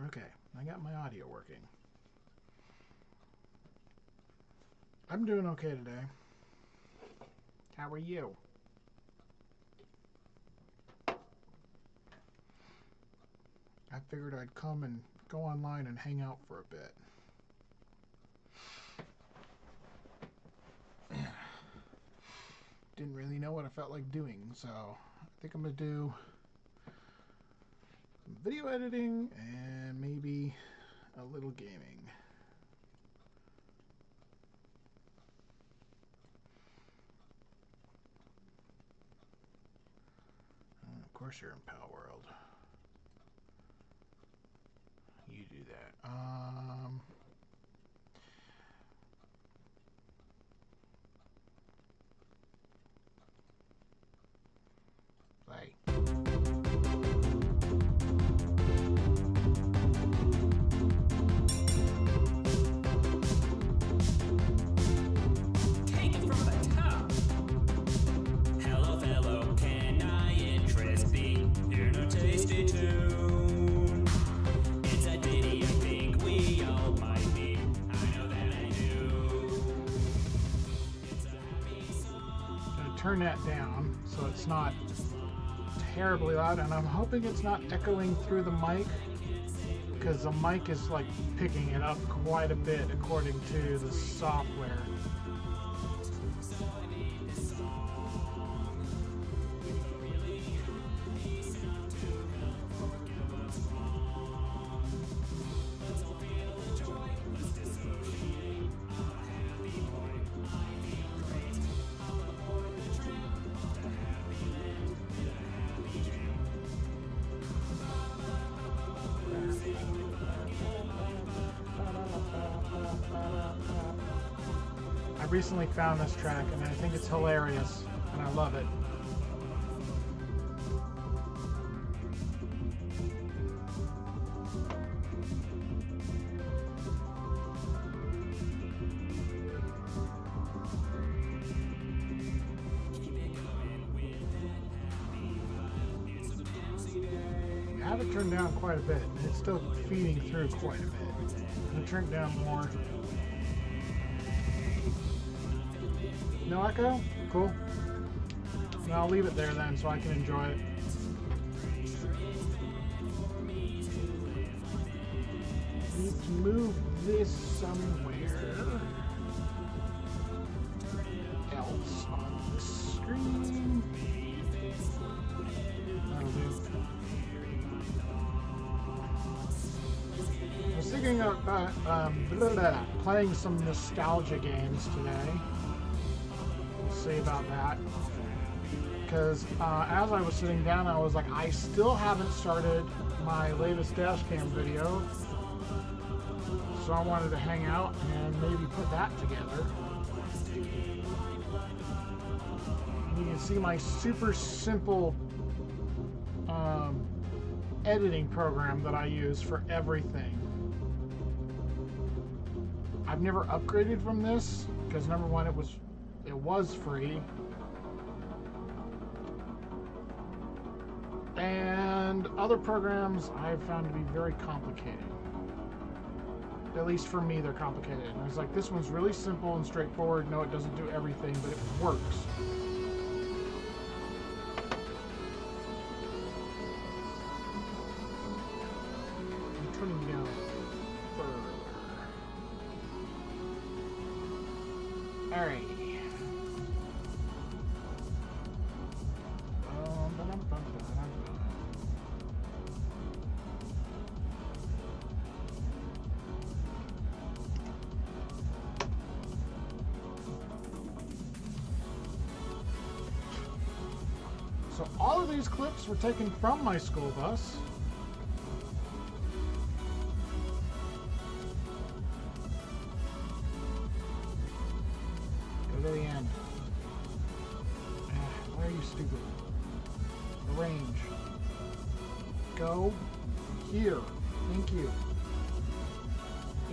Okay, I got my audio working. I'm doing okay today. How are you? I figured I'd come and go online and hang out for a bit. Didn't really know what I felt like doing, so I think I'm going to do some video editing and maybe a little gaming. And of course you're in Pal World. You do that. Play. Take it from the top. Hello, fellow, can I interest thee? Hear no tasty tune. It's a ditty I think we all might be. I know that I do. It's a happy song. I'm going to turn that down so it's not terribly loud, and I'm hoping it's not echoing through the mic, because the mic is like picking it up quite a bit according to the software. I recently found this track and I think it's hilarious and I love it. I have it turned down quite a bit and it's still feeding through quite a bit. I'm going to turn it down more. No echo? Cool. And I'll leave it there then so I can enjoy it. Need to move this somewhere else on the screen. That'll do. I was thinking about playing some nostalgia games today. See about that, because as I was sitting down I was like, I still haven't started my latest dash cam video, so I wanted to hang out and maybe put that together. You can see my super simple editing program that I use for everything. I've never upgraded from this because number one, it was free, and other programs I've found to be very complicated. At least for me, they're complicated. And I was like, this one's really simple and straightforward. No, it doesn't do everything, but it works. I'm turning down further. All right. So all of these clips were taken from my school bus. Go to the end. Why are you stupid? Arrange. Go here. Thank you.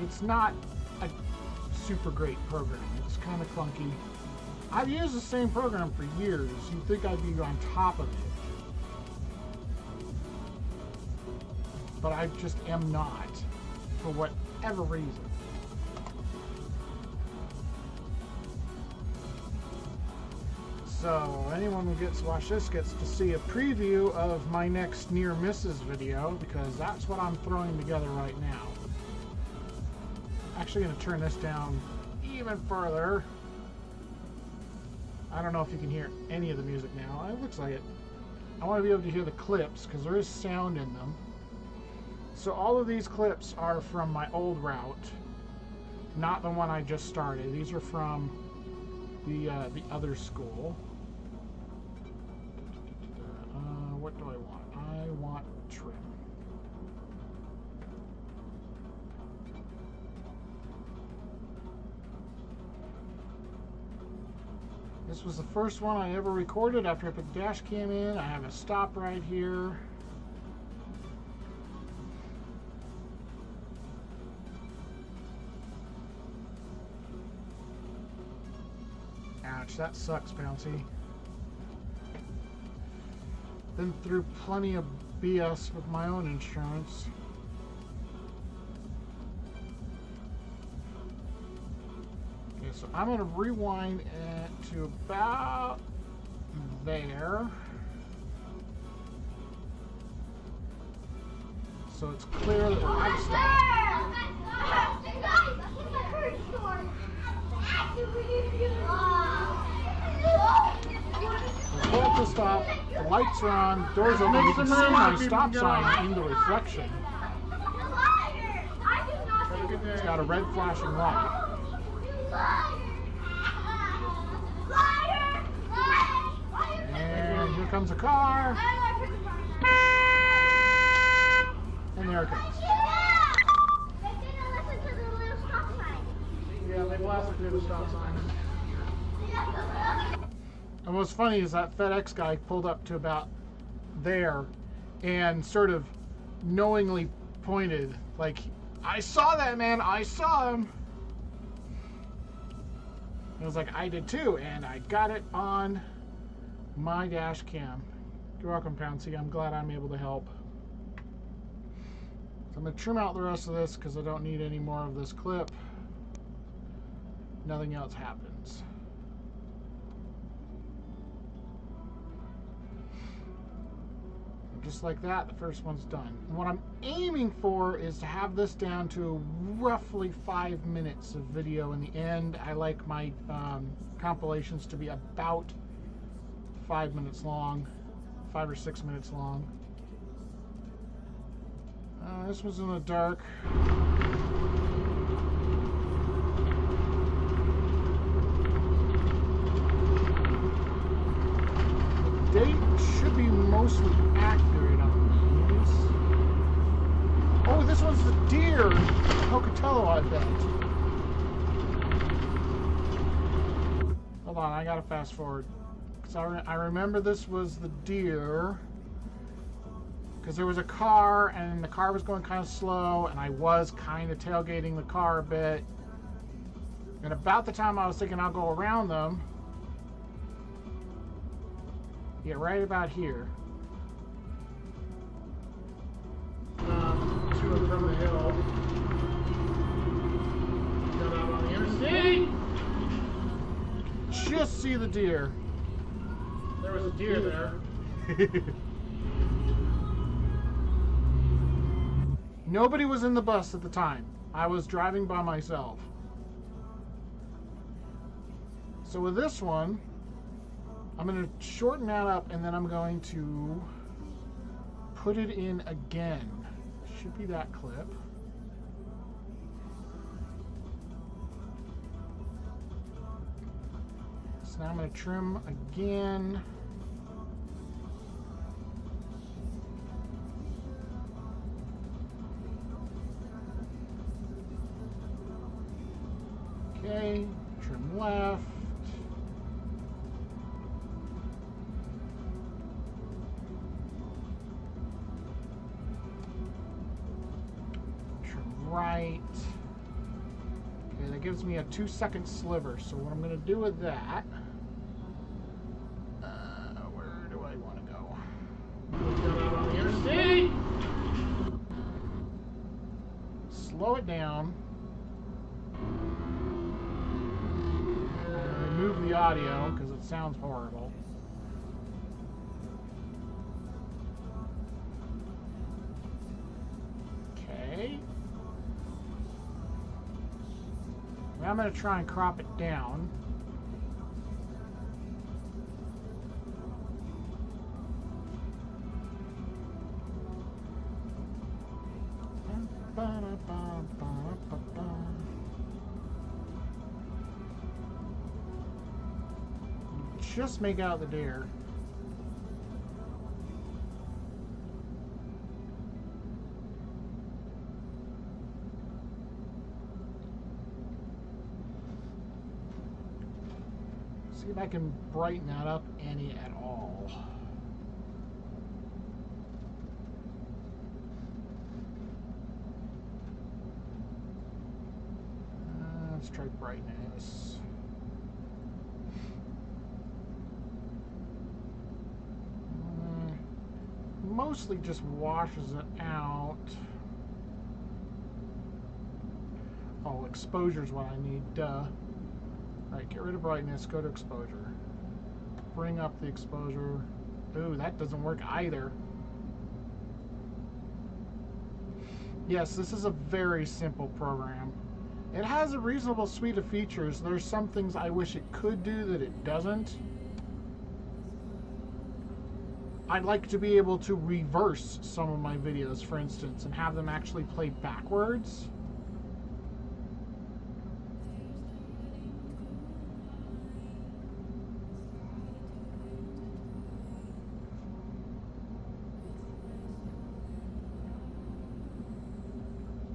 It's not a super great program. It's kind of clunky. I've used the same program for years. You'd think I'd be on top of it. but I just am not for whatever reason. So anyone who gets to watch this gets to see a preview of my next near misses video, because that's what I'm throwing together right now. Actually going to turn this down even further. I don't know if you can hear any of the music now. It looks like it. I want to be able to hear the clips because there is sound in them. So all of these clips are from my old route, not the one I just started. These are from the other school. What do I want? I want trim. This was the first one I ever recorded after I put the dash cam in. I have a stop right here. Ouch, that sucks, Bouncy. Been through plenty of BS with my own insurance. Okay, so I'm going to rewind it to about there. So it's clear that I've stopped. Pull up the stop, the lights are on, doors open, you can see my stop sign in the reflection. It's got a red flashing light. And here comes a car. And there it comes. Yeah, they blasted through the stop sign. And what's funny is that FedEx guy pulled up to about there and sort of knowingly pointed, like, I saw that man, I saw him. And I was like, I did too, and I got it on my dash cam. You're welcome, Pouncy. I'm glad I'm able to help. So I'm going to trim out the rest of this because I don't need any more of this clip. Nothing else happens. Just like that, the first one's done. And what I'm aiming for is to have this down to roughly 5 minutes of video in the end. I like my compilations to be about 5 minutes long, 5 or 6 minutes long. This was in the dark. The date should be mostly accurate on these. Oh, this one's the deer Pocatello, I bet. Hold on, I gotta fast forward. Because I remember this was the deer. Because there was a car, and the car was going kind of slow, and I was kind of tailgating the car a bit. And about the time I was thinking I'll go around them, yeah, right about here. Two of from the hill. Got out on the interstate. Just see the deer. There was a deer there. Nobody was in the bus at the time. I was driving by myself. So with this one, I'm going to shorten that up, and then I'm going to put it in again. Should be that clip. So now I'm going to trim again. Okay, trim left. Right. Okay, that gives me a 2-second sliver. So what I'm going to do with that, where do I want to go? Got out on the interstate. slow it down. And remove the audio because it sounds horrible. Okay. Now I'm going to try and crop it down. Just make out the deer. See if I can brighten that up any at all. Let's try brightness. Mostly just washes it out. Oh, exposure is what I need. Right, get rid of brightness, go to exposure. Bring up the exposure. Ooh, that doesn't work either. Yes, this is a very simple program. It has a reasonable suite of features. There's some things I wish it could do that it doesn't. I'd like to be able to reverse some of my videos, for instance, and have them actually play backwards.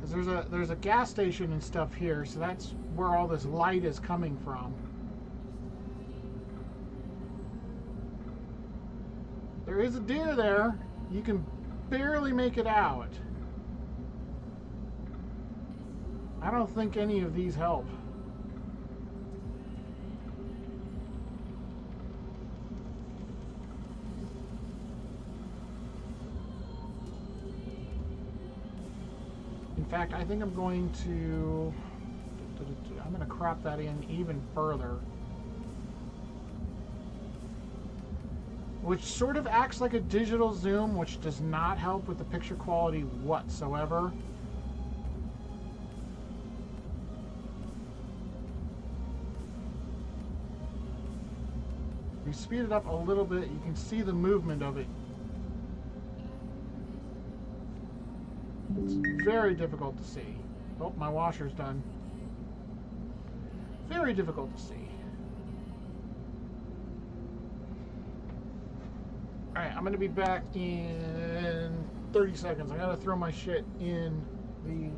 Because there's a gas station and stuff here, so that's where all this light is coming from. There is a deer there. You can barely make it out. I don't think any of these help. In fact, I think I'm going to crop that in even further. Which sort of acts like a digital zoom, which does not help with the picture quality whatsoever. If you speed it up a little bit, you can see the movement of it. It's very difficult to see. Oh, my washer's done. Very difficult to see. Alright, I'm going to be back in 30 seconds. I got to throw my shit in the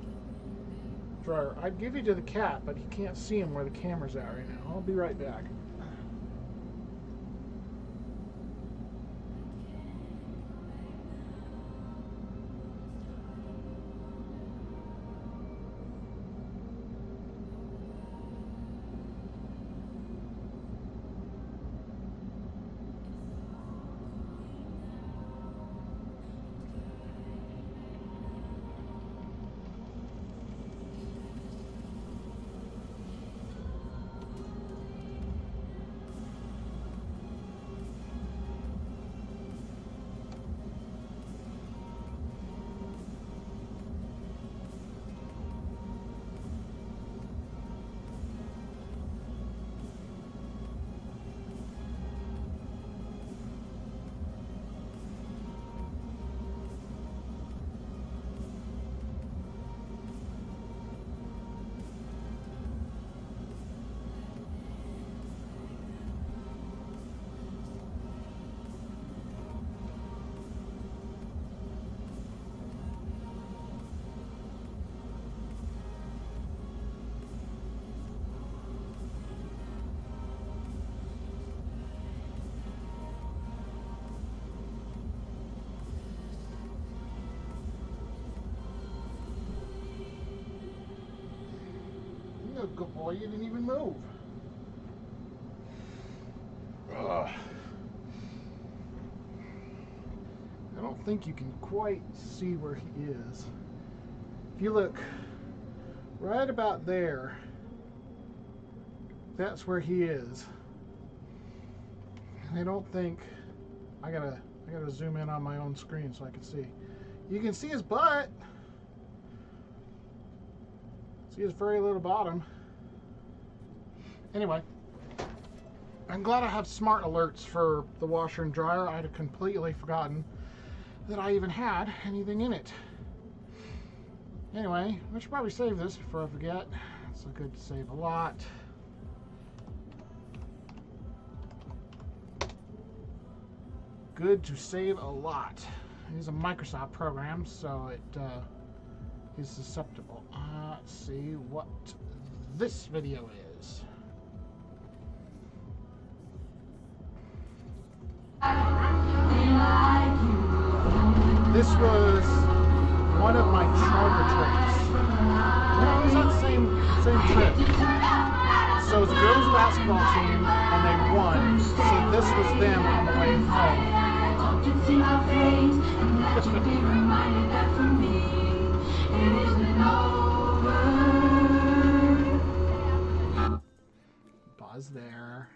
dryer. I'd give you to the cat, but you can't see him where the camera's at right now. I'll be right back. Good boy, you didn't even move. Ugh. I don't think you can quite see where he is. If you look Right about there. That's where he is. I don't think I gotta zoom in on my own screen so I can see. You can see his butt. See his very little bottom. Anyway, I'm glad I have smart alerts for the washer and dryer. I had completely forgotten that I even had anything in it. Anyway, I should probably save this before I forget. It's so good to save a lot. Good to save a lot. It is a Microsoft program, so it is susceptible. Let's see what this video is. This was one of my charter trips. No, it was on the same trip. So it was a girls basketball team, and they won. So this was them on the way home. Pause there.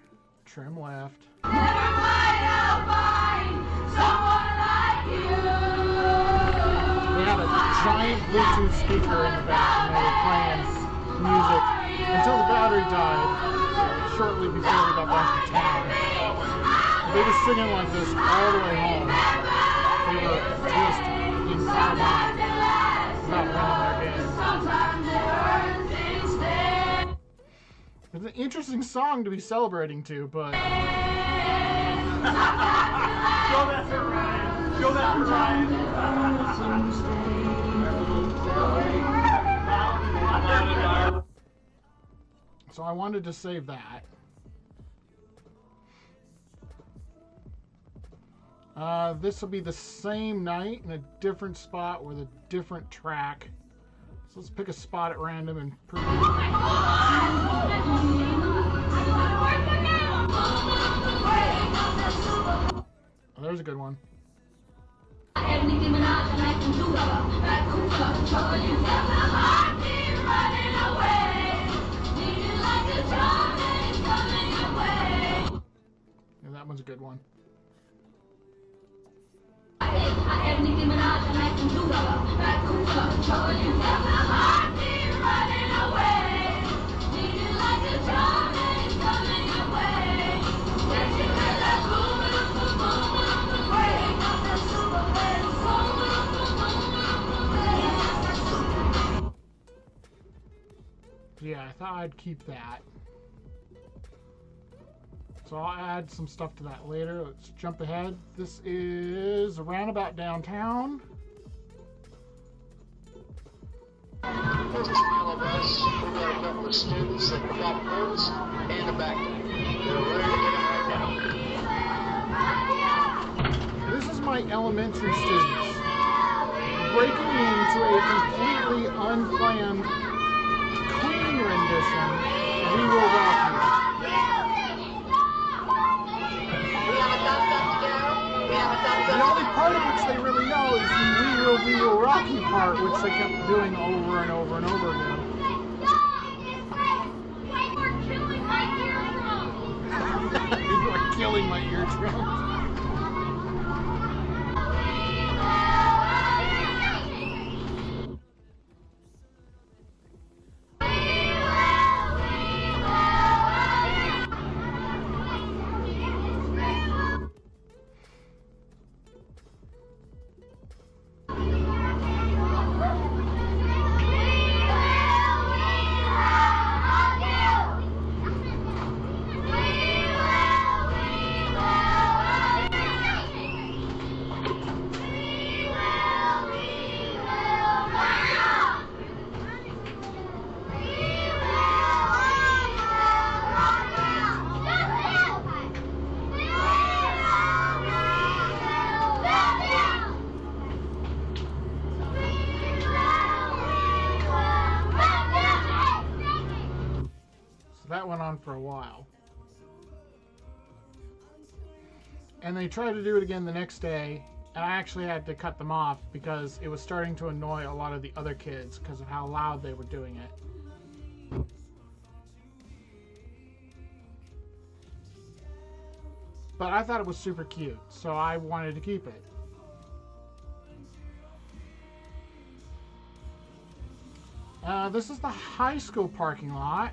Trim left. They had a giant Bluetooth speaker in the back, and they were playing music until the battery died, shortly before we got back to town. They were singing like this all the way home. They were just in their mind about winning their game. It's an interesting song to be celebrating to, but... Show that for Ryan. Show that for Ryan. So I wanted to save that. This will be the same night in a different spot with a different track. So let's pick a spot at random and preview. Oh, there's a good one. Yeah, that one's a good one. Yeah, I thought I'd keep that. So I'll add some stuff to that later. Let's jump ahead. This is a roundabout downtown. This is LMS. We've got a couple of students that got boots and a backpack. They're ready to get them right now. This is my elementary students breaking into a completely unplanned Queen rendition of We Will Rock You. The only part of which they really know is the We Will Rock You part, which they kept doing over and over and over again. You are killing my eardrums. That went on for a while. And they tried to do it again the next day And I actually had to cut them off because it was starting to annoy a lot of the other kids because of how loud they were doing it. But I thought it was super cute, so I wanted to keep it. This is the high school parking lot.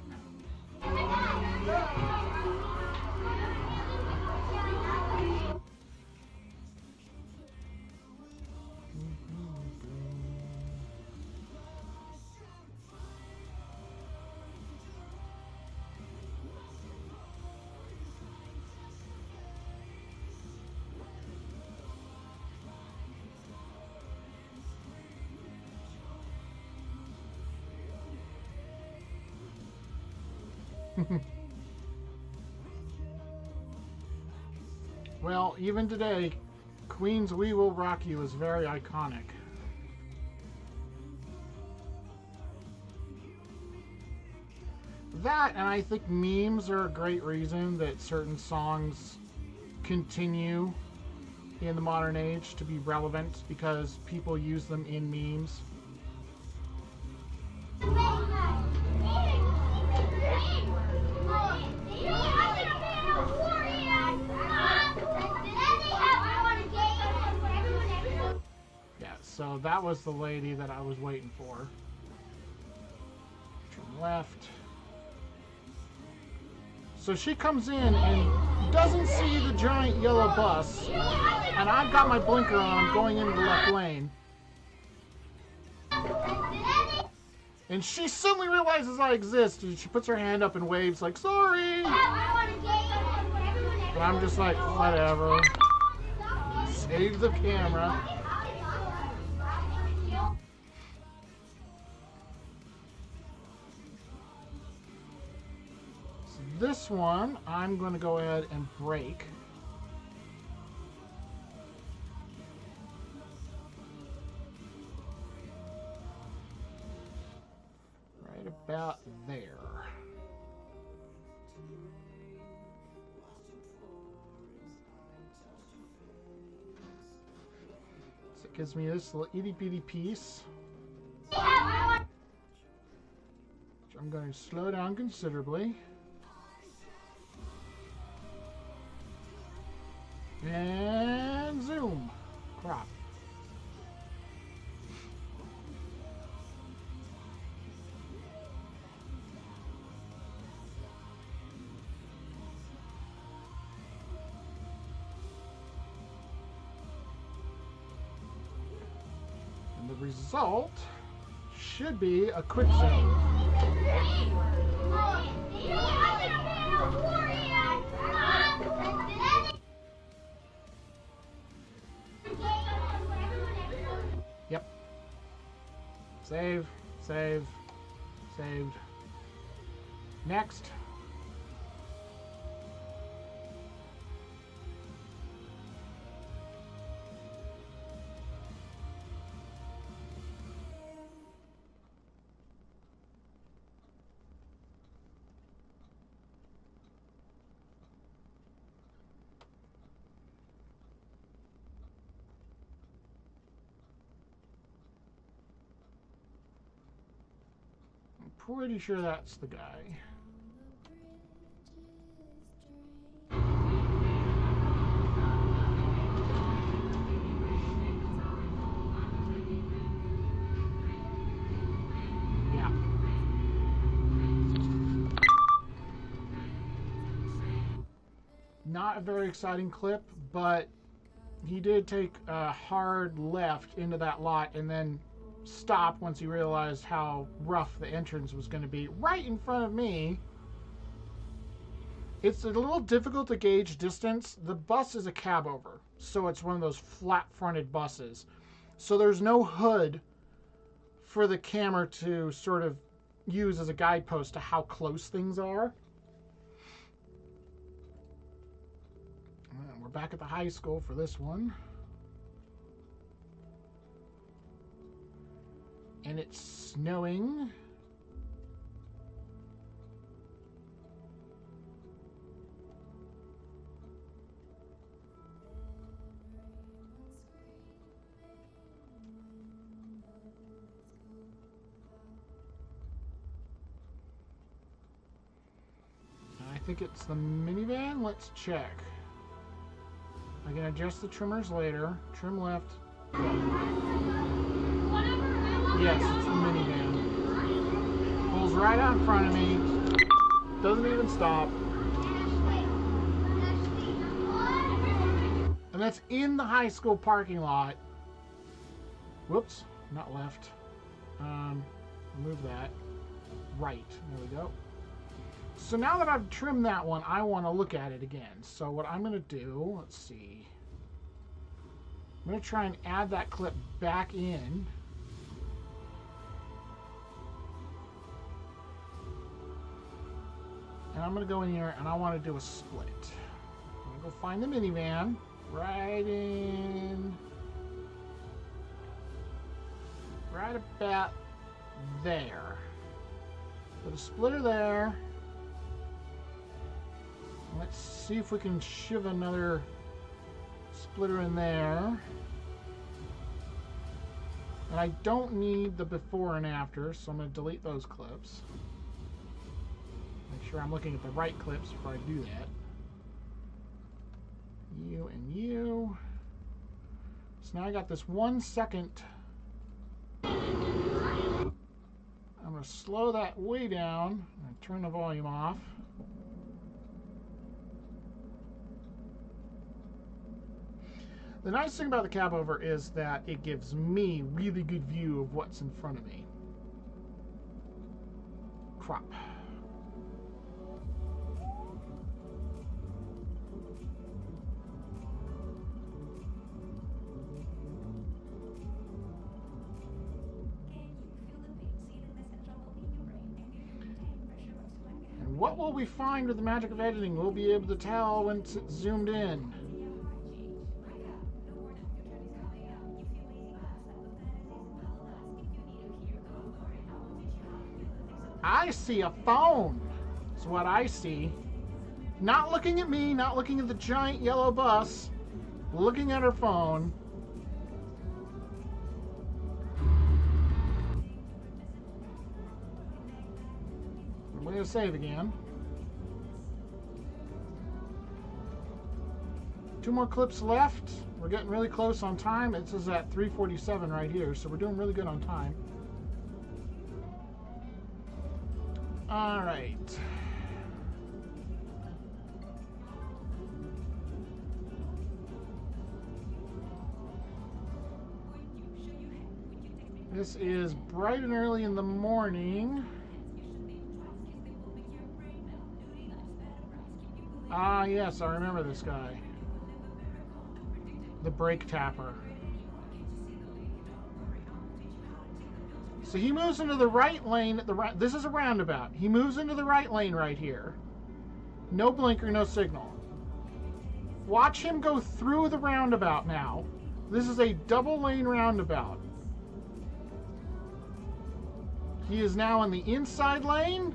Well, even today, Queen's We Will Rock You is very iconic. That, and I think memes are a great reason that certain songs continue in the modern age to be relevant because people use them in memes. So that was the lady that I was waiting for. Turn left. So she comes in and doesn't see the giant yellow bus. And I've got my blinker on, I'm going into the left lane. And she suddenly realizes I exist and she puts her hand up and waves like, sorry! But I'm just like, whatever. Save the camera. This one, I'm going to go ahead and brake. Right about there. So it gives me this little itty bitty piece. Which I'm going to slow down considerably. And zoom. Crop. And the result should be a quick zoom. Yep. Save, save, saved. Next. Pretty sure that's the guy. Yeah. Not a very exciting clip, but he did take a hard left into that lot and then stop once he realized how rough the entrance was going to be right in front of me. It's a little difficult to gauge distance. The bus is a cab over, so it's one of those flat fronted buses, so there's no hood for the camera to sort of use as a guidepost to how close things are. And we're back at the high school for this one. And it's snowing. think it's the minivan. Let's check. I can adjust the trimmers later. Trim left. Yes, it's the minivan. Pulls right out in front of me. Doesn't even stop. And that's in the high school parking lot. Whoops, not left. Move that. Right, there we go. So now that I've trimmed that one, I want to look at it again. So what I'm going to do, let's see. I'm going to try and add that clip back in. And I'm going to go in here and I want to do a split. I'm going to go find the minivan. Right in. Right about there. Put a splitter there. Let's see if we can shove another splitter in there. And I don't need the before and after, so I'm going to delete those clips. Make sure I'm looking at the right clips before I do that. You and you. So now I got this 1 second. I'm going to slow that way down and turn the volume off. The nice thing about the cab over is that it gives me really good view of what's in front of me. Crop. And what will we find with the magic of editing? We'll be able to tell when it's zoomed in. I see a phone. That's what I see. Not looking at me, not looking at the giant yellow bus, looking at her phone. I'm going to save again. 2 more clips left. We're getting really close on time. It says at 3:47 right here, so we're doing really good on time. All right. This is bright and early in the morning. Ah, yes, I remember this guy. The brake tapper. So he moves into the right lane. This is a roundabout. He moves into the right lane right here. No blinker, no signal. Watch him go through the roundabout now. This is a double lane roundabout. He is now in the inside lane.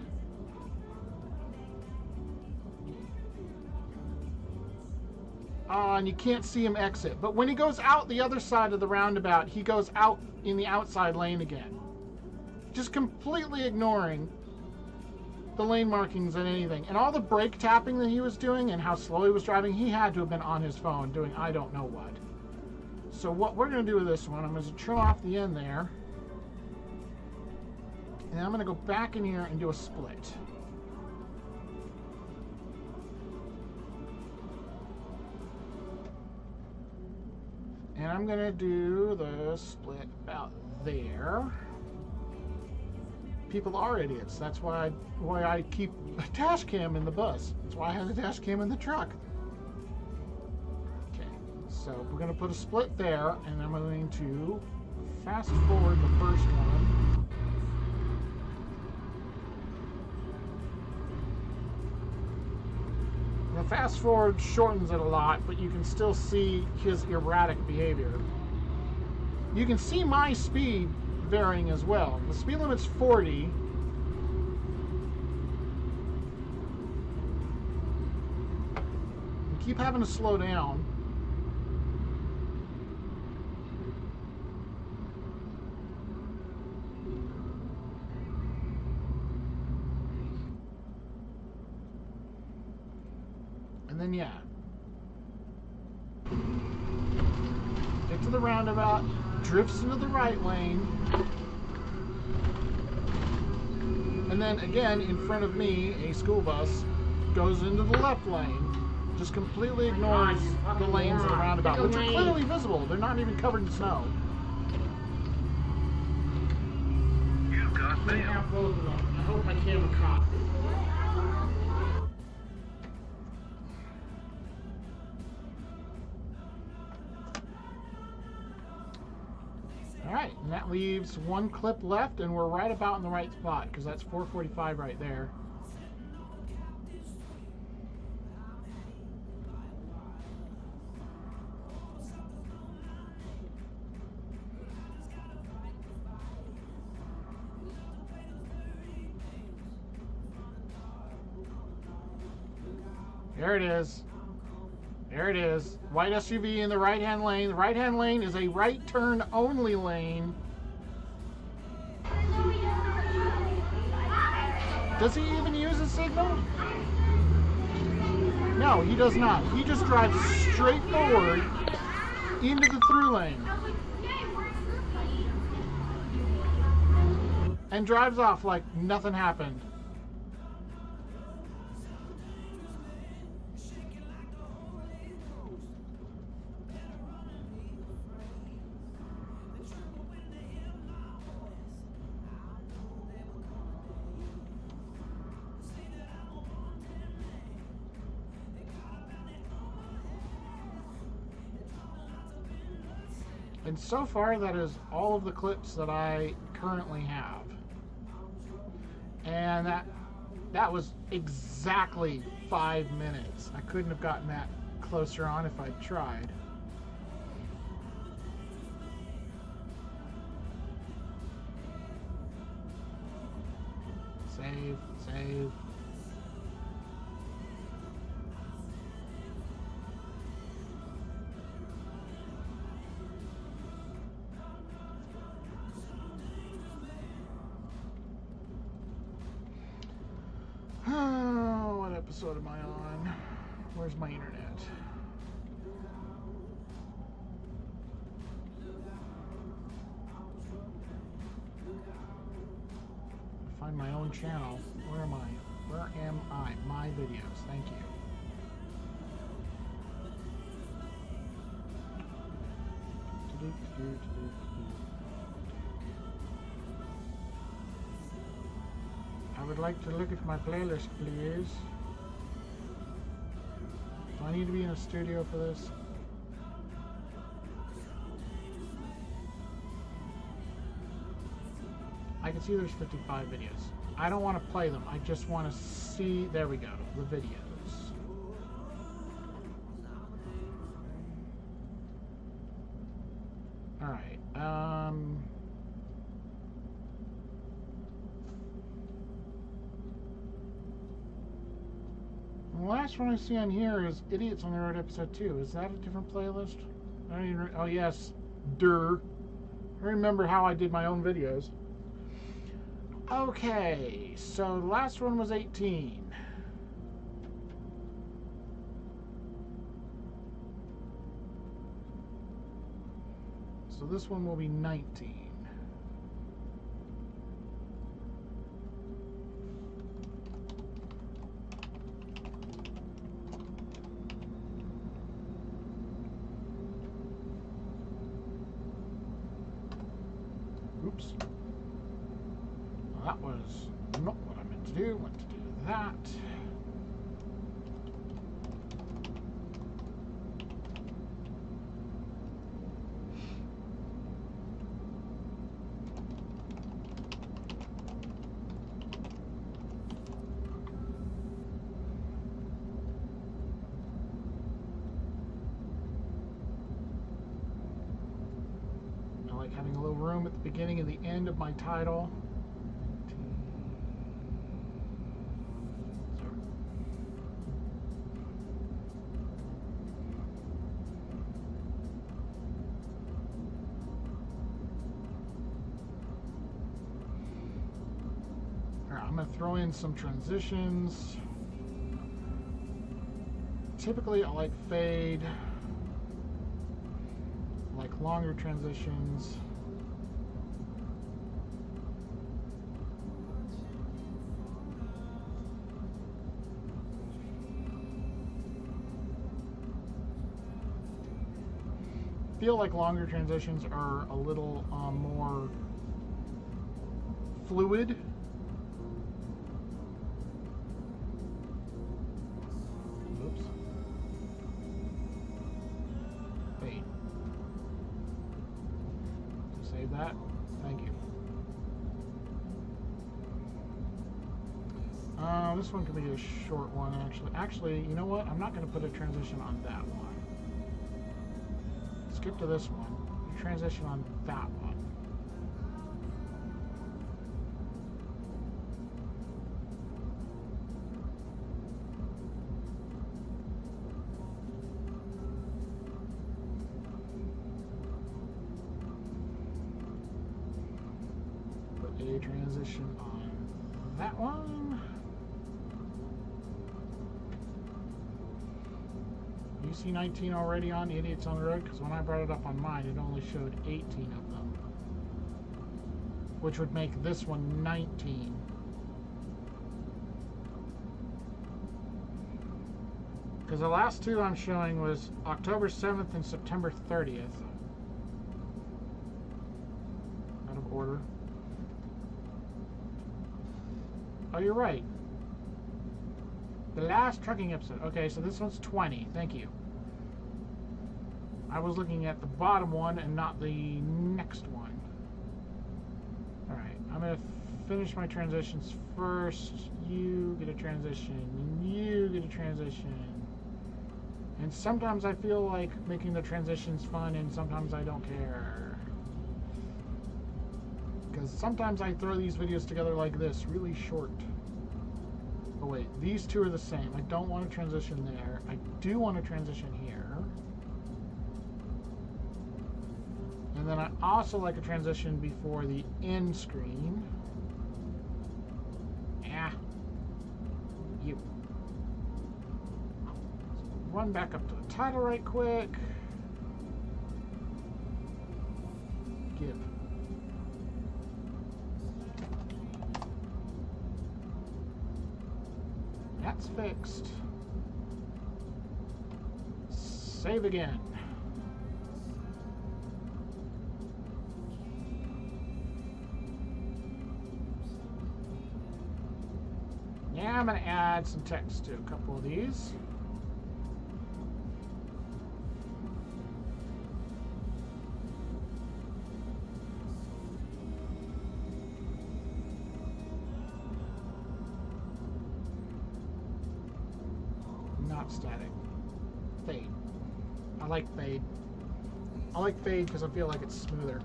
And you can't see him exit. But when he goes out the other side of the roundabout, he goes out in the outside lane again. Just completely ignoring the lane markings and anything. And all the brake tapping that he was doing and how slow he was driving, he had to have been on his phone doing I don't know what. So what we're going to do with this one, I'm going to trim off the end there. And I'm going to go back in here and do a split. And I'm going to do the split about there. People are idiots. That's why I keep a dash cam in the bus. That's why I have a dash cam in the truck. Okay, so we're going to put a split there, and I'm going to fast forward the first one. The fast forward shortens it a lot, but you can still see his erratic behavior. You can see my speed varying as well. The speed limit's 40. You keep having to slow down. then yeah. Get to the roundabout, drifts into the right lane, and then again in front of me, a school bus goes into the left lane. Just completely ignores the lanes of the roundabout, which are clearly visible. They're not even covered in snow. You got I mail. have both of them. I hope my camera caught. Alright, and that leaves one clip left, and we're right about in the right spot, because that's 4:45 right there. There it is. There it is. White SUV in the right-hand lane. The right-hand lane is a right turn only lane. Does he even use a signal? No, he does not. He just drives straight forward into the through lane and drives off like nothing happened. And so far, that is all of the clips that I currently have. And that was exactly 5 minutes. I couldn't have gotten that closer on if I'd tried. Save, save. Oh, what episode am I on? Where's my internet? Find my own channel. Where am I? Where am I? My videos. Thank you. I would like to look at my playlist, please. Do I need to be in a studio for this? I can see there's 55 videos. I don't want to play them. I just want to see, there we go, the videos. All right. The last one I see on here is Idiots on the Road episode 2. Is that a different playlist? I don't even. Oh yes, I remember how I did my own videos. Okay, so the last one was 18. So this one will be 19. Oops. Well, that was not what I meant to do. I meant to do that. I like having a little room at the beginning and the end of my title. I'm going to throw in some transitions. typically I like fade, I like longer transitions. Feel like longer transitions are a little more fluid. Oops. Fade. Save that. Thank you. This one could be a short one, actually. Actually, you know what? I'm not going to put a transition on that one. Skip to this one. Transition on that one. Put a transition on that one. You see 19 already on Idiots on the Road? Because when I brought it up on mine, it only showed 18 of them. Which would make this one 19. Because the last two I'm showing was October 7th and September 30th. Out of order. Oh, you're right. The last trucking episode. Okay, so this one's 20. Thank you. I was looking at the bottom one and not the next one. Alright, I'm going to finish my transitions first. You get a transition. You get a transition. And sometimes I feel like making the transitions fun and sometimes I don't care. Because sometimes I throw these videos together like this, really short. Oh wait, these two are the same. I don't want to transition there. I do want to transition here. And then I also like a transition before the end screen. Yeah. You. Run back up to the title right quick. Give. That's fixed. Save again. Yeah, I'm going to add some text to a couple of these. Not static. Fade. I like fade. I like fade because I feel like it's smoother.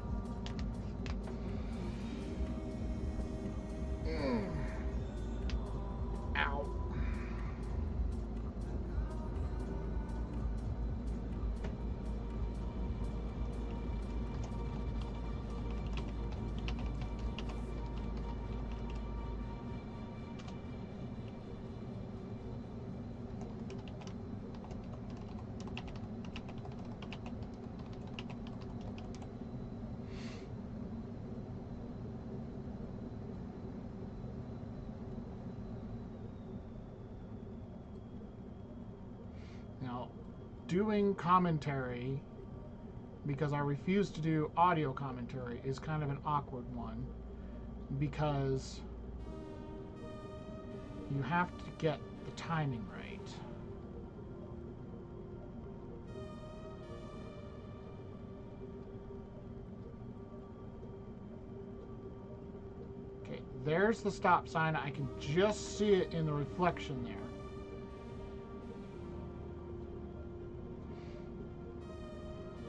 Ow. Now, doing commentary, because I refuse to do audio commentary, is kind of an awkward one, because you have to get the timing right. Okay, there's the stop sign. I can just see it in the reflection there.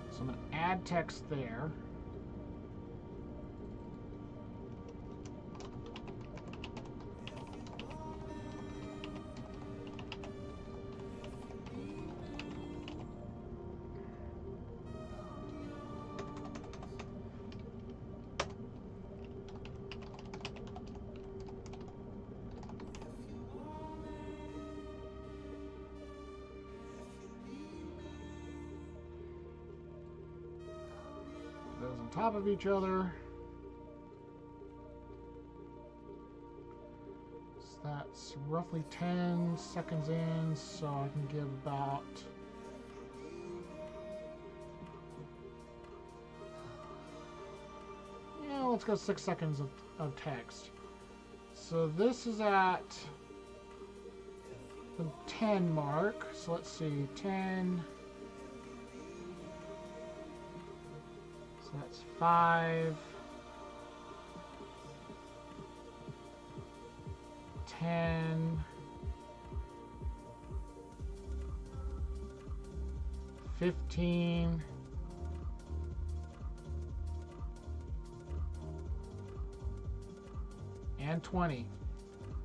So I'm going to add text there. top of each other. So that's roughly 10 seconds in, so I can give about let's go 6 seconds of text. So this is at the 10 mark. So let's see, 10. So that's 5, 10, 15, and 20.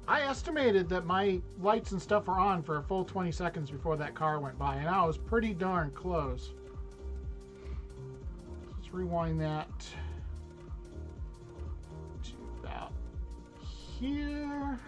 I estimated that my lights and stuff were on for a full 20 seconds before that car went by, and I was pretty darn close. Let's rewind that to about here.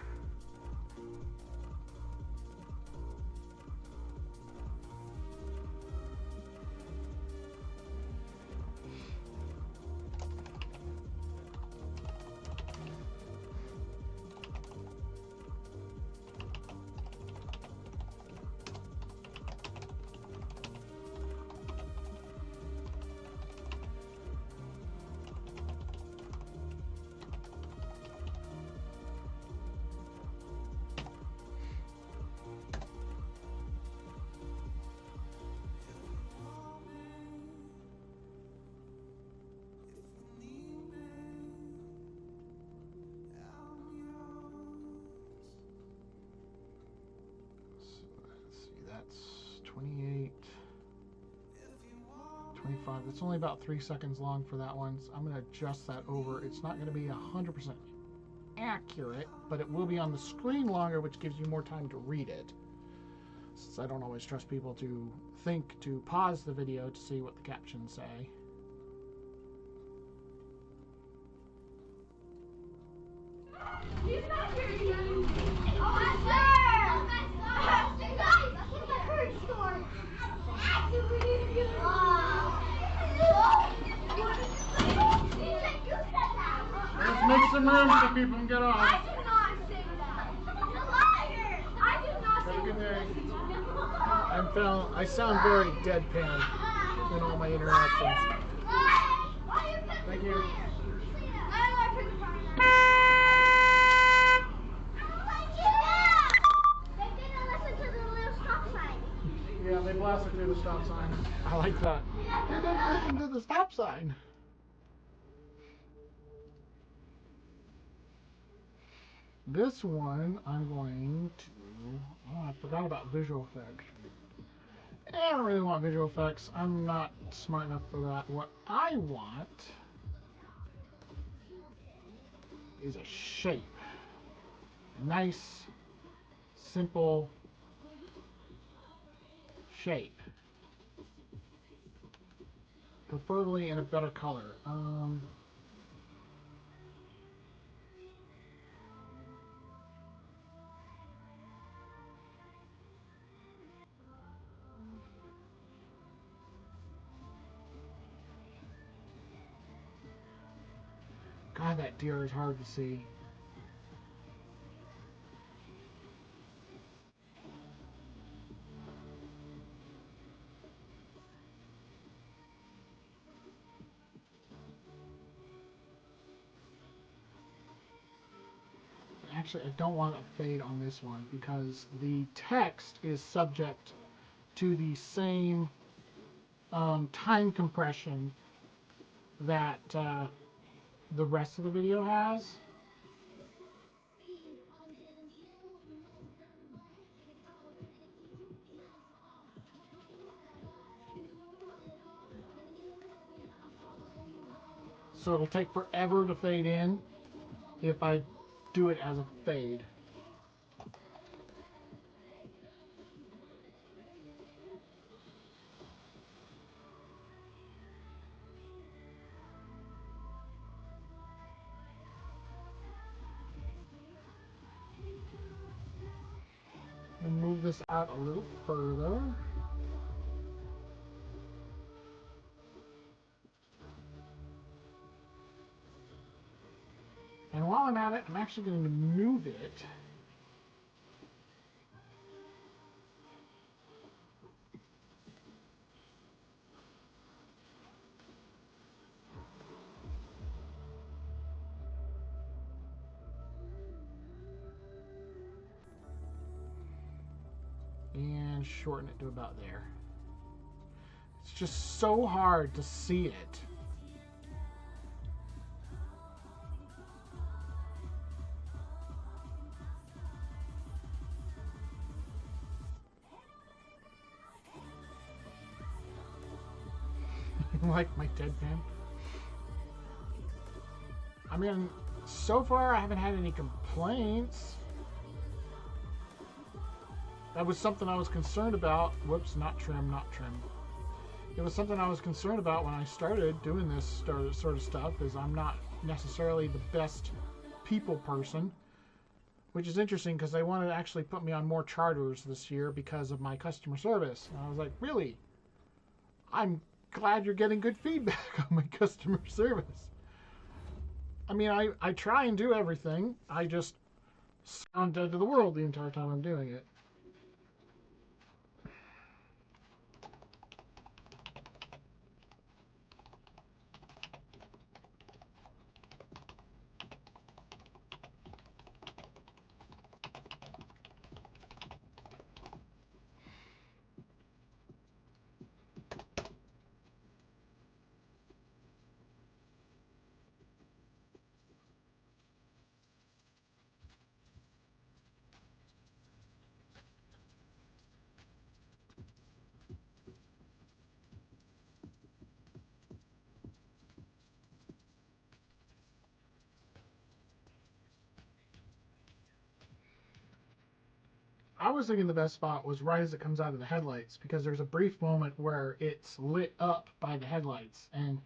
That's 28, 25. It's only about 3 seconds long for that one. So I'm going to adjust that over. It's not going to be 100% accurate, but it will be on the screen longer, which gives you more time to read it. Since I don't always trust people to think to pause the video to see what the captions say. He's not here yet. Oh, sir! Let's make some room so people can get off. I did not say that. You're a liar. I did not say Have a good day. that. I sound very deadpan in all my interactions. Thank you. Yeah, they blasted through the stop sign. I like that. They didn't listen to the stop sign. This one, I'm going to... Oh, I forgot about visual effects. I don't really want visual effects. I'm not smart enough for that. What I want is a shape. Nice, simple shape. Preferably in a better color. God, that deer is hard to see. Actually, I don't want a fade on this one because the text is subject to the same time compression that the rest of the video has. So it'll take forever to fade in if I do it as a fade. And move this out a little further. And while I'm at it, I'm actually going to move it. And shorten it to about there. It's just so hard to see it. Like my deadpan. I mean, so far I haven't had any complaints. That was something I was concerned about. Whoops, not trim, not trim. It was something I was concerned about when I started doing this sort of stuff, is I'm not necessarily the best people person, which is interesting because they wanted to actually put me on more charters this year because of my customer service. And I was like, really? I'm glad you're getting good feedback on my customer service. I mean, I try and do everything. I just sound dead to the world the entire time I'm doing it. I was thinking the best spot was right as it comes out of the headlights, because there's a brief moment where it's lit up by the headlights and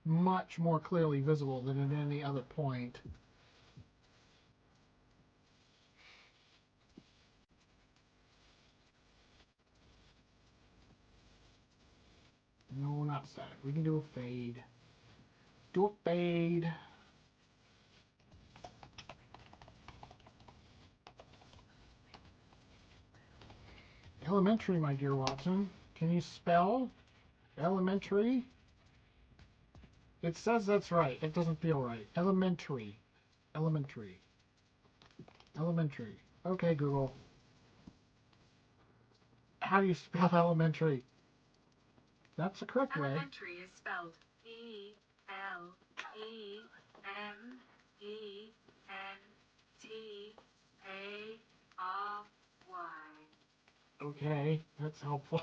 much more clearly visible than at any other point. No, not static. We can do a fade. Do a fade. Elementary, my dear Watson. Can you spell elementary? It says that's right. It doesn't feel right. Elementary. Elementary. Elementary. Okay, Google. How do you spell elementary? That's the correct way. Elementary is spelled E-L-E-M-E-N-T-A-R-Y. Okay, that's helpful.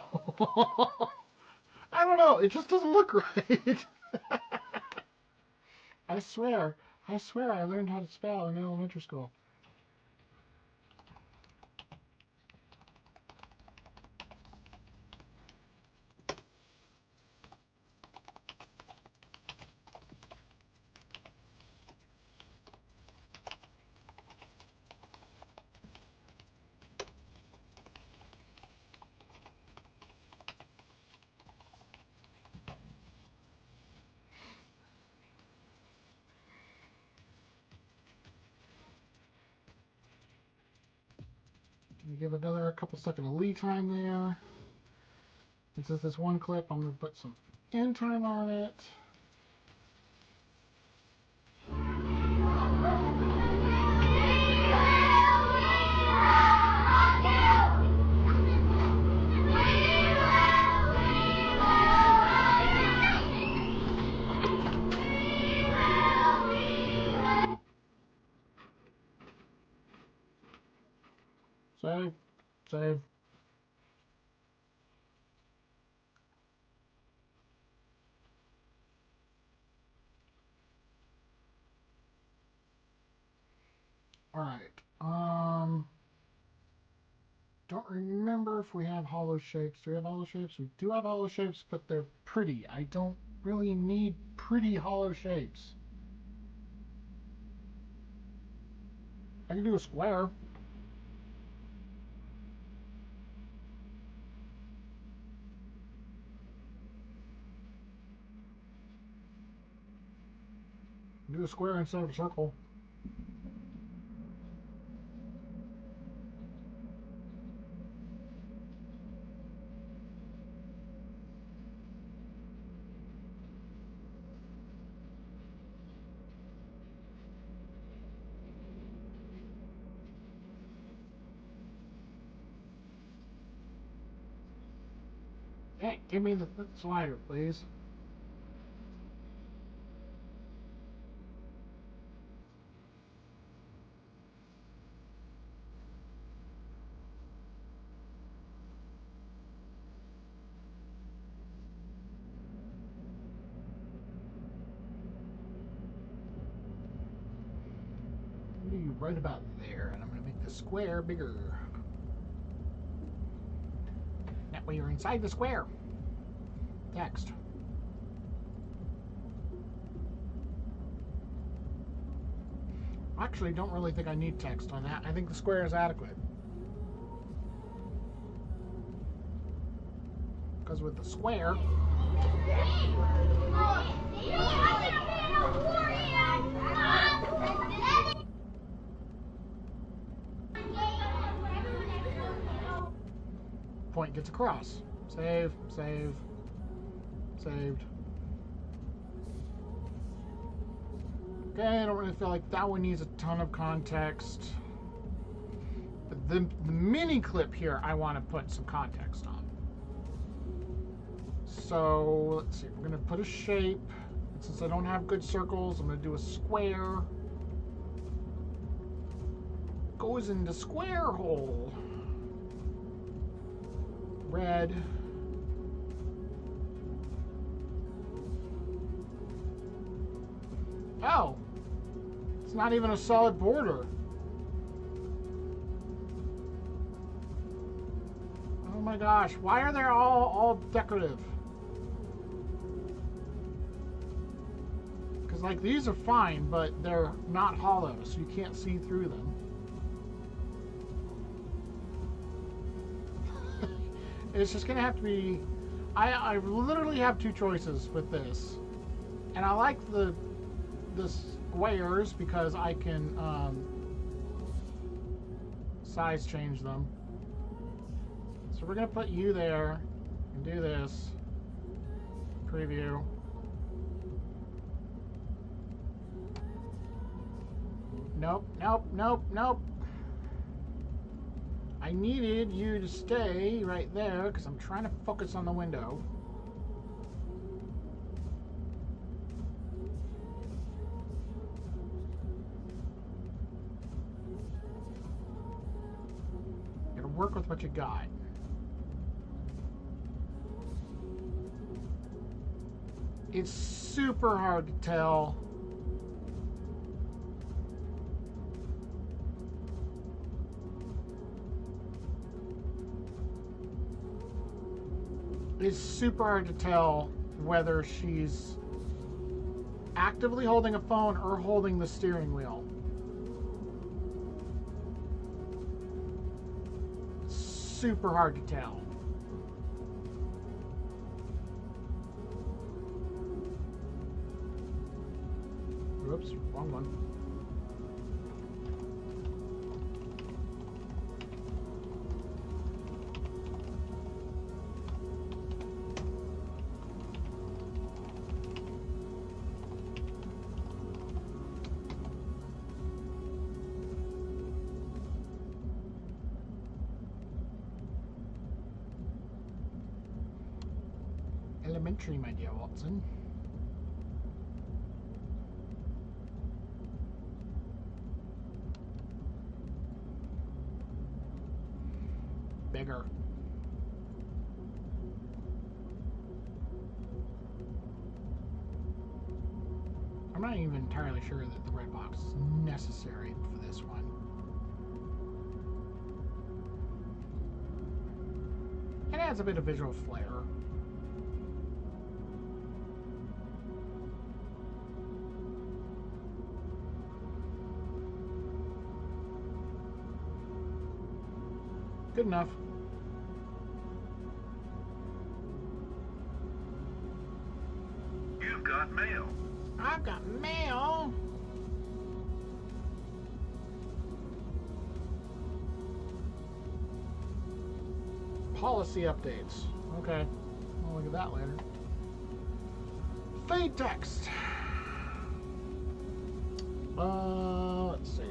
I don't know. It just doesn't look right. I swear I learned how to spell in elementary school. Give another couple second of lead time there. And since this one clip, I'm going to put some end time on it. Save. Save. Alright. Don't remember if we have hollow shapes. Do we have hollow shapes? We do have hollow shapes, but they're pretty. I don't really need pretty hollow shapes. I can do a square. Do a square instead of a circle. Hey, give me the slider, please. Right about there, and I'm going to make the square bigger. That way you're inside the square. Text. Actually, don't really think I need text on that. I think the square is adequate. Because with the square, point gets across. Save, save, saved. Okay, I don't really feel like that one needs a ton of context. But the mini clip here, I want to put some context on. So, let's see, we're going to put a shape. And since I don't have good circles, I'm going to do a square. Goes into square hole. Red. Oh, it's not even a solid border. Oh my gosh, why are they all decorative? Because like these are fine, but they're not hollow, so you can't see through them. It's just gonna have to be. I literally have two choices with this, and I like the squares because I can size change them. So we're gonna put you there and do this. Preview. Nope, nope, nope, nope. I needed you to stay right there because I'm trying to focus on the window. You gotta work with what you got. It's super hard to tell. It's super hard to tell whether she's actively holding a phone or holding the steering wheel. Super hard to tell. Oops, wrong one. Elementary, my dear Watson. Bigger. I'm not even entirely sure that the red box is necessary for this one. It adds a bit of visual flair. Good enough. You've got mail. I've got mail. Policy updates. Okay. We'll look at that later. Fade text. Let's see.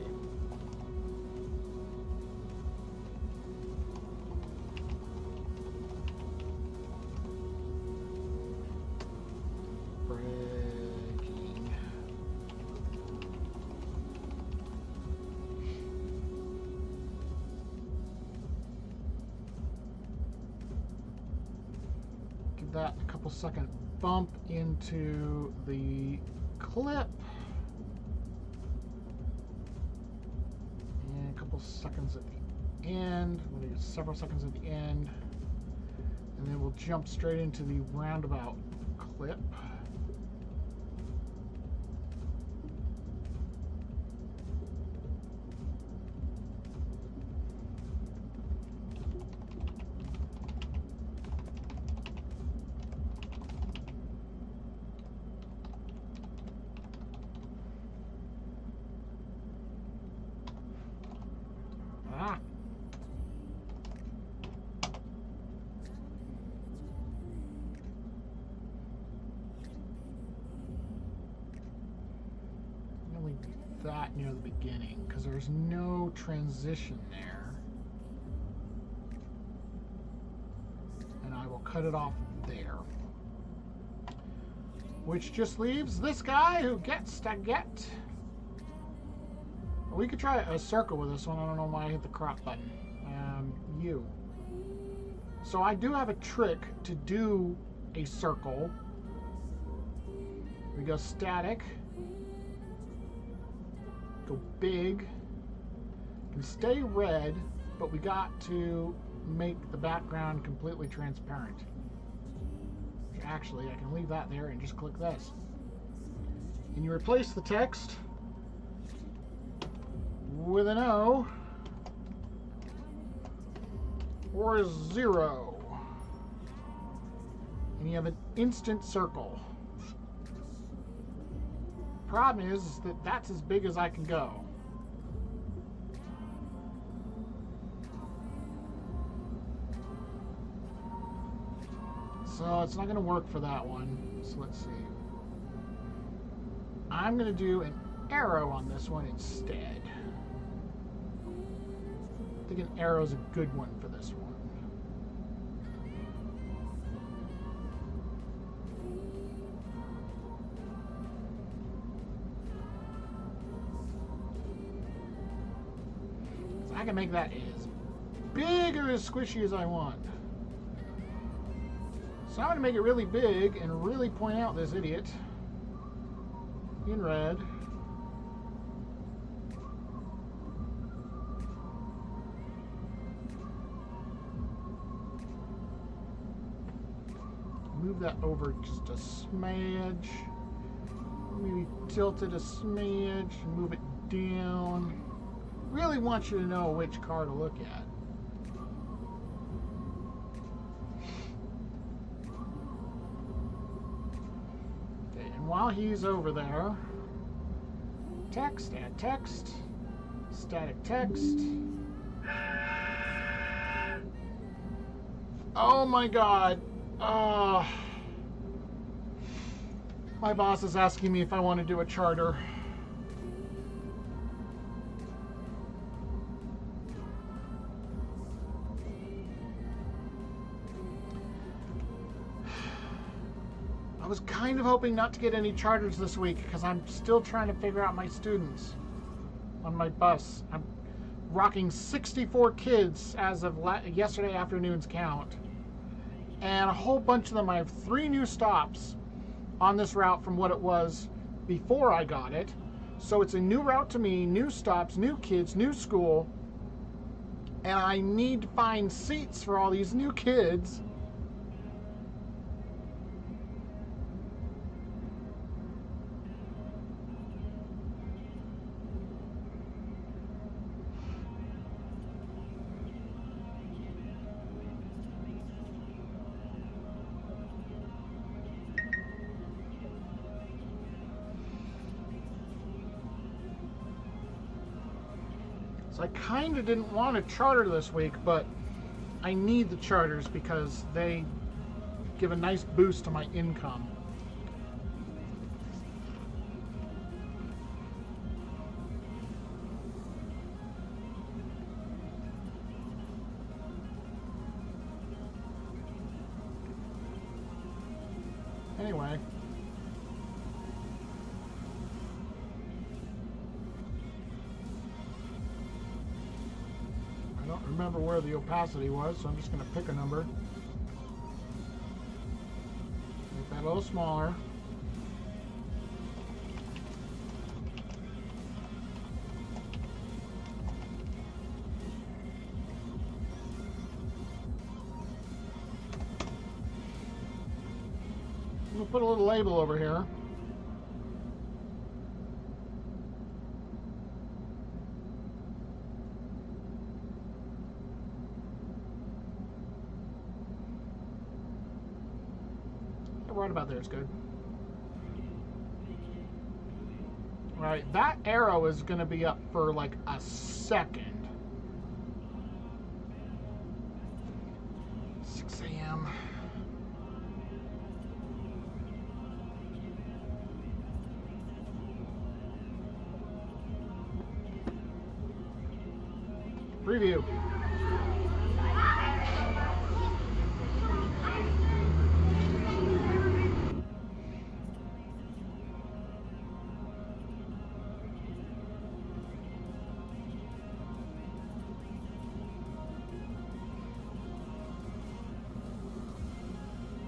that a couple second bump into the clip. And a couple seconds at the end. Several seconds at the end. And then we'll jump straight into the roundabout clip. Ah. Really that near the beginning because there's no transition there. And I will cut it off there. Which just leaves this guy who gets to get. We could try a circle with this one. I don't know why I hit the crop button. U. So I do have a trick to do a circle. We go static. Go big. And stay red, but we got to make the background completely transparent. Actually, I can leave that there and just click this. And you replace the text with an O or a 0. And you have an instant circle. Problem is that that's as big as I can go. So it's not going to work for that one. So let's see. I'm going to do an arrow on this one instead. I think an arrow is a good one for this one. So I can make that as big or as squishy as I want. So I'm going to make it really big and really point out this idiot in red. Move that over just a smidge. Maybe tilt it a smidge. Move it down. Really want you to know which car to look at. Okay, and while he's over there, text, add text, static text. Oh my God. My boss is asking me if I want to do a charter. I was kind of hoping not to get any charters this week because I'm still trying to figure out my students on my bus. I'm rocking 64 kids as of yesterday afternoon's count. And a whole bunch of them, I have 3 new stops on this route from what it was before I got it. So it's a new route to me, new stops, new kids, new school. And I need to find seats for all these new kids. So I kind of didn't want to charter this week, but I need the charters because they give a nice boost to my income. Anyway. I don't remember where the opacity was, so I'm just going to pick a number. A little smaller. We'll put a little label over here. Right about there is good. Right, that arrow is going to be up for like a second. 6 a.m. Preview.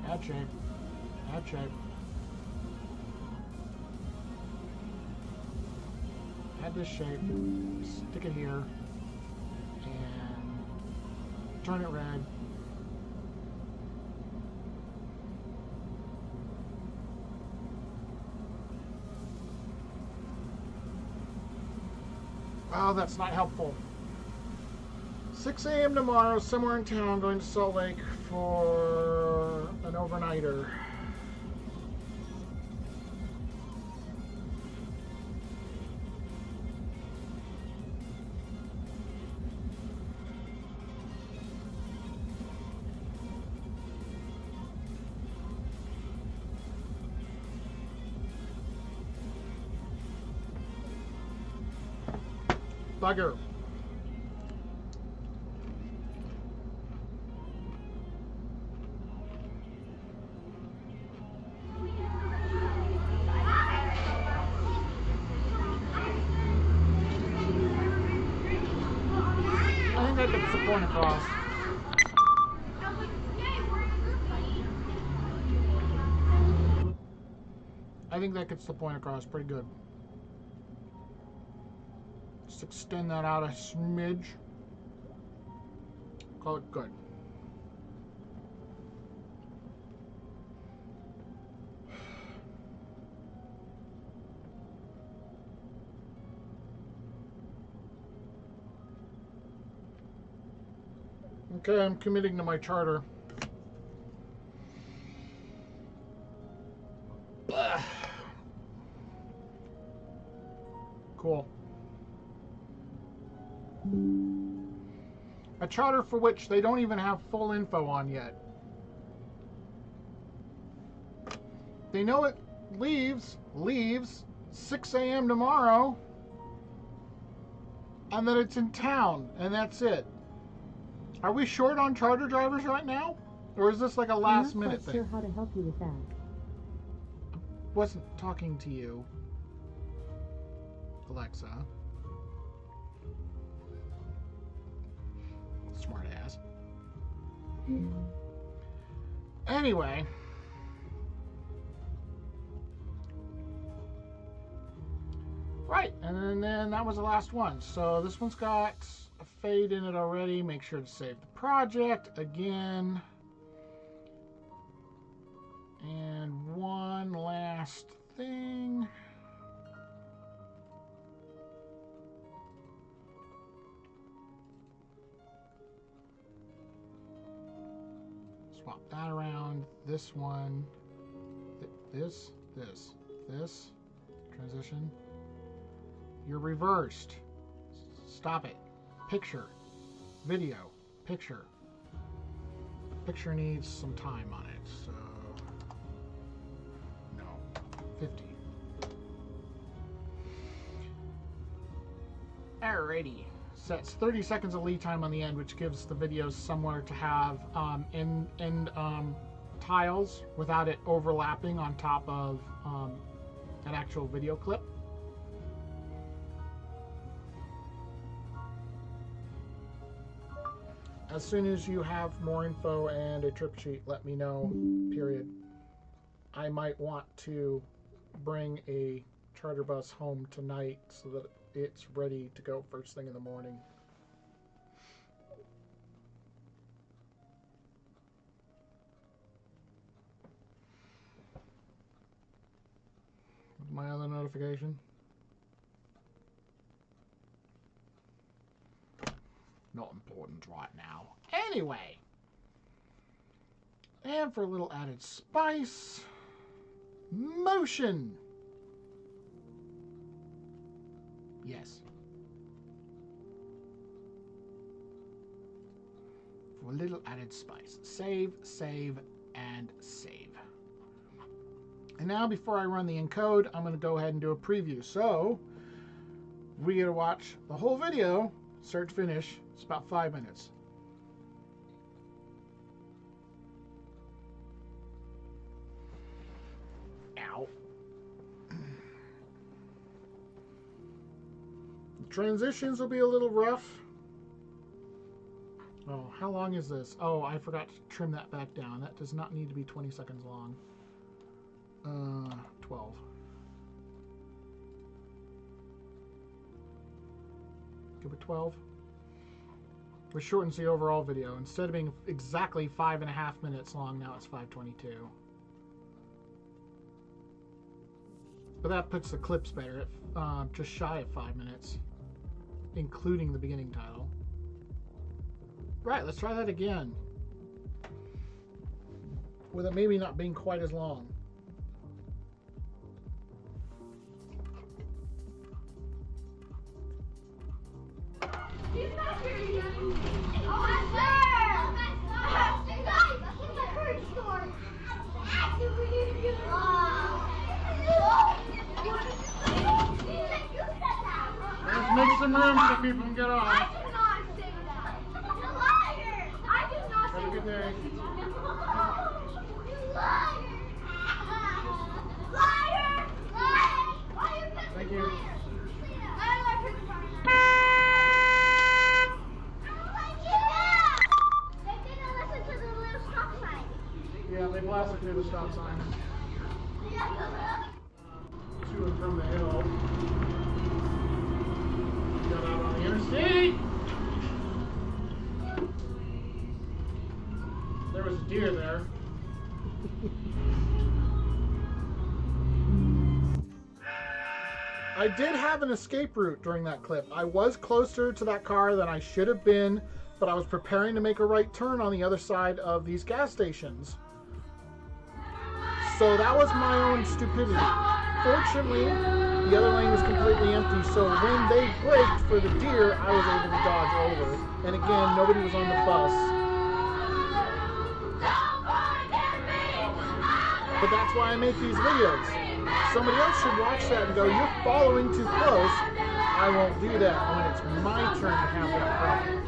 Add shape. Add shape. Add this shape. Stick it here. And turn it red. Oh, that's not helpful. 6 a.m. tomorrow, somewhere in town, going to Salt Lake for an overnighter. Bugger. I think that gets the point across. I think that gets the point across pretty good. Just extend that out a smidge. Call it good. Okay, I'm committing to my charter. Cool. A charter for which they don't even have full info on yet. They know it leaves 6 a.m. tomorrow, and that it's in town, and that's it. Are we short on charter drivers right now? Or is this like a last minute thing? I'm not quite sure how to help you with that. Wasn't talking to you, Alexa. Smart ass. Anyway. Right, and then that was the last one. So this one's got a fade in it already. Make sure to save the project again. And one last thing. Swap that around. This one. This. Transition. You're reversed. Stop it. Picture. Video. Picture. Picture needs some time on it, so... No. 50. Alrighty. Sets 30 seconds of lead time on the end, which gives the video somewhere to have end tiles without it overlapping on top of an actual video clip. As soon as you have more info and a trip sheet, let me know, period. I might want to bring a charter bus home tonight so that it's ready to go first thing in the morning. My other notification? Not important right now. Anyway. And for a little added spice, motion. Yes. For a little added spice. Save, save, and save. And now before I run the encode, I'm going to go ahead and do a preview. So, we get to watch the whole video, start to finish. It's about 5 minutes. Ow. The transitions will be a little rough. Oh, how long is this? Oh, I forgot to trim that back down. That does not need to be 20 seconds long. 12. Give it 12. Which shortens the overall video. Instead of being exactly 5.5 minutes long, now it's 5:22. But that puts the clips better at just shy of 5 minutes, including the beginning title. Right, let's try that again. With it maybe not being quite as long. He's not here yet. Oh, I'm there. It's a hurt story. Let's make some room so people can get off. I did not say that. You're a liar. I did not say that. Have a good day. You liar. Liar. Liar. Why are you picking Thank you. I don't like picking fire. They didn't listen to the little stop sign. Yeah, they blasted through the stop sign. To and from the hill. Got out on the interstate. There was a deer there. I did have an escape route during that clip. I was closer to that car than I should have been, but I was preparing to make a right turn on the other side of these gas stations. So that was my own stupidity. Fortunately, the other lane was completely empty, so when they braked for the deer, I was able to dodge over. And again, nobody was on the bus. But that's why I make these videos. Somebody else should watch that and go, you're following too close. I won't do that when it's my turn to have that problem.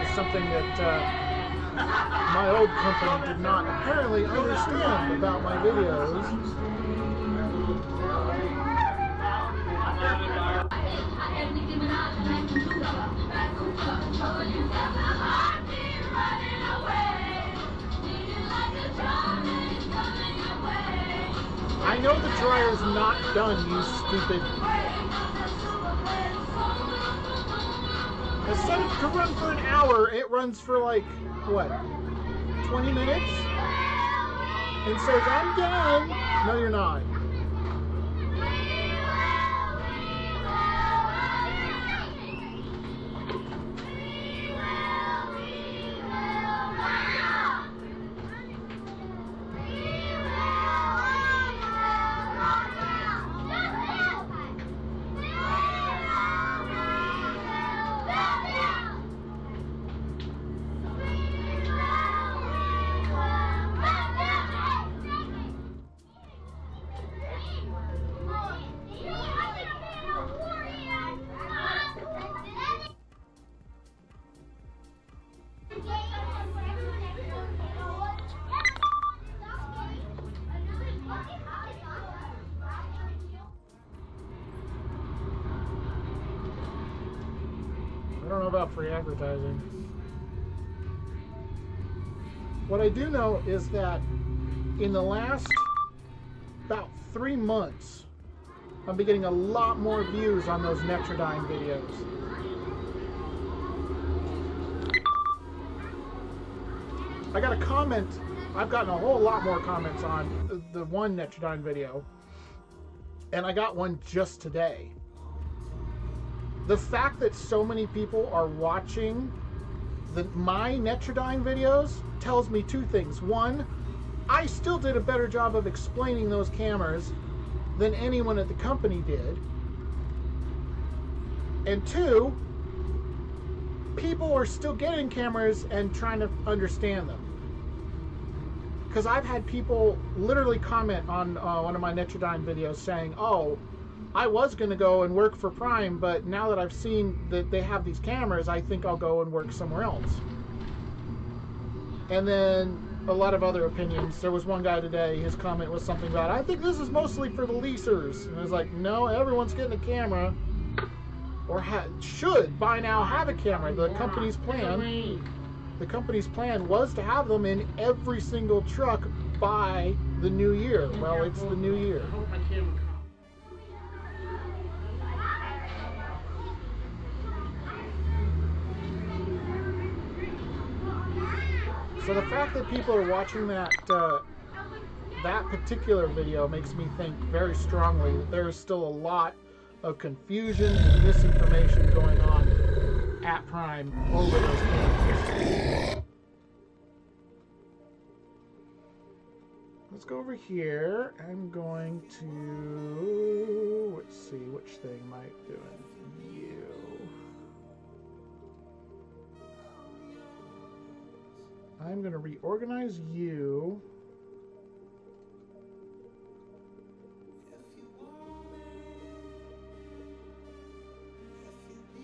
It's something that my old company did not apparently understand about my videos. I know the dryer's not done, you stupid. I set it to run for an hour. It runs for like, what, 20 minutes? And says, I'm done. No, you're not. I don't know about free advertising. What I do know is that in the last about 3 months, I'll be getting a lot more views on those Netrodyne videos. I got a comment. I've gotten a whole lot more comments on the one Netrodyne video, and I got one just today. The fact that so many people are watching my Netrodyne videos tells me two things. One, I still did a better job of explaining those cameras than anyone at the company did. And two, people are still getting cameras and trying to understand them. Because I've had people literally comment on one of my Netrodyne videos saying, oh, I was going to go and work for Prime, but now that I've seen that they have these cameras, I think I'll go and work somewhere else. And then a lot of other opinions. There was one guy today, his comment was something about, I think this is mostly for the leasers. And I was like, no, everyone's getting a camera, or should by now have a camera. The company's plan was to have them in every single truck by the new year. Well, it's the new year. I hope my camera comes. So the fact that people are watching that particular video makes me think very strongly that there is still a lot of confusion and misinformation going on at Prime over those cameras. Let's go over here. I'm going to, let's see, which thing am I doing? You. I'm going to reorganize you.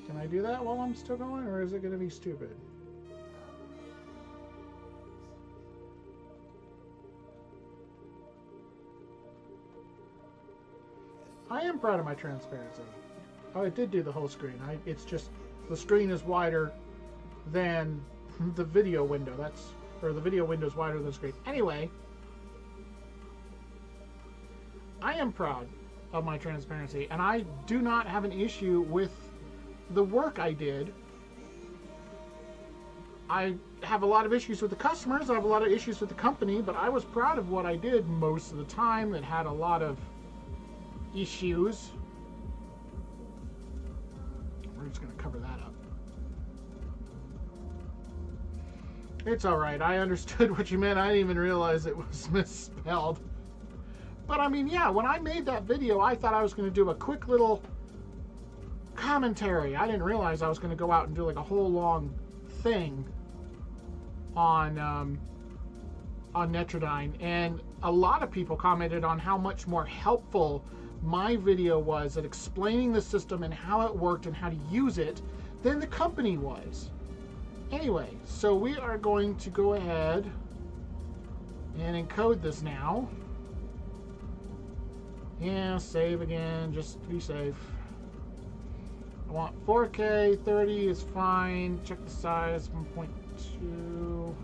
Can I do that while I'm still going, or is it going to be stupid? I am proud of my transparency. Oh, it did do the whole screen. It's just the screen is wider than the video window. Or the video window is wider than the screen. Anyway, I am proud of my transparency, and I do not have an issue with the work I did. I have a lot of issues with the customers, I have a lot of issues with the company, but I was proud of what I did most of the time. It had a lot of issues. We're just going to cover that up. It's alright, I understood what you meant. I didn't even realize it was misspelled. But I mean, yeah, when I made that video, I thought I was going to do a quick little commentary. I didn't realize I was going to go out and do like a whole long thing on Netrodyne. And a lot of people commented on how much more helpful my video was at explaining the system and how it worked and how to use it than the company was. Anyway, so we are going to go ahead and encode this now. Yeah, save again, just to be safe. I want 4K, 30 is fine. Check the size, 1.2.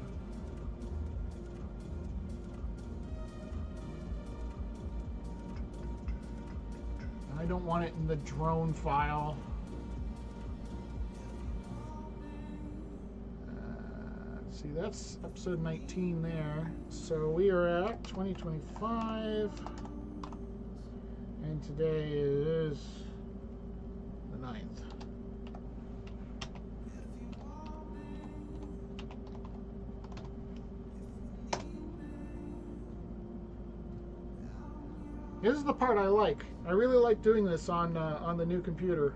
I don't want it in the drone file. See, that's episode 19 there. So we are at 2025, and today is the 9th. This is the part I like. I really like doing this on the new computer.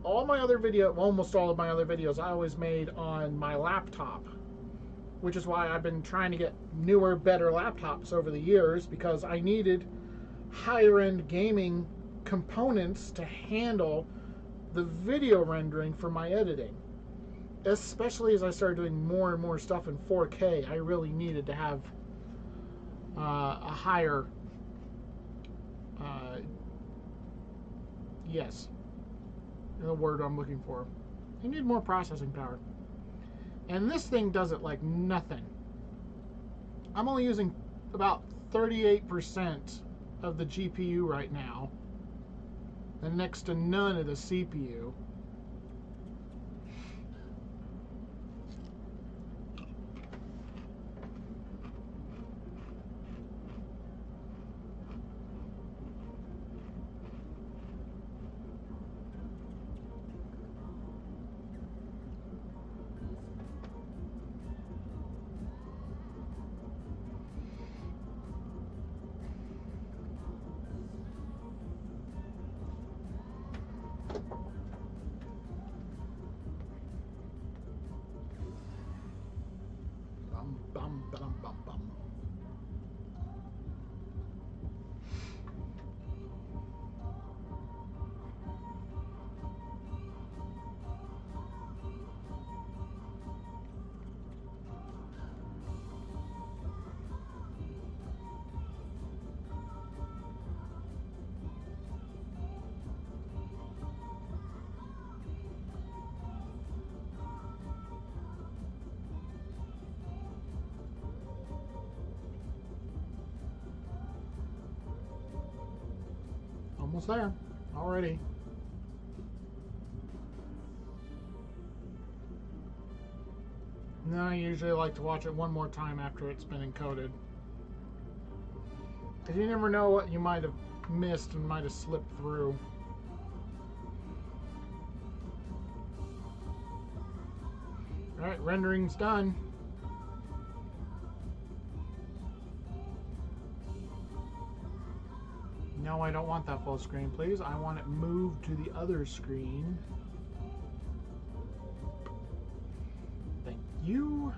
Almost all of my other videos I always made on my laptop, which is why I've been trying to get newer, better laptops over the years, because I needed higher-end gaming components to handle the video rendering for my editing. Especially as I started doing more and more stuff in 4K, I really needed to have a higher, yes, the word I'm looking for. You need more processing power. And this thing does it like nothing. I'm only using about 38% of the GPU right now, and next to none of the CPU. Bum, bum, bum, bum, bum. Almost there already. And then I usually like to watch it one more time after it's been encoded, because you never know what you might have missed and might have slipped through. Alright, rendering's done. No, I don't want that full screen, please. I want it moved to the other screen. Thank you.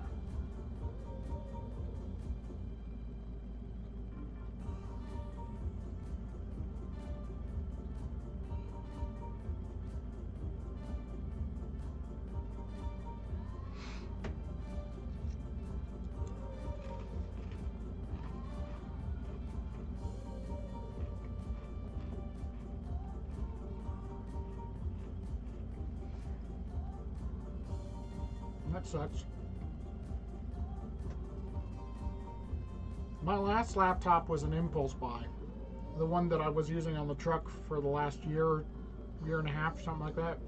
That sucks. My last laptop was an impulse buy. The one that I was using on the truck for the last year and a half, something like that.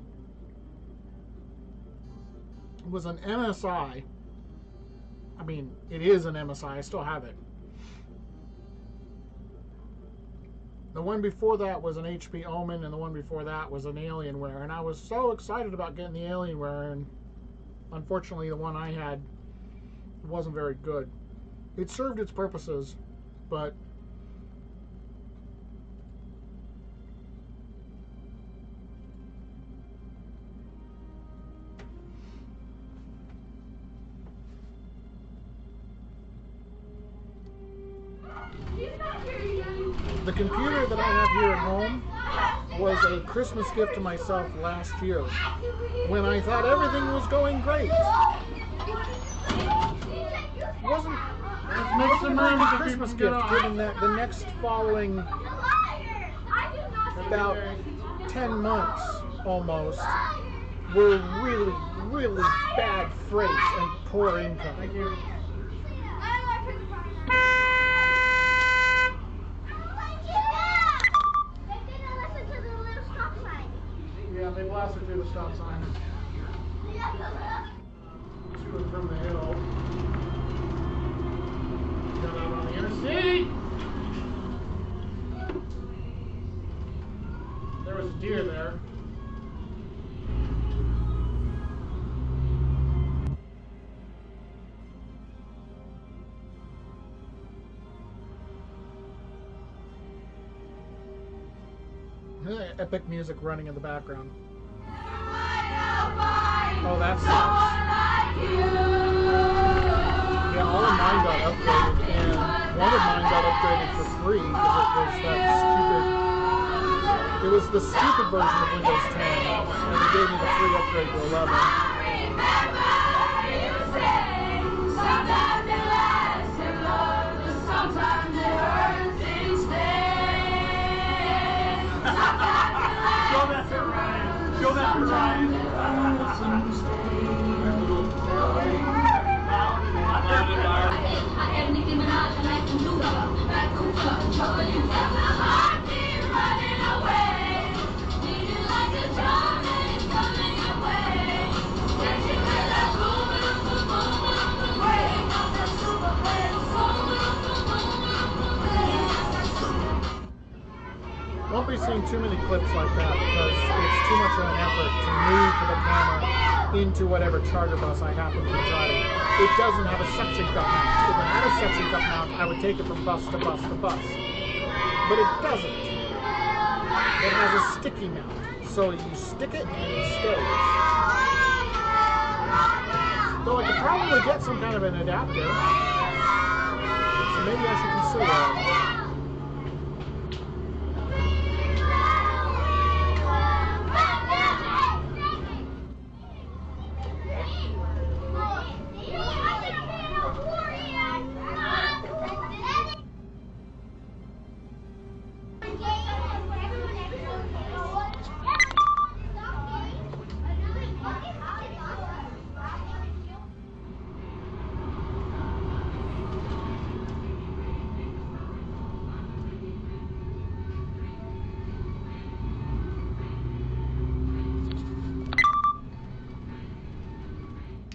It was an MSI. I mean, it is an MSI. I still have it. The one before that was an HP Omen, and the one before that was an Alienware. And I was so excited about getting the Alienware, and unfortunately, the one I had wasn't very good. It served its purposes, but the computer that I have here at home was a Christmas gift to myself last year when I thought everything was going great. It wasn't a very good Christmas gift, given that the next following about 10 months almost were really, really bad freight and poor income. Thank you. Yeah, they blasted through the stop sign. Screwed from the hill. Got out on the interstate. There was a deer there. Epic music running in the background. Oh, that sucks. Yeah, all of mine got upgraded, and one of mine got upgraded for free because it was the stupid version of Windows 10, and they gave me the free upgrade to 11. Show that to Ryan. Won't be seeing too many clips like that because it's too much of an effort to move the camera into whatever charter bus I happen to be driving. It doesn't have a suction cup mount. If it had a suction cup mount, I would take it from bus to bus to bus. But it doesn't. It has a sticky mount. So you stick it and it stays. Though I could probably get some kind of an adapter. So maybe I should consider that.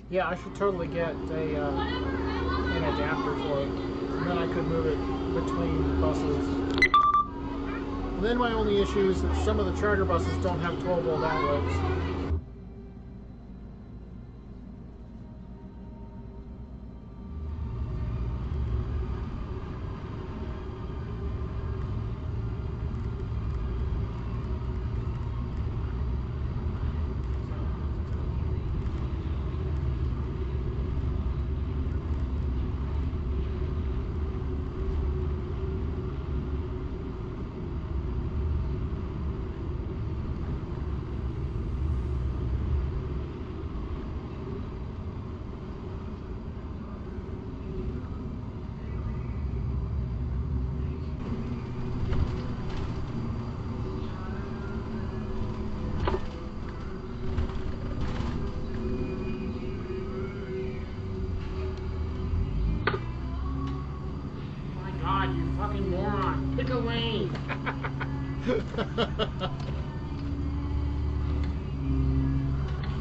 Yeah, I should totally get an adapter for it, and then I could move it between buses. And then my only issue is that some of the charter buses don't have 12-volt outlets.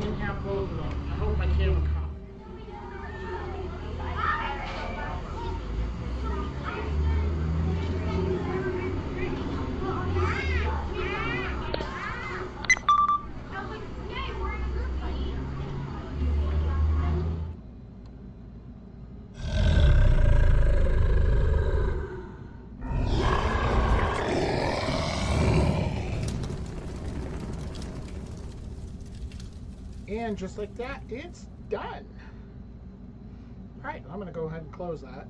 Can't have both of them. I hope my camera caught. And just like that, it's done. Alright, I'm going to go ahead and close that.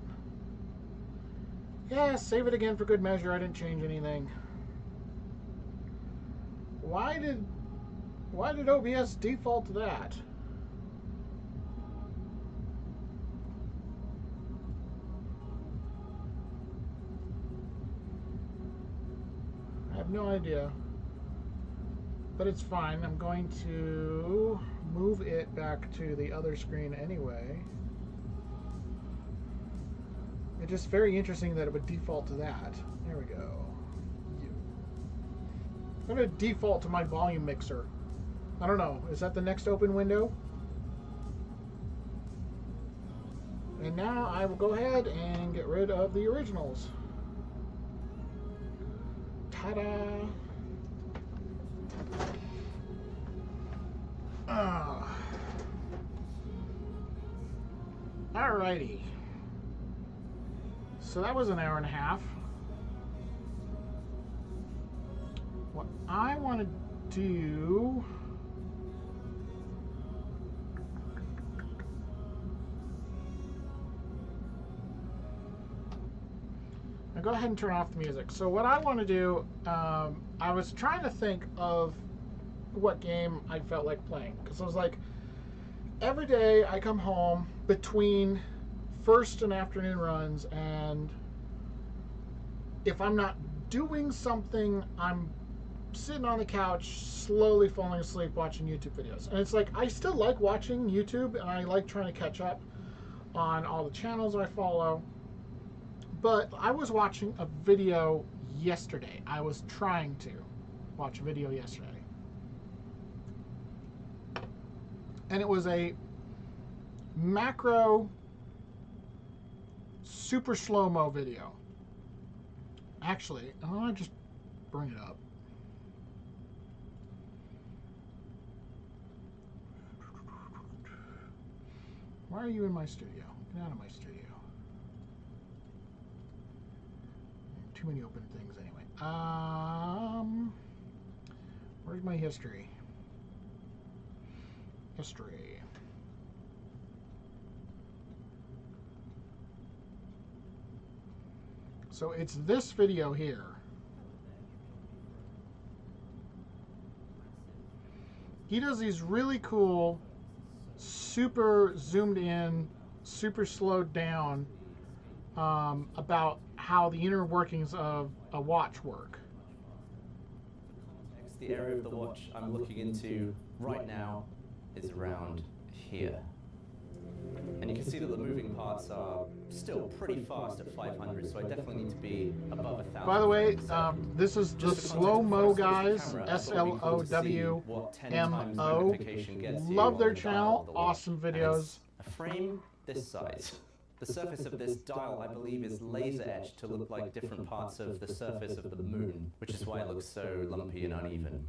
Yeah, save it again for good measure. I didn't change anything. Why did OBS default to that? I have no idea. But it's fine. I'm going to move it back to the other screen anyway. It's just very interesting that it would default to that. There we go. I'm going to default to my volume mixer. I don't know. Is that the next open window? And now I will go ahead and get rid of the originals. Ta-da! Alrighty. So that was an hour and a half. What I want to do... Now go ahead and turn off the music. So what I want to do, I was trying to think of what game I felt like playing. Because I was like, every day I come home between first and afternoon runs, and if I'm not doing something, I'm sitting on the couch slowly falling asleep watching YouTube videos. And it's like, I still like watching YouTube, and I like trying to catch up on all the channels I follow, But I was watching a video yesterday. I was trying to watch a video yesterday. And it was a macro super slow-mo video. Actually, I want to just bring it up. Why are you in my studio? Get out of my studio. Too many open things anyway. Where's my history? History. So it's this video here. He does these really cool, super zoomed in, super slowed down about how the inner workings of a watch work. The area of the watch I'm looking into right now is around here. And you can see that the moving parts are still pretty fast at 500, so I definitely need to be above 1,000. By the way, frames a second. this is the Just for slow-mo context, guys, for this camera, I thought it'd be cool to see what 10 times SLOWMO. magnification gets you Love their on the dial channel, of the watch. awesome And videos. it's a frame this size. The surface of this dial, I believe, is laser etched to look like different parts of the surface of the moon, which is why it looks so lumpy and uneven.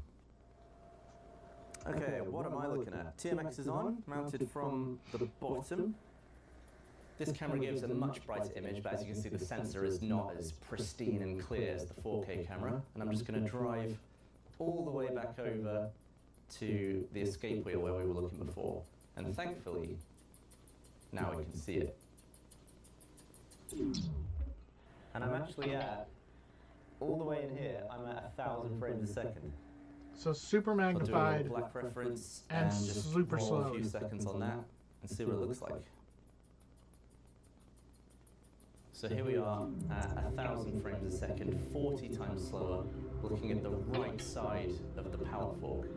Okay, what am I looking at? TMX is on, mounted from the bottom. This camera gives a much brighter image, but as you can see, the sensor is not as pristine and clear as the 4K camera. And I'm just going to drive all the way back over to the escape wheel where we were looking before. And thankfully, now we can see it. And I'm actually at, all the way in here, I'm at 1,000 frames a second. So super I'll do a magnified. little black reference and just super roll slow. a few seconds on that and see what it looks like. So here we are at 1,000 frames a second, 40 times slower, looking at the right side of the power fork.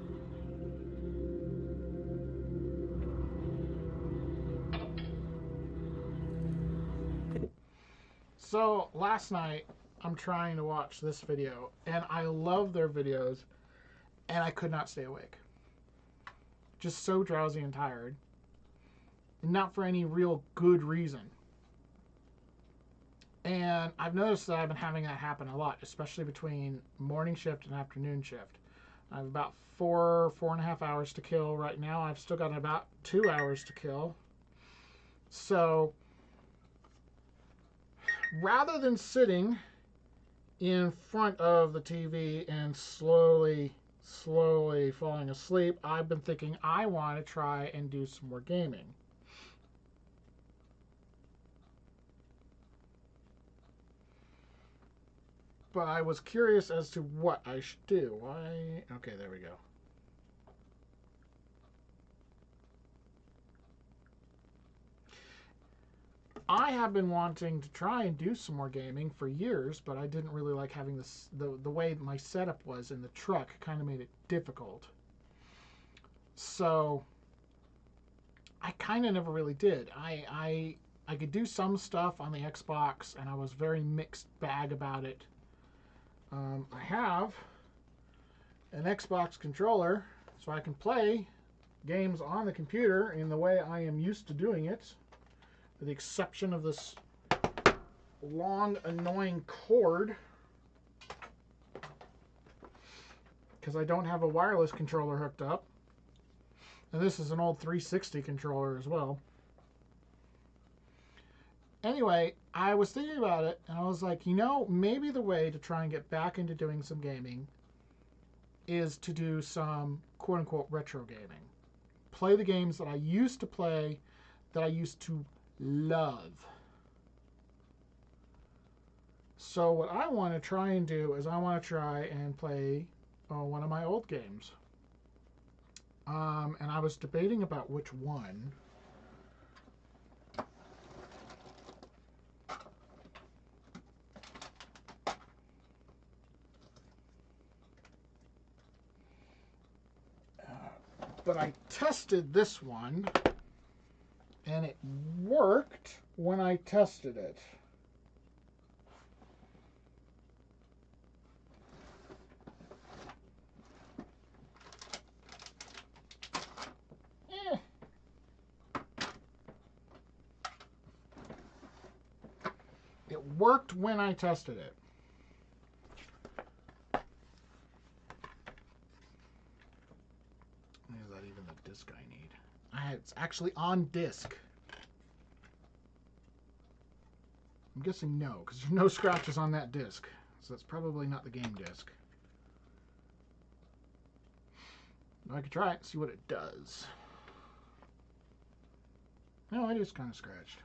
So last night, I'm trying to watch this video, and I love their videos, and I could not stay awake. Just so drowsy and tired. And not for any real good reason. And I've noticed that I've been having that happen a lot, especially between morning shift and afternoon shift. I have about 4.5 hours to kill right now. I've still got about 2 hours to kill. So rather than sitting in front of the TV and slowly falling asleep, I've been thinking I want to try and do some more gaming. But I was curious as to what I should do. Okay, there we go. I have been wanting to try and do some more gaming for years, but I didn't really like having this. The way my setup was in the truck kind of made it difficult. So I kind of never really did. I could do some stuff on the Xbox, and I was very mixed bag about it. I have an Xbox controller, so I can play games on the computer in the way I am used to doing it, with the exception of this long, annoying cord, because I don't have a wireless controller hooked up. And this is an old 360 controller as well. Anyway, I was thinking about it, and I was like, you know, maybe the way to try and get back into doing some gaming is to do some quote-unquote retro gaming. Play the games that I used to play, that I used to love. So what I want to try and do is I want to try and play one of my old games. And I was debating about which one. But I tested this one, and it worked when I tested it. worked when I tested it. Is that even the disc I need? It's actually on disc. I'm guessing no, because there's no scratches on that disc. So that's probably not the game disc. I could try it, see what it does. No, it is kind of scratched.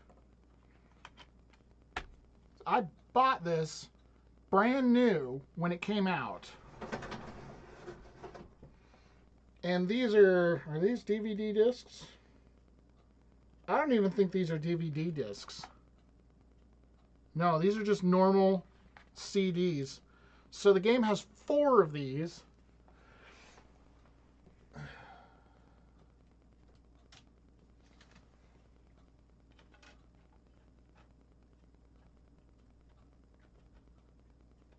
I bought this brand new when it came out. And these are these DVD discs? I don't even think these are DVD discs. No, these are just normal CDs. So the game has 4 of these.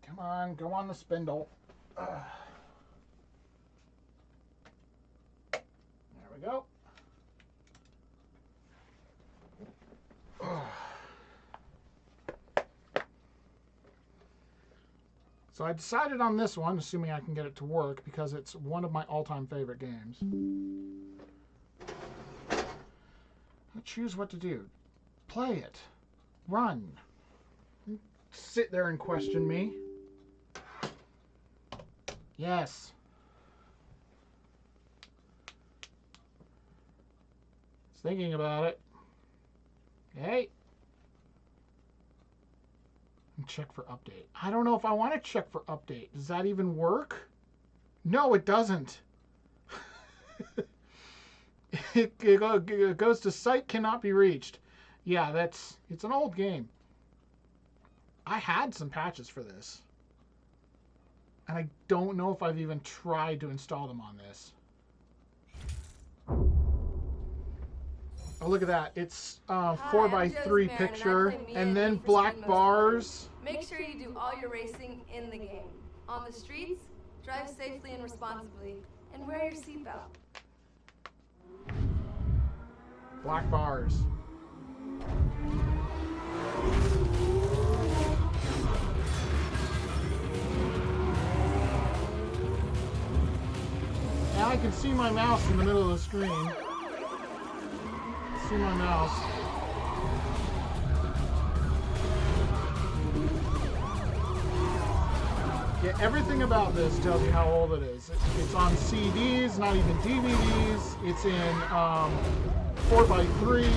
Come on, go on the spindle. There we go. So I decided on this one, assuming I can get it to work, because it's one of my all-time favorite games. I choose what to do. Play it. Run. Sit there and question me. Yes. It's thinking about it. Hey. And check for update. I don't know if I want to check for update. Does that even work? No, it doesn't. It goes to site cannot be reached. Yeah, it's an old game. I had some patches for this. And I don't know if I've even tried to install them on this. Oh, look at that. It's 4x3 picture, and then black bars. Make sure you do all your racing in the game. On the streets, drive safely and responsibly, and wear your seatbelt. Black bars. Now I can see my mouse in the middle of the screen. See my mouse. Yeah, everything about this tells you how old it is. It's on CDs, not even DVDs. It's in 4x3.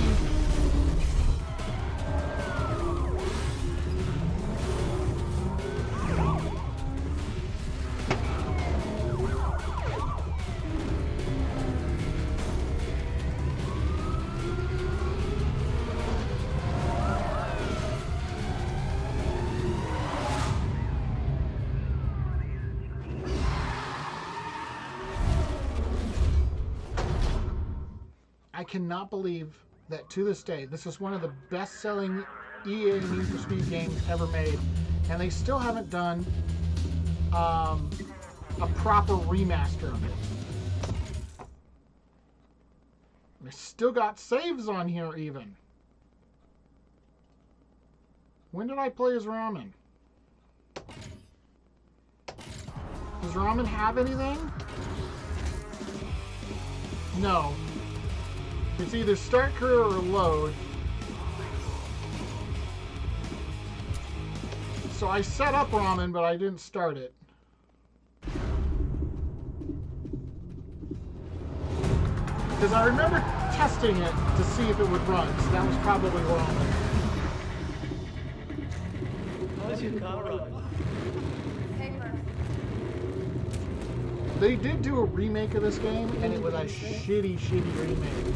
I cannot believe that to this day, this is one of the best-selling EA Need for Speed games ever made, and they still haven't done a proper remaster of it. They still got saves on here, even. When did I play as Ramen? Does Ramen have anything? No. It's either start career or load. So I set up Ramen, but I didn't start it. Because I remember testing it to see if it would run, so that was probably Ramen. How's your car running? Paper. They did do a remake of this game, and it was a shitty remake.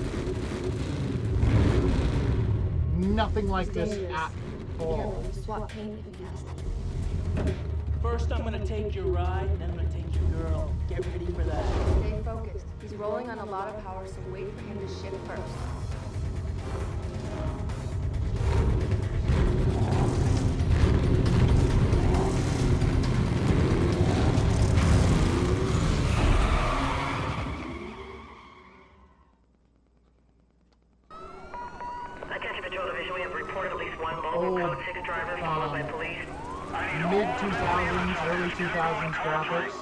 Nothing like this at all. Swap paint if you have. First I'm gonna take your ride, then I'm gonna take your girl. Get ready for that. Stay focused. He's rolling on a lot of power, so wait for him to shift first. Attention Patrol Division, we have reported at least one mobile code 6 driver mid 2000s, early 2000s graphics.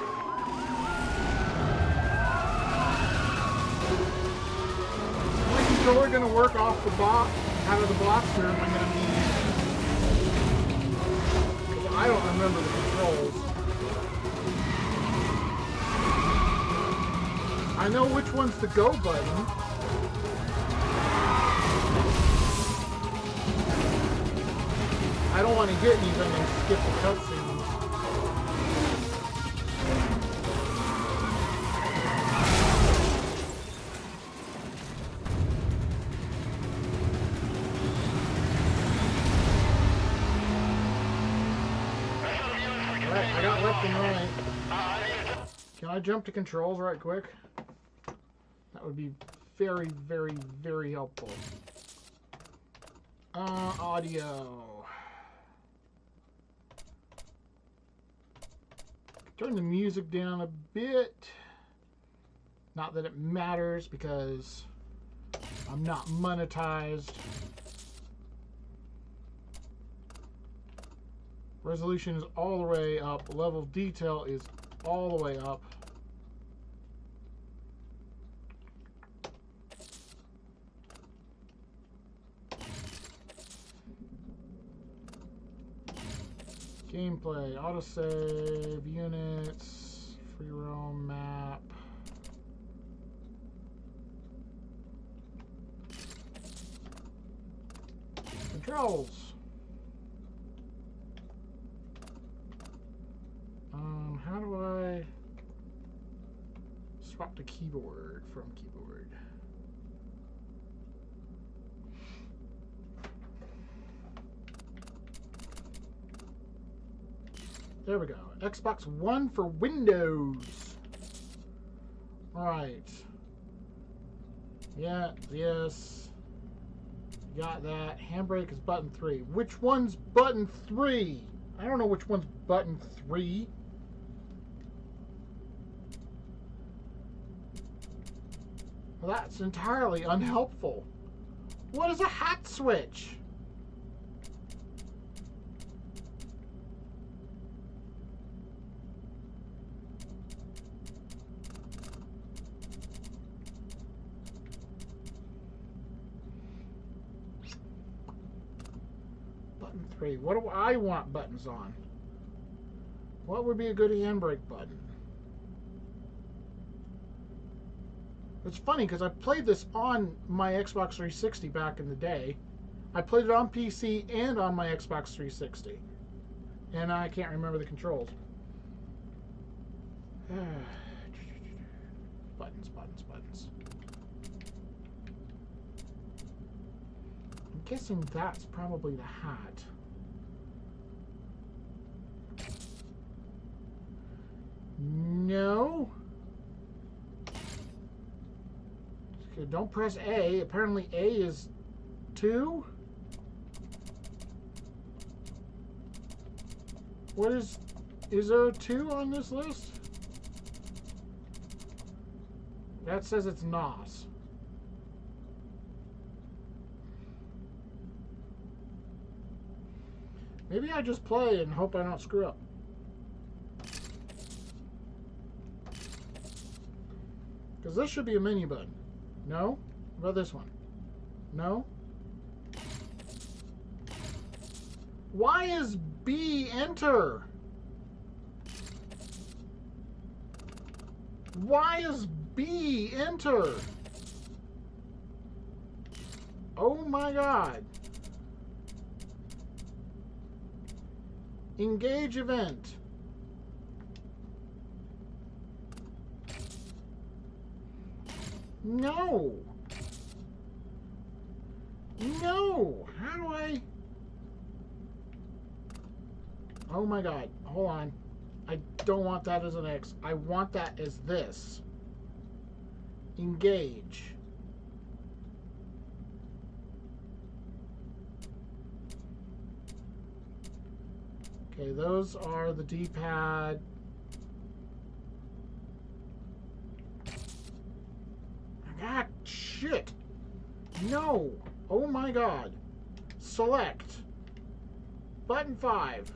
My controller gonna work off the box, out of the box, or am I gonna need? I don't remember the controls. I know which one's the go button. I don't want to hit anything and skip the cutscenes. Alright, I got left and right. Can I jump to controls right quick? That would be very, very, very helpful. Audio. Turn the music down a bit. Not that it matters because I'm not monetized. Resolution is all the way up. Level of detail is all the way up. Gameplay, autosave, units, free roam map. Controls. How do I swap to keyboard from keyboard? There we go. Xbox One for Windows. Alright. Yeah, yes. Got that. Handbrake is button 3. Which one's button 3? I don't know which one's button 3. Well, that's entirely unhelpful. What is a hat switch? Button 3. What do I want buttons on? What would be a good handbrake button? It's funny because I played this on my Xbox 360 back in the day. I played it on PC and on my Xbox 360. And I can't remember the controls. Buttons, buttons, buttons. I'm guessing that's probably the hat. No. Okay, don't press A. Apparently A is 2. What is there a 2 on this list? That says it's NOS. Maybe I just play and hope I don't screw up. Because this should be a menu button. No? What about this one? No? Why is B enter? Why is B enter? Oh my god. Engage event. No. No. How do I? Oh my god. Hold on. I don't want that as an X. I want that as this. Engage. Okay, those are the D-pad. Ah, shit. No. Oh my god. Select. Button 5.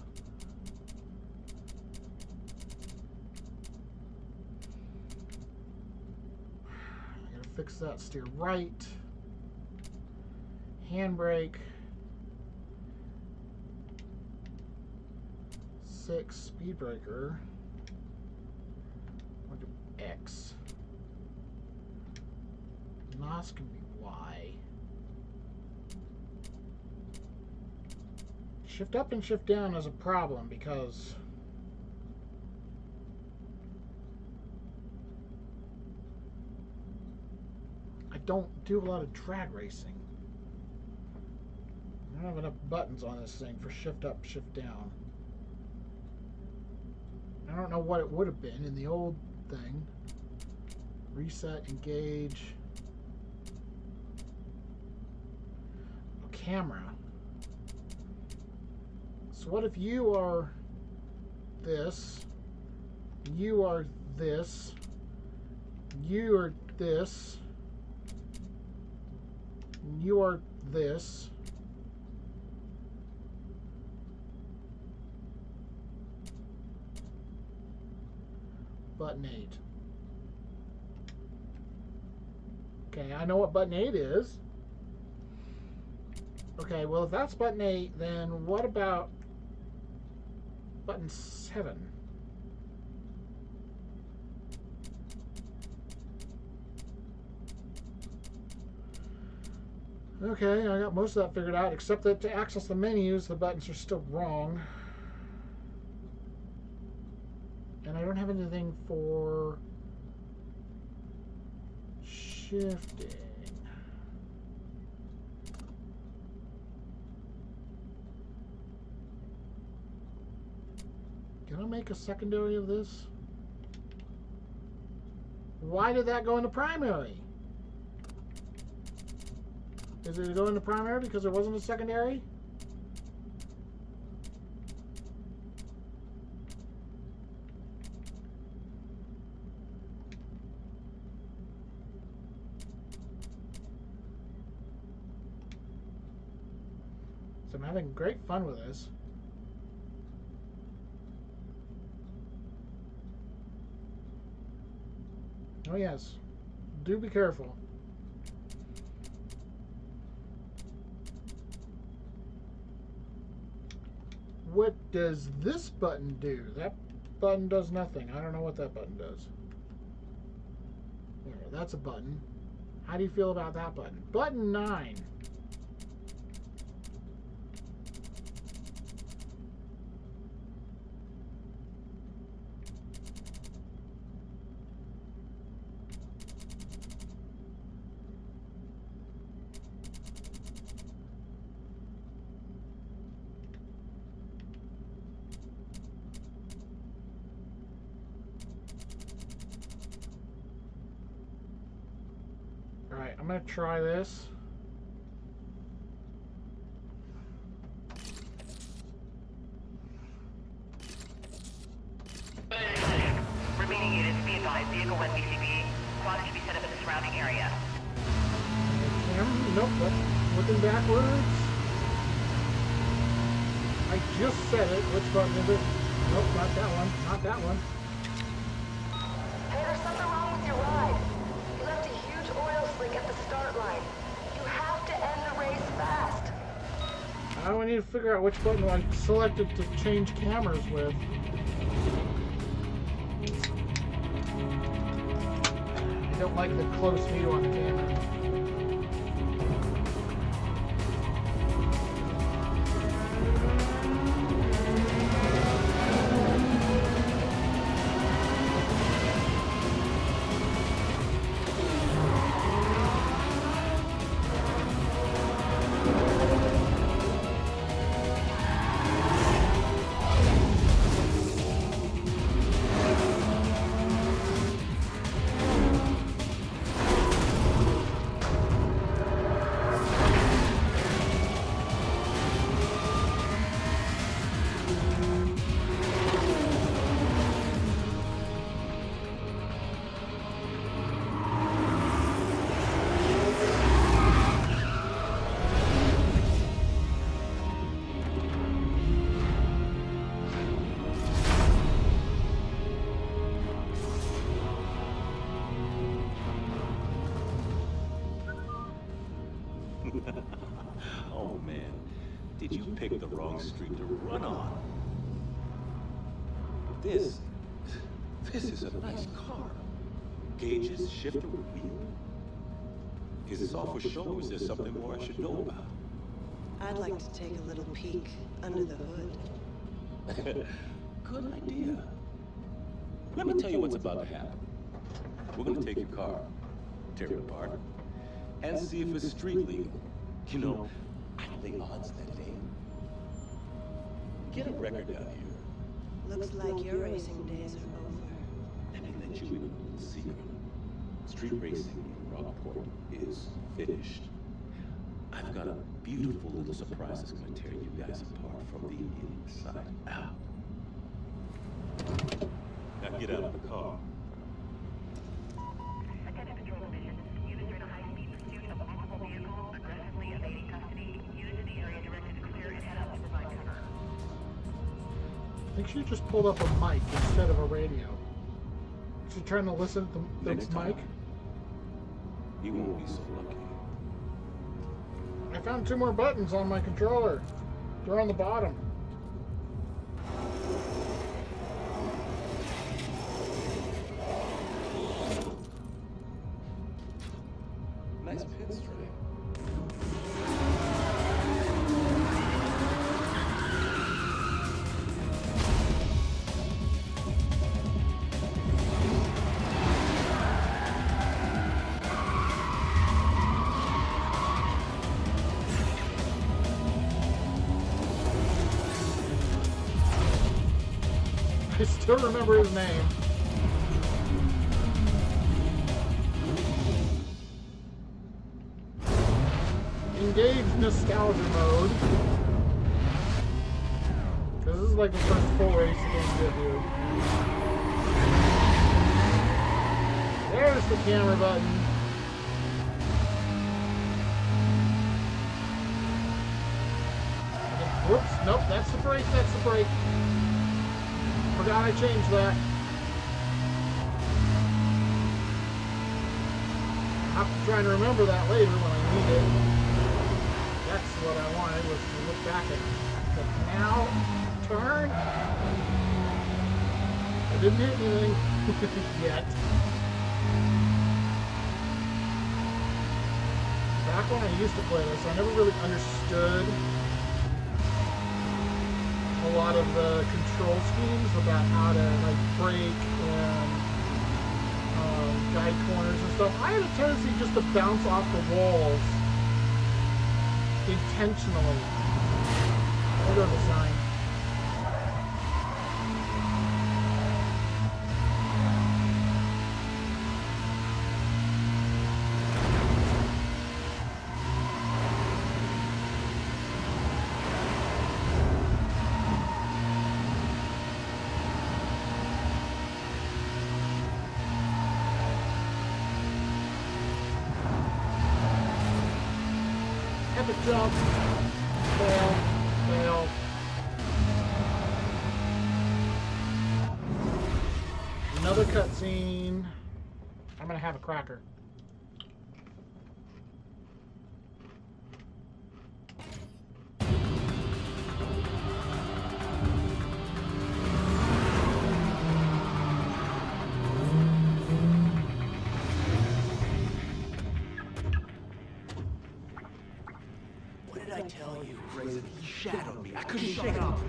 I gotta fix that. Steer right. Handbrake. 6. Speed breaker. I'll do X. NOS can be Y. Shift up and shift down is a problem because I don't do a lot of drag racing. I don't have enough buttons on this thing for shift up, shift down. I don't know what it would have been in the old thing. Reset, engage. Oh, camera. So what if you are this, you are this, you are this, you are this. Button 8. Okay, I know what button 8 is. Okay, well if that's button 8, then what about button 7? Okay, I got most of that figured out, except that to access the menus, the buttons are still wrong. And I don't have anything for shifting. Can I make a secondary of this? Why did that go into primary? Is it going to primary because there wasn't a secondary? So I'm having great fun with this. Oh yes, do be careful. What does this button do? That button does nothing. I don't know what that button does. There, that's a button. How do you feel about that button? Button 9. Alright, I'm going to try this. Remaining units, be advised, vehicle 1 BCB. Squad can be set up in the surrounding area. Nope, that's looking backwards. I just said it. Which button is it? Nope, not that one. Not that one. Hey, there's something wrong with your ride. You left a huge oil slick at the start line. You have to end the race fast. Now we need to figure out which button I selected to change cameras with. I don't like the close view on the camera. Oh man, did you pick the wrong street to run on? This is a nice car. Gauges, shifter, wheel. Is this all for show, or is there something more I should know about? I'd like to take a little peek under the hood. Good idea. Let me tell you what's about to happen. We're gonna take your car, tear it apart, and see if it's street legal. You know, I play odds that it ain't. Get a record out here. Looks like your racing days are over. Let me let you in on a little secret. Street racing in Rockport is finished. I've got a beautiful little surprise that's gonna tear you guys apart from the inside out. Now get out of the car. Attention Patrol Division. Units are in a high-speed pursuit of multiple vehicles, aggressively evading custody. Units in the area directed to clear and head out to provide cover. I think she just pulled up a mic instead of a radio. She's trying to listen to the Next mic. time, you won't be so lucky. I found 2 more buttons on my controller. They're on the bottom. Nice pinstripe. I still remember his name. Engage nostalgia mode. Because this is like the first full race game to do. There's the camera button. Whoops, nope, that's the brake, that's the brake. Forgot I changed that. I'm trying to remember that later when I need it. That's what I wanted, was to look back at the now turn. I didn't hit anything yet. Back when I used to play this, I never really understood a lot of the control schemes about how to like brake and guide corners and stuff. I had a tendency just to bounce off the walls intentionally. There goes the sign. Epic jump. Fail. Fail. Another cutscene. I'm gonna have a cracker. What did I tell you, Fraser? He shadowed me. I couldn't shake it off.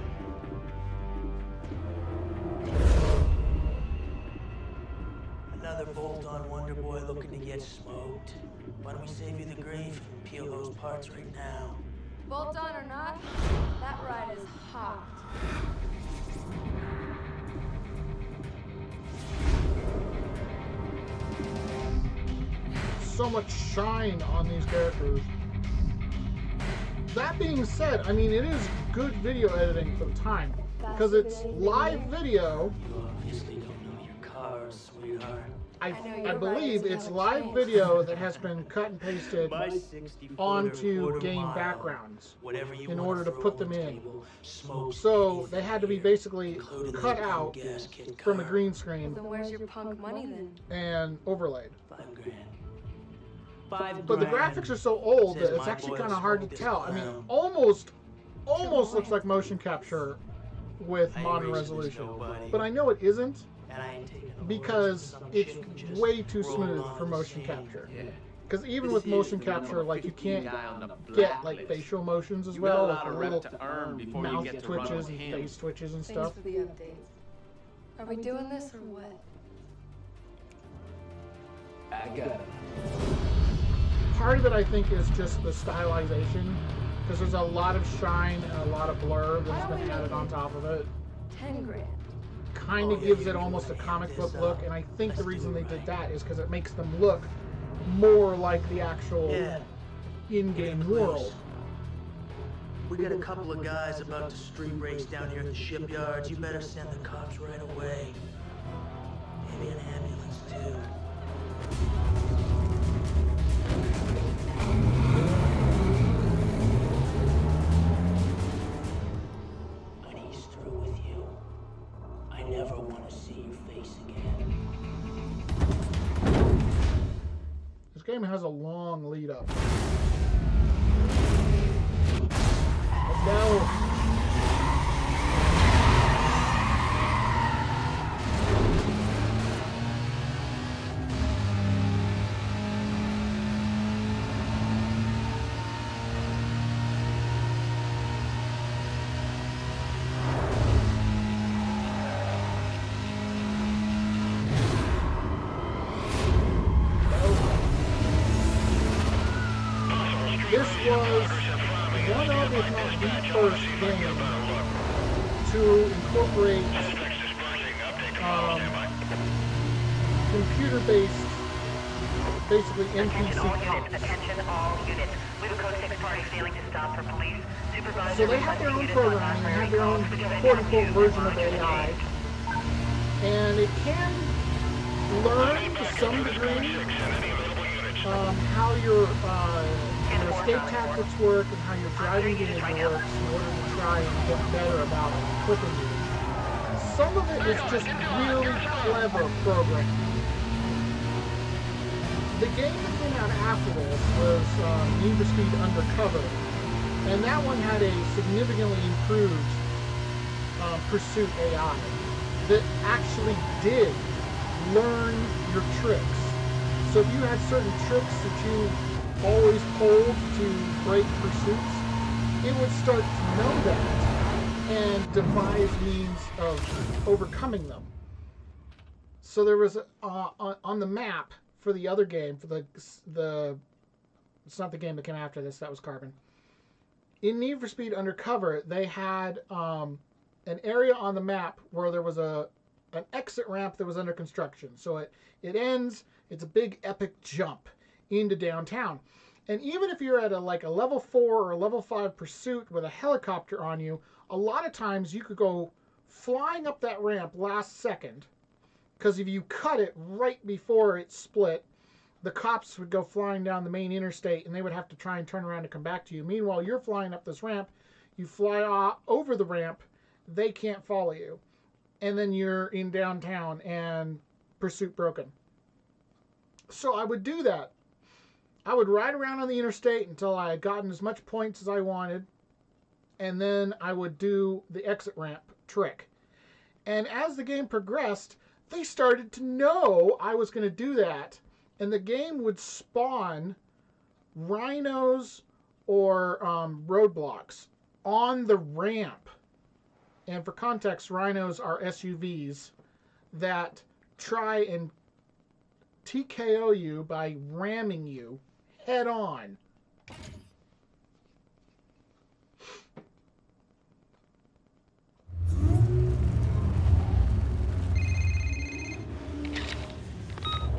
Another bolt-on Wonder Boy looking to get smoked. Why don't we save you the grief and peel those parts right now? Bolt on or not, that ride is hot. So much shine on these characters. That being said, I mean, it is good video editing for the time. Because it's live video. You obviously don't know your cars, sweetheart. I believe it's live video that has been cut and pasted onto game backgrounds in order to put them in. So they had to be basically cut out from a green screen Then where's your punk money then? and overlaid. $5 grand. $5 but the grand. graphics are so old Says that it's my actually boy kind of will hard to smoke tell. this I mean, crown. almost looks like motion capture with I ain't modern racing this resolution, nobody. but I know it isn't And I ain't taking no because orders from some it's chick who just way too rolled smooth onto for the motion scene. capture. Yeah. Because even This with is motion the capture, number like you 15 can't guy on the get black like list. facial motions as You got a well, lot like of the rep little to earn before you mouth get to run twitches with and him. face twitches and Thanks stuff. for the updates. Are we doing this or what? I got it. Part of it, I think, is just the stylization, because there's a lot of shine and a lot of blur that's been added on top of it. 10 grand. Kind of gives it almost a comic book look, and I think the reason they did that is because it makes them look more like the actual Yeah. in-game world. We got a couple of guys about to street race down here at the shipyards. You better send the cops right away. Maybe an ambulance too. When he's through with you, I never want to see your face again. This game has a long lead up. No. This was one of, if not the first game to incorporate computer-based, basically NPC cops. Attention all units. We have a code 6 party failing to stop for police. Supervisor So they have their own programming, they have their own quote-unquote version of AI, and it can learn to some degree how your escape tactics work and how your driving game works in order to try and get better about clipping you. Some of it is just really clever programming. The game that came out after this was Need for Speed Undercover, and that one had a significantly improved pursuit AI that actually did learn your tricks. So if you had certain tricks that you always pulled to break pursuits, it would start to know that and devise means of overcoming them. So there was on the map for the other game, for the it's not the game that came after this, that was Carbon. In Need for Speed Undercover, they had an area on the map where there was an exit ramp that was under construction. So it ends, it's a big epic jump into downtown. And even if you're at a level 4 or a level 5 pursuit with a helicopter on you, a lot of times you could go flying up that ramp last second, because if you cut it right before it split, the cops would go flying down the main interstate and they would have to try and turn around to come back to you. Meanwhile, you're flying up this ramp, you fly over the ramp, they can't follow you. And then you're in downtown and pursuit broken. So I would do that. I would ride around on the interstate until I had gotten as much points as I wanted, and then I would do the exit ramp trick. And as the game progressed, they started to know I was going to do that, and the game would spawn rhinos or roadblocks on the ramp. And for context, rhinos are SUVs that try and TKO you by ramming you head on.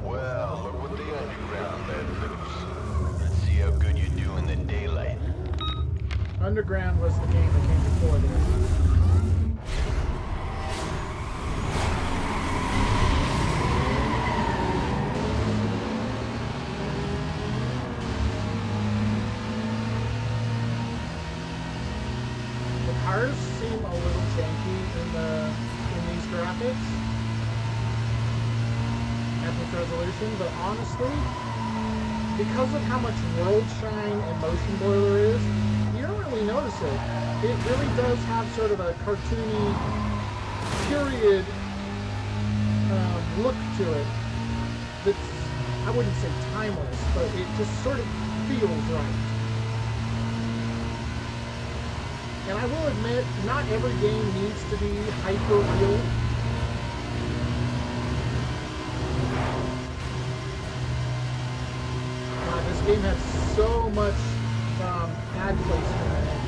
Well, look what the underground let loose. Let's see how good you do in the daylight. Underground was the game that came before this. The cars seem a little janky in these graphics at this resolution, but honestly, because of how much world shine and motion blur there is, you don't really notice it. It really does have sort of a cartoony period look to it that's, I wouldn't say timeless, but it just sort of feels right. And I will admit, not every game needs to be hyper real. This game has so much ad placement in it.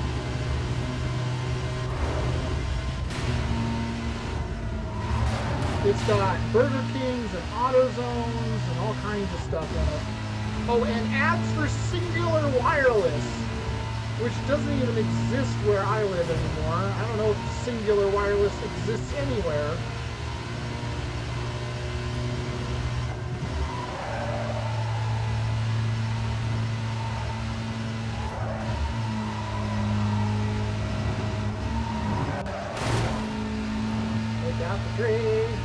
It's got Burger Kings and AutoZones and all kinds of stuff in it. Oh, and ads for Singular Wireless, which doesn't even exist where I live anymore. I don't know if Singular Wireless exists anywhere. Take out the tree.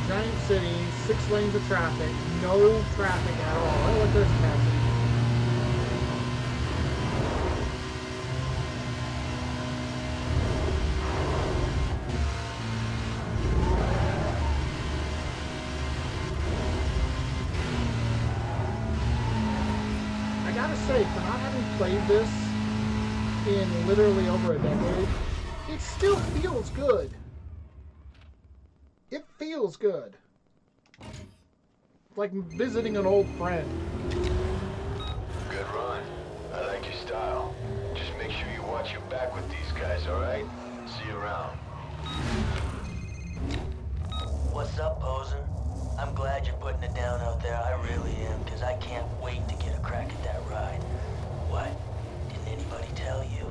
Giant city, 6 lanes of traffic, no traffic at all. Oh, look, there's a taxi. I gotta say, for not having played this in literally over a decade, it still feels good. It feels good. Like visiting an old friend. Good run. I like your style. Just make sure you watch your back with these guys, alright? See you around. What's up, poser? I'm glad you're putting it down out there. I really am, because I can't wait to get a crack at that ride. What? Didn't anybody tell you?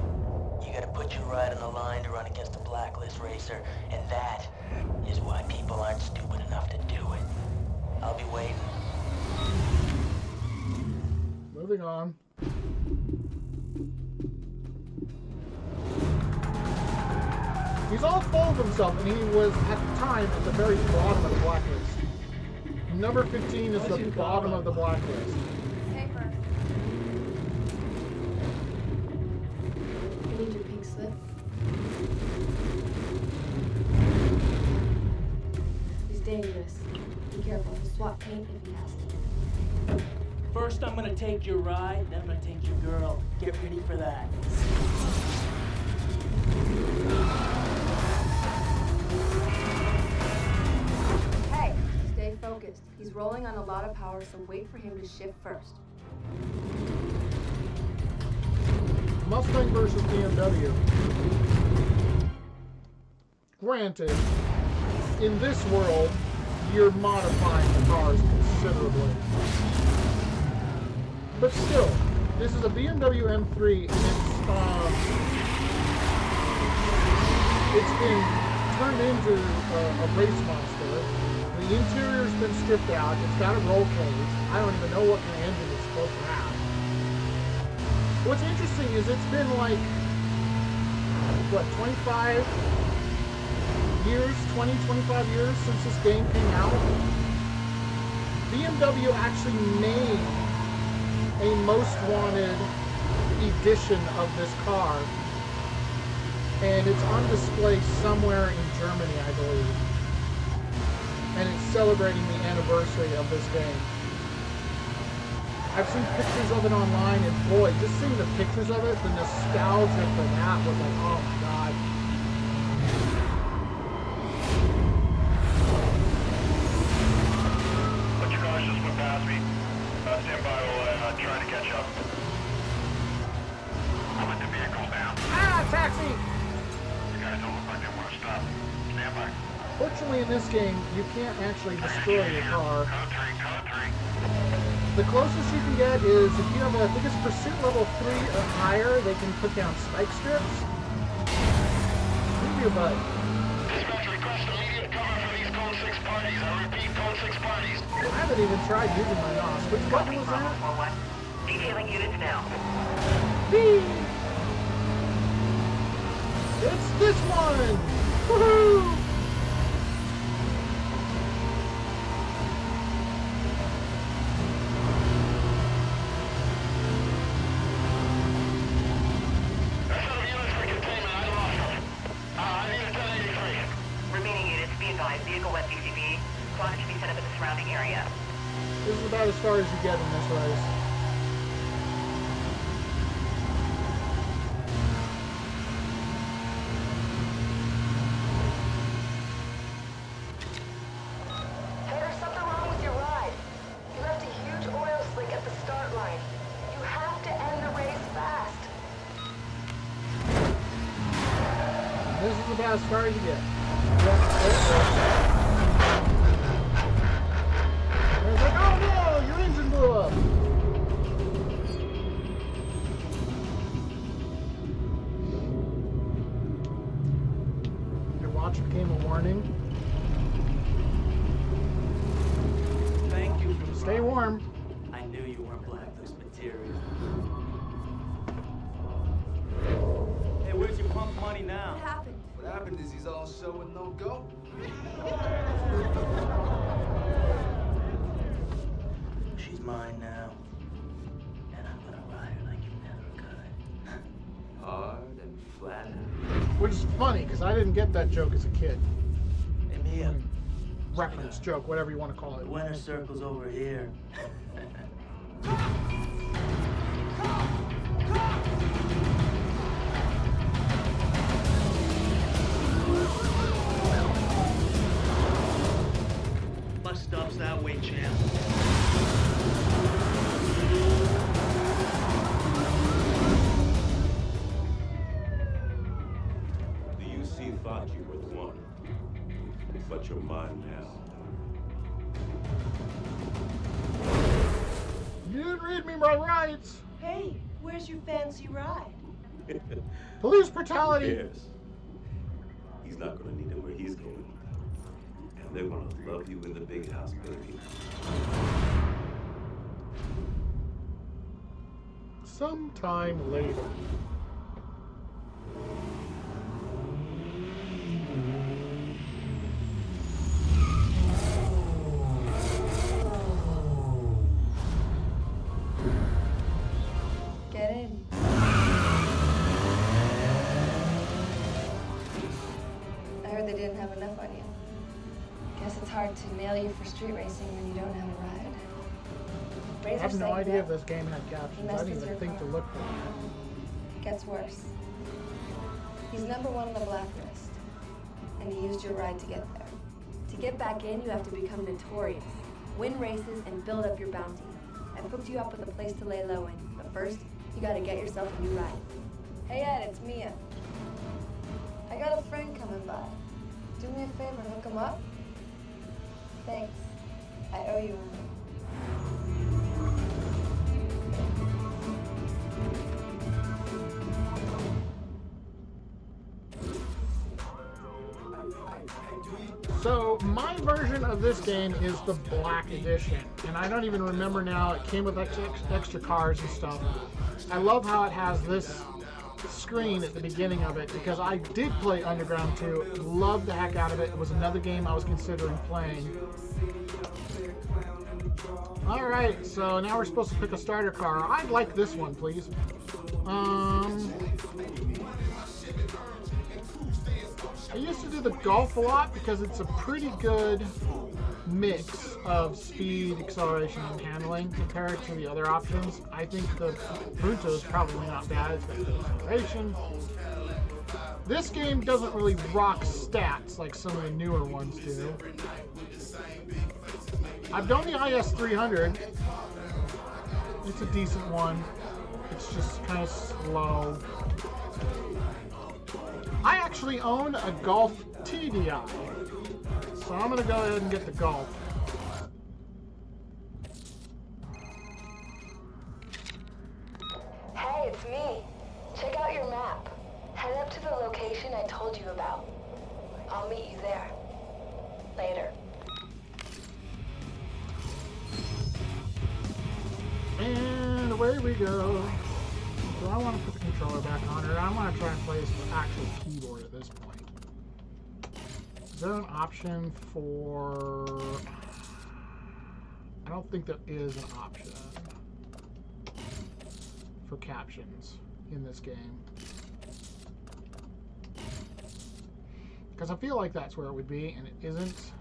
You gotta put your ride on the line to run against a blacklist racer, and that is why people aren't stupid enough to do it. I'll be waiting. Moving on. He's all full of himself, and he was, at the time, at the very bottom of the blacklist. Number 15 is the bottom of the blacklist. Paper. I need your pink slip. He's dangerous. Be careful. He'll swap paint if he has to. First, I'm gonna take your ride, then I'm gonna take your girl. Get ready for that. Hey, stay focused. He's rolling on a lot of power, so wait for him to shift first. Mustang versus BMW. Granted, in this world, you're modifying the cars considerably. But still, this is a BMW M3, and it's been turned into a race monster. The interior's been stripped out. It's got a roll cage. I don't even know what kind of engine it's supposed to have. What's interesting is it's been like, what, 25 years, 25 years since this game came out. BMW actually made a most wanted edition of this car, and it's on display somewhere in Germany, I believe, and it's celebrating the anniversary of this game. I've seen pictures of it online, and boy, just seeing the pictures of it, the nostalgia for that was like, oh my god. Let your cars just went past me. Stand by while I try to catch up. I'll let the vehicle down. Ah, taxi! The guys don't look like they want to stop. Stand by. Fortunately, in this game, you can't actually destroy your car. Code 3. The closest you can get is, if you have, I think it's pursuit level 3 or higher, they can put down spike strips. Move your butt. Dispatch, request immediate cover for these Code 6 parties. I repeat, Code 6 parties. I haven't even tried using my NOS. Which button was that? Detailing units now. Whee! It's this one! Woohoo! Remaining units, be advised, vehicle west UCB. Squad should be set up in the surrounding area. This is about as far as you get in this race. Hey, there's something wrong with your ride. You left a huge oil slick at the start line. You have to end the race fast. This is about as far as you get. It's like, oh no, your engine blew up. Your watch became a warning. Thank you for the Stay ride. warm. I knew you weren't Blacklist material. Hey, where's your pump money now? What happened? What happened is he's all show and no go. She's mine now. And I'm gonna ride her like you never could. Hard and flat. Which is funny, because I didn't get that joke as a kid. Hey, Mia. Reference, joke, whatever you want to call it. The winner circle's over here. Bus stop's that way, champ. The UC thought you were the one, but you're mine now. You didn't read me my rights. Hey, where's your fancy ride? Police brutality. Yes. He's not gonna need him where he's going. And they're gonna love you in the big house, baby. Sometime later. Get in. I heard they didn't have enough on you. Guess it's hard to nail you for street racing when you don't have a ride. I Razor have no said idea that if this game had captions. I didn't even think to look for them. It gets worse. He's number one on the blacklist, and he used your ride to get there. To get back in, you have to become notorious, win races, and build up your bounty. I've hooked you up with a place to lay low in, but first, you gotta get yourself a new ride. Hey Ed, it's Mia. I got a friend coming by. Do me a favor, hook him up? Thanks. I owe you one. So my version of this game is the Black Edition, and I don't even remember now. It came with extra cars and stuff. I love how it has this screen at the beginning of it because I did play Underground 2. Loved the heck out of it. It was another game I was considering playing. All right, so now we're supposed to pick a starter car. I'd like this one, please. I used to do the Golf a lot because it's a pretty good mix of speed, acceleration, and handling compared to the other options. I think the Punto is probably not bad. It's got good acceleration. This game doesn't really rock stats like some of the newer ones do. I've done the IS300. It's a decent one. It's just kind of slow. I actually own a Golf TDI, so I'm gonna go ahead and get the Golf. Hey, it's me. Check out your map. Head up to the location I told you about. I'll meet you there. Later. And away we go. Do I want to put the controller back on, or I want to try and play this with actual keyboard at this point? there an option for... I don't think there is an option for captions in this game. Because I feel like that's where it would be, and it isn't.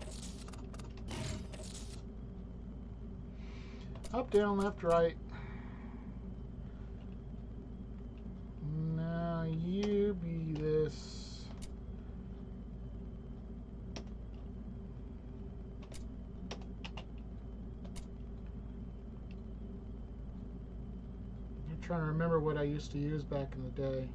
Up, down, left, right. Now you be this. I'm trying to remember what I used to use back in the day.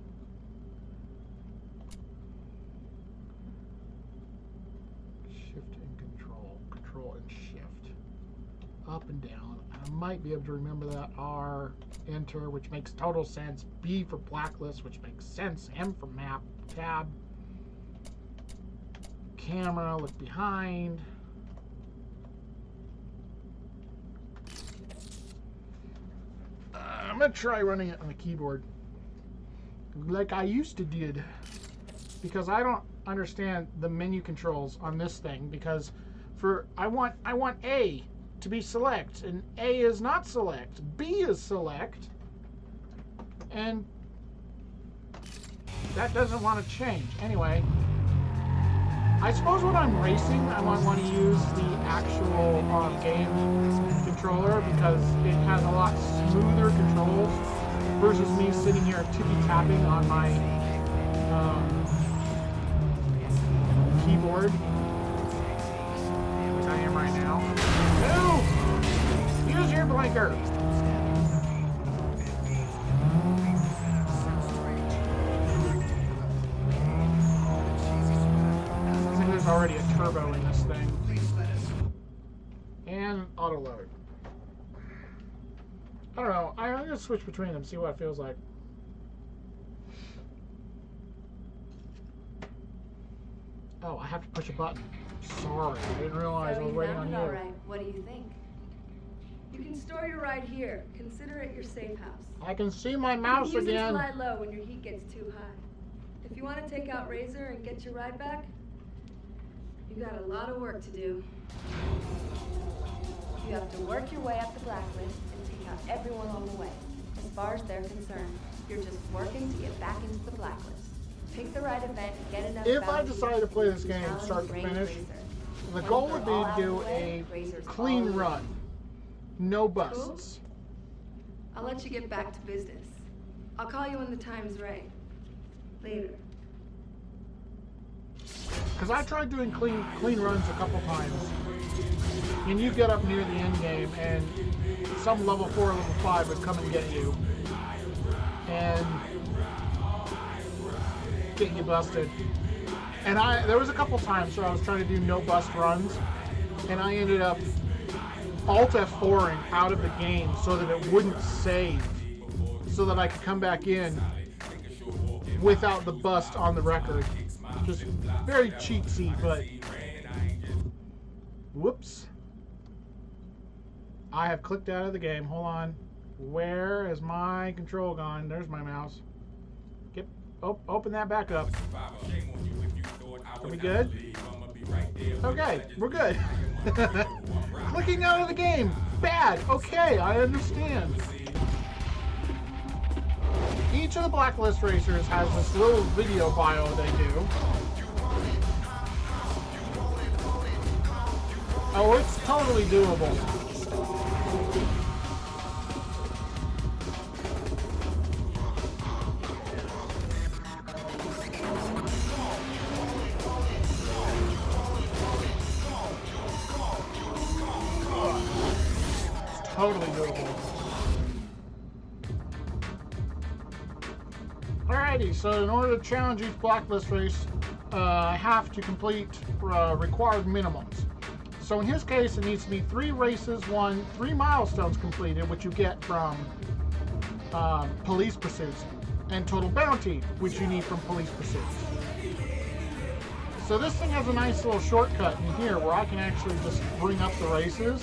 Shift and control. Control and shift. Up and down. I might be able to remember that. R, enter, which makes total sense. B for blacklist, which makes sense. M for map. Tab. Camera, look behind. I'm going to try running it on the keyboard like I used to did, because I don't understand the menu controls on this thing, because I want A to be select, and A is not select. B is select, and that doesn't want to change. Anyway, I suppose when I'm racing, I might want to use the actual game controller, because it has a lot smoother controls versus me sitting here tippy-tapping on my keyboard, which I am right now. No! Use your blinker! I think there's already a turbo in this thing. And auto load. I don't know. I'm going to switch between them, see what it feels like. Oh, I have to push a button. Sorry, I didn't realize I was waiting on you. All right. What do you think? You can store your ride here. Consider it your safe house. I can see my mouse you can use again. It to slide low when your heat gets too high. If you want to take out Razor and get your ride back, you got a lot of work to do. You have to work your way up the blacklist and take out everyone along the way. As far as they're concerned, you're just working to get back into the blacklist. Pick the right event and get enough. If I decide to play this game start to finish, the goal would be to do a clean run. No busts. Cool. I'll let you get back to business. I'll call you when the time's right. Later. Because I tried doing clean runs a couple times, and you get up near the end game, and some level 4 or level 5 would come and get you, and get you busted. And there was a couple times where I was trying to do no bust runs, and I ended up Alt F4ing out of the game so that it wouldn't save, so that I could come back in without the bust on the record. Just very cheatsy, but whoops. I have clicked out of the game. Hold on. Where is my control gone? There's my mouse. Open that back up. Are we good? Okay, we're good. Clicking out of the game. Bad. Okay, I understand. Each of the Blacklist racers has this little video bio they do. Oh, it's totally doable. It's totally doable. Alrighty, so in order to challenge each Blacklist race, I have to complete required minimums. So in his case, it needs to be 3 races, 3 milestones completed, which you get from police pursuits, and total bounty, which you need from police pursuits. So this thing has a nice little shortcut in here where I can actually just bring up the races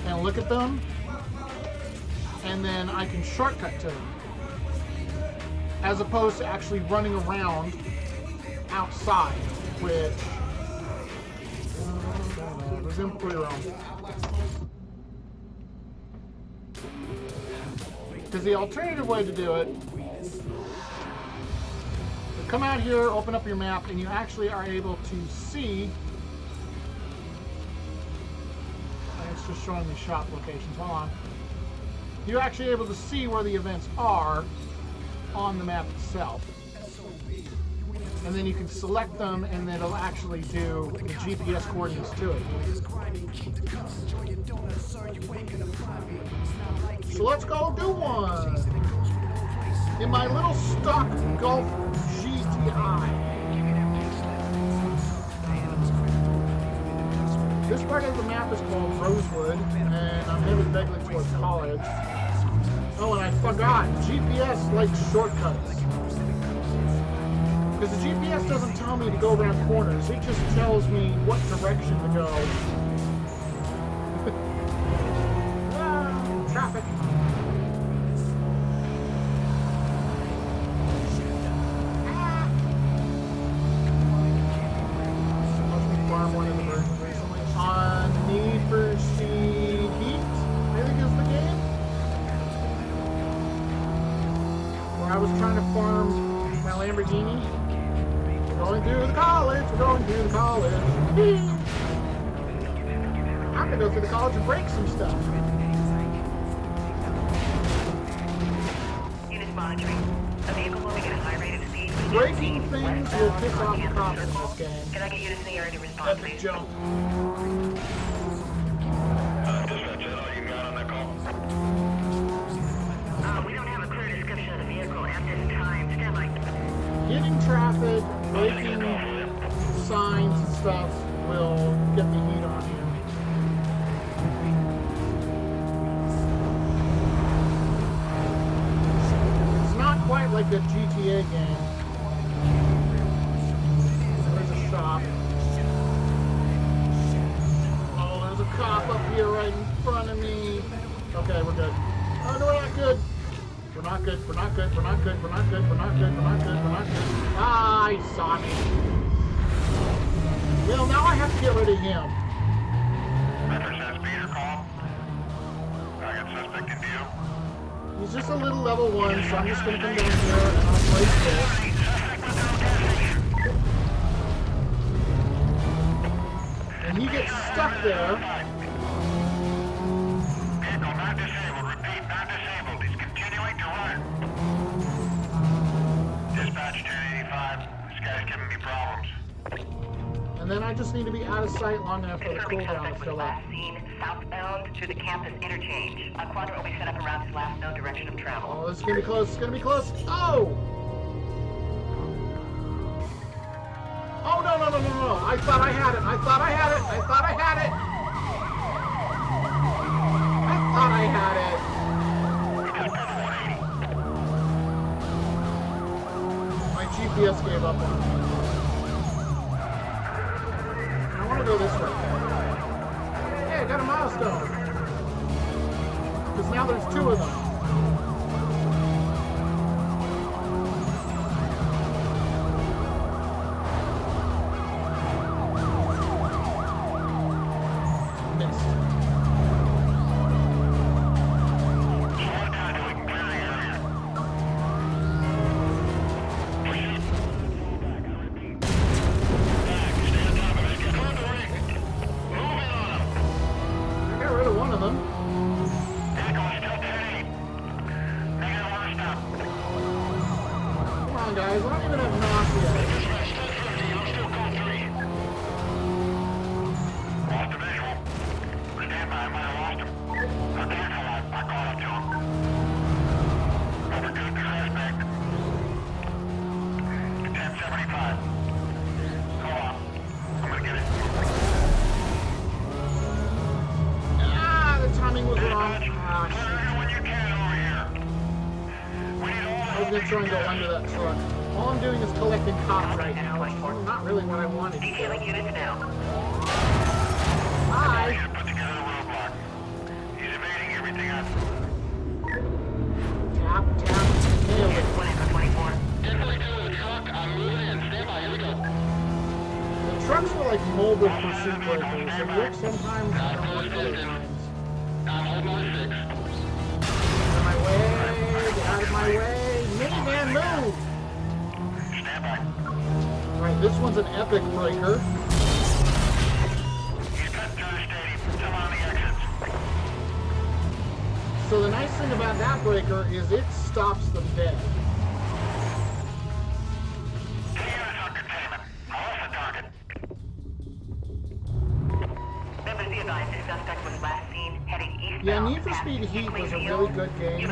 and look at them, and then I can shortcut to them, as opposed to actually running around outside, which resume free roam. Because the alternative way to do it, you come out here, open up your map, and you actually are able to see. It's just showing me shop locations. Hold on. You're actually able to see where the events are on the map itself. And then you can select them, and then it'll actually do the GPS coordinates to it. So let's go do one. In my little stock Golf GTI. This part of the map is called Rosewood, and I'm headed vaguely towards college. Oh, and I forgot, GPS likes shortcuts. Because the GPS doesn't tell me to go around corners, it just tells me what direction to go. Ah, traffic. Must be farm one of the versions recently. On Need for Speed Heat, I think is the game. Where I was trying to farm my Lamborghini. Going through the college, we're going through the college. I'm gonna go through the college and break some stuff. Units monitoring. A vehicle moving at a high rate of speed. Breaking things will piss off the cops in this game. Can I get units in the area to respond, please? Epic jump. Dispatch, all you got on that call? We don't have a clear description of the vehicle at this time. Stand by. Hitting traffic, breaking signs and stuff will get the heat on you. It's not quite like a GTA game. There's a shop. Oh, there's a cop up here right in front of me. Okay, we're good. Oh, no, we're not good. We're not good, we're not good, we're not good, we're not good, we're not good, we're not good, we're not good. Ah, he saw me. Well, now I have to get rid of him. Metro says Peter call. I got suspect in view. He's just a little level 1, so I'm just going to come down here and I'll place this. And he gets stuck there. Vehicle not disabled. Repeat, not disabled. He's continuing to run. Dispatch 285. This guy's giving me problems. And then I just need to be out of sight long enough for the Disturbing cooldown suspect to was fill up. last seen southbound through the campus interchange. A quadrant will be set up around his last known direction of travel. Oh, this is going to be close, it's going to be close. Oh! Oh, no, no, no, no, no. I thought I had it. I thought I had it. I thought I had it. I thought I had it. My GPS gave up on me. I want to go this way. Hey, I got a milestone. Because now there's 2 of them. Guys, I don't even have knock yet. Lost the visual. Stand by, I might have lost him. Careful, I caught up to him. Overtook the suspect. 1075. Hold on. I'm gonna get it. Ah, the timing was wrong. Ah, When you can over here. We need all I was going to try and go under that truck. All I'm doing is collecting cops right now, which is not really what I wanted to do. Detailing units now. Hi! put together a roadblock. He's evading everything up. Tap, tap, nailed it. 124. 1042 with the truck. I'm moving in. Stand by. Here we go. The trucks were like mobile mobile pursuit breakers. They work sometimes, they don't work other times. Out of my way! Get out of my way! Minivan, move! Alright, this one's an epic breaker. So the nice thing about that breaker is it stops them dead. Yeah, Need for Speed Heat was a really good game.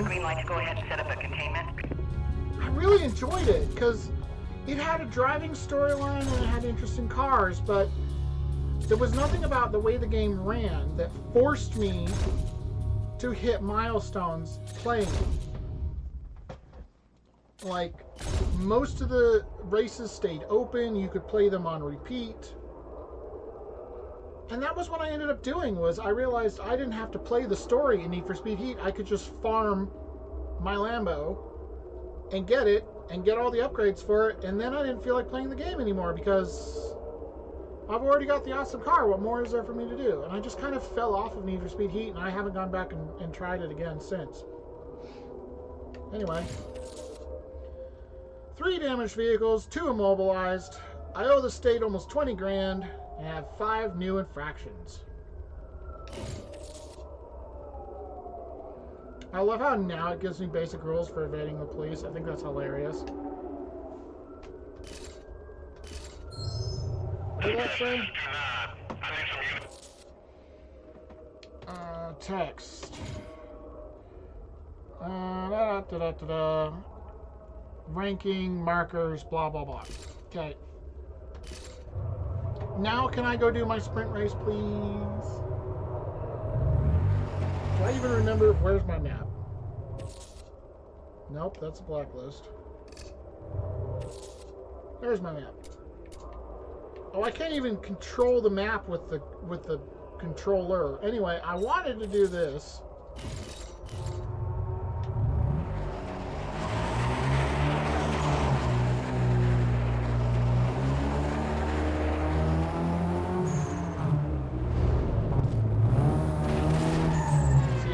I really enjoyed it because it had a driving storyline and it had interesting cars, but there was nothing about the way the game ran that forced me to hit milestones playing it. Like, most of the races stayed open, you could play them on repeat. And that was what I ended up doing, was I realized I didn't have to play the story in Need for Speed Heat. I could just farm my Lambo and get it and get all the upgrades for it, and then I didn't feel like playing the game anymore because I've already got the awesome car. What more is there for me to do? And I just kind of fell off of Need for Speed Heat, and I haven't gone back and tried it again since. Anyway. 3 damaged vehicles, 2 immobilized. I owe the state almost 20 grand and have 5 new infractions. I love how now it gives me basic rules for evading the police. I think that's hilarious. What did that say? Text. Ranking, markers, blah, blah, blah. Okay. Now can I go do my sprint race, please? Do I even remember where's my map? Nope, that's a blacklist. There's my map. Oh, I can't even control the map with the controller. Anyway, I wanted to do this.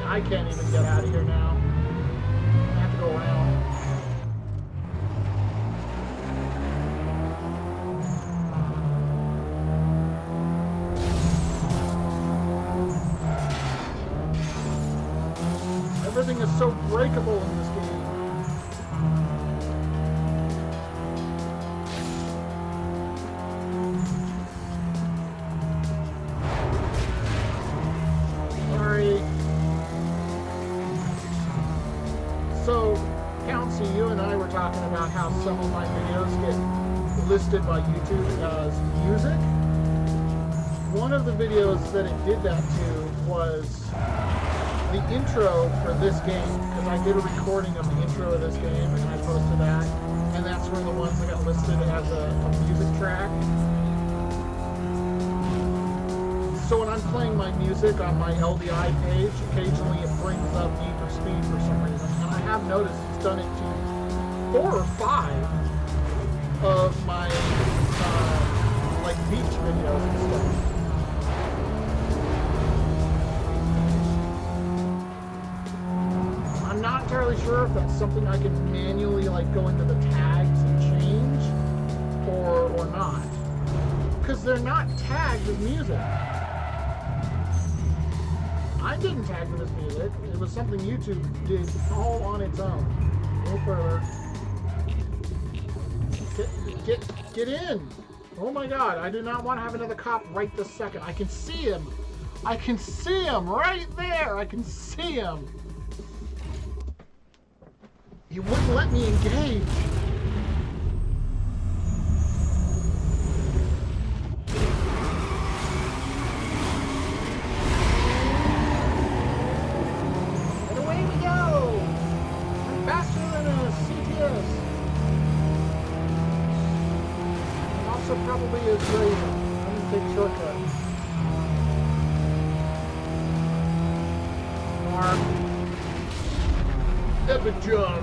I can't even get out of here now. I have to go around. Everything is so breakable in this game. Sorry. So, Councy, you and I were talking about how some of my videos get listed by YouTube as music. One of the videos that it did that to was the intro for this game, because I did a recording of the intro of this game and I posted that, and that's one of the ones that got listed as a music track. So when I'm playing my music on my LDI page, occasionally it brings up Need for Speed for some reason. And I have noticed it's done it to 4 or 5 of my like beach videos and stuff. I'm not entirely sure if that's something I can manually like go into the tags and change or not. Because they're not tagged as music. I didn't tag them as music. It was something YouTube did all on its own. No further. Get in! Oh my god, I do not want to have another cop right this second. I can see him! I can see him right there! I can see him! He wouldn't let me engage! Probably is great. I'm going to take shortcuts. Mark. Epic job.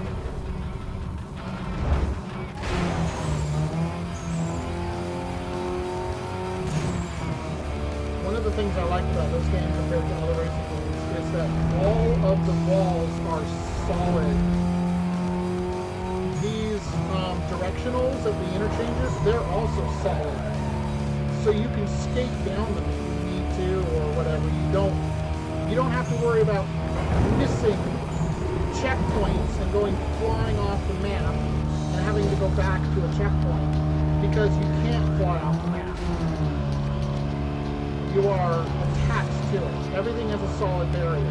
one of the things I like about this game compared to other racing games is that all of the walls are solid. These directionals at the interchanges, they're also solid. So you can skate down them if you need to or whatever. You don't have to worry about missing checkpoints and going flying off the map and having to go back to a checkpoint because you can't fly off the map. You are attached to it. Everything has a solid barrier.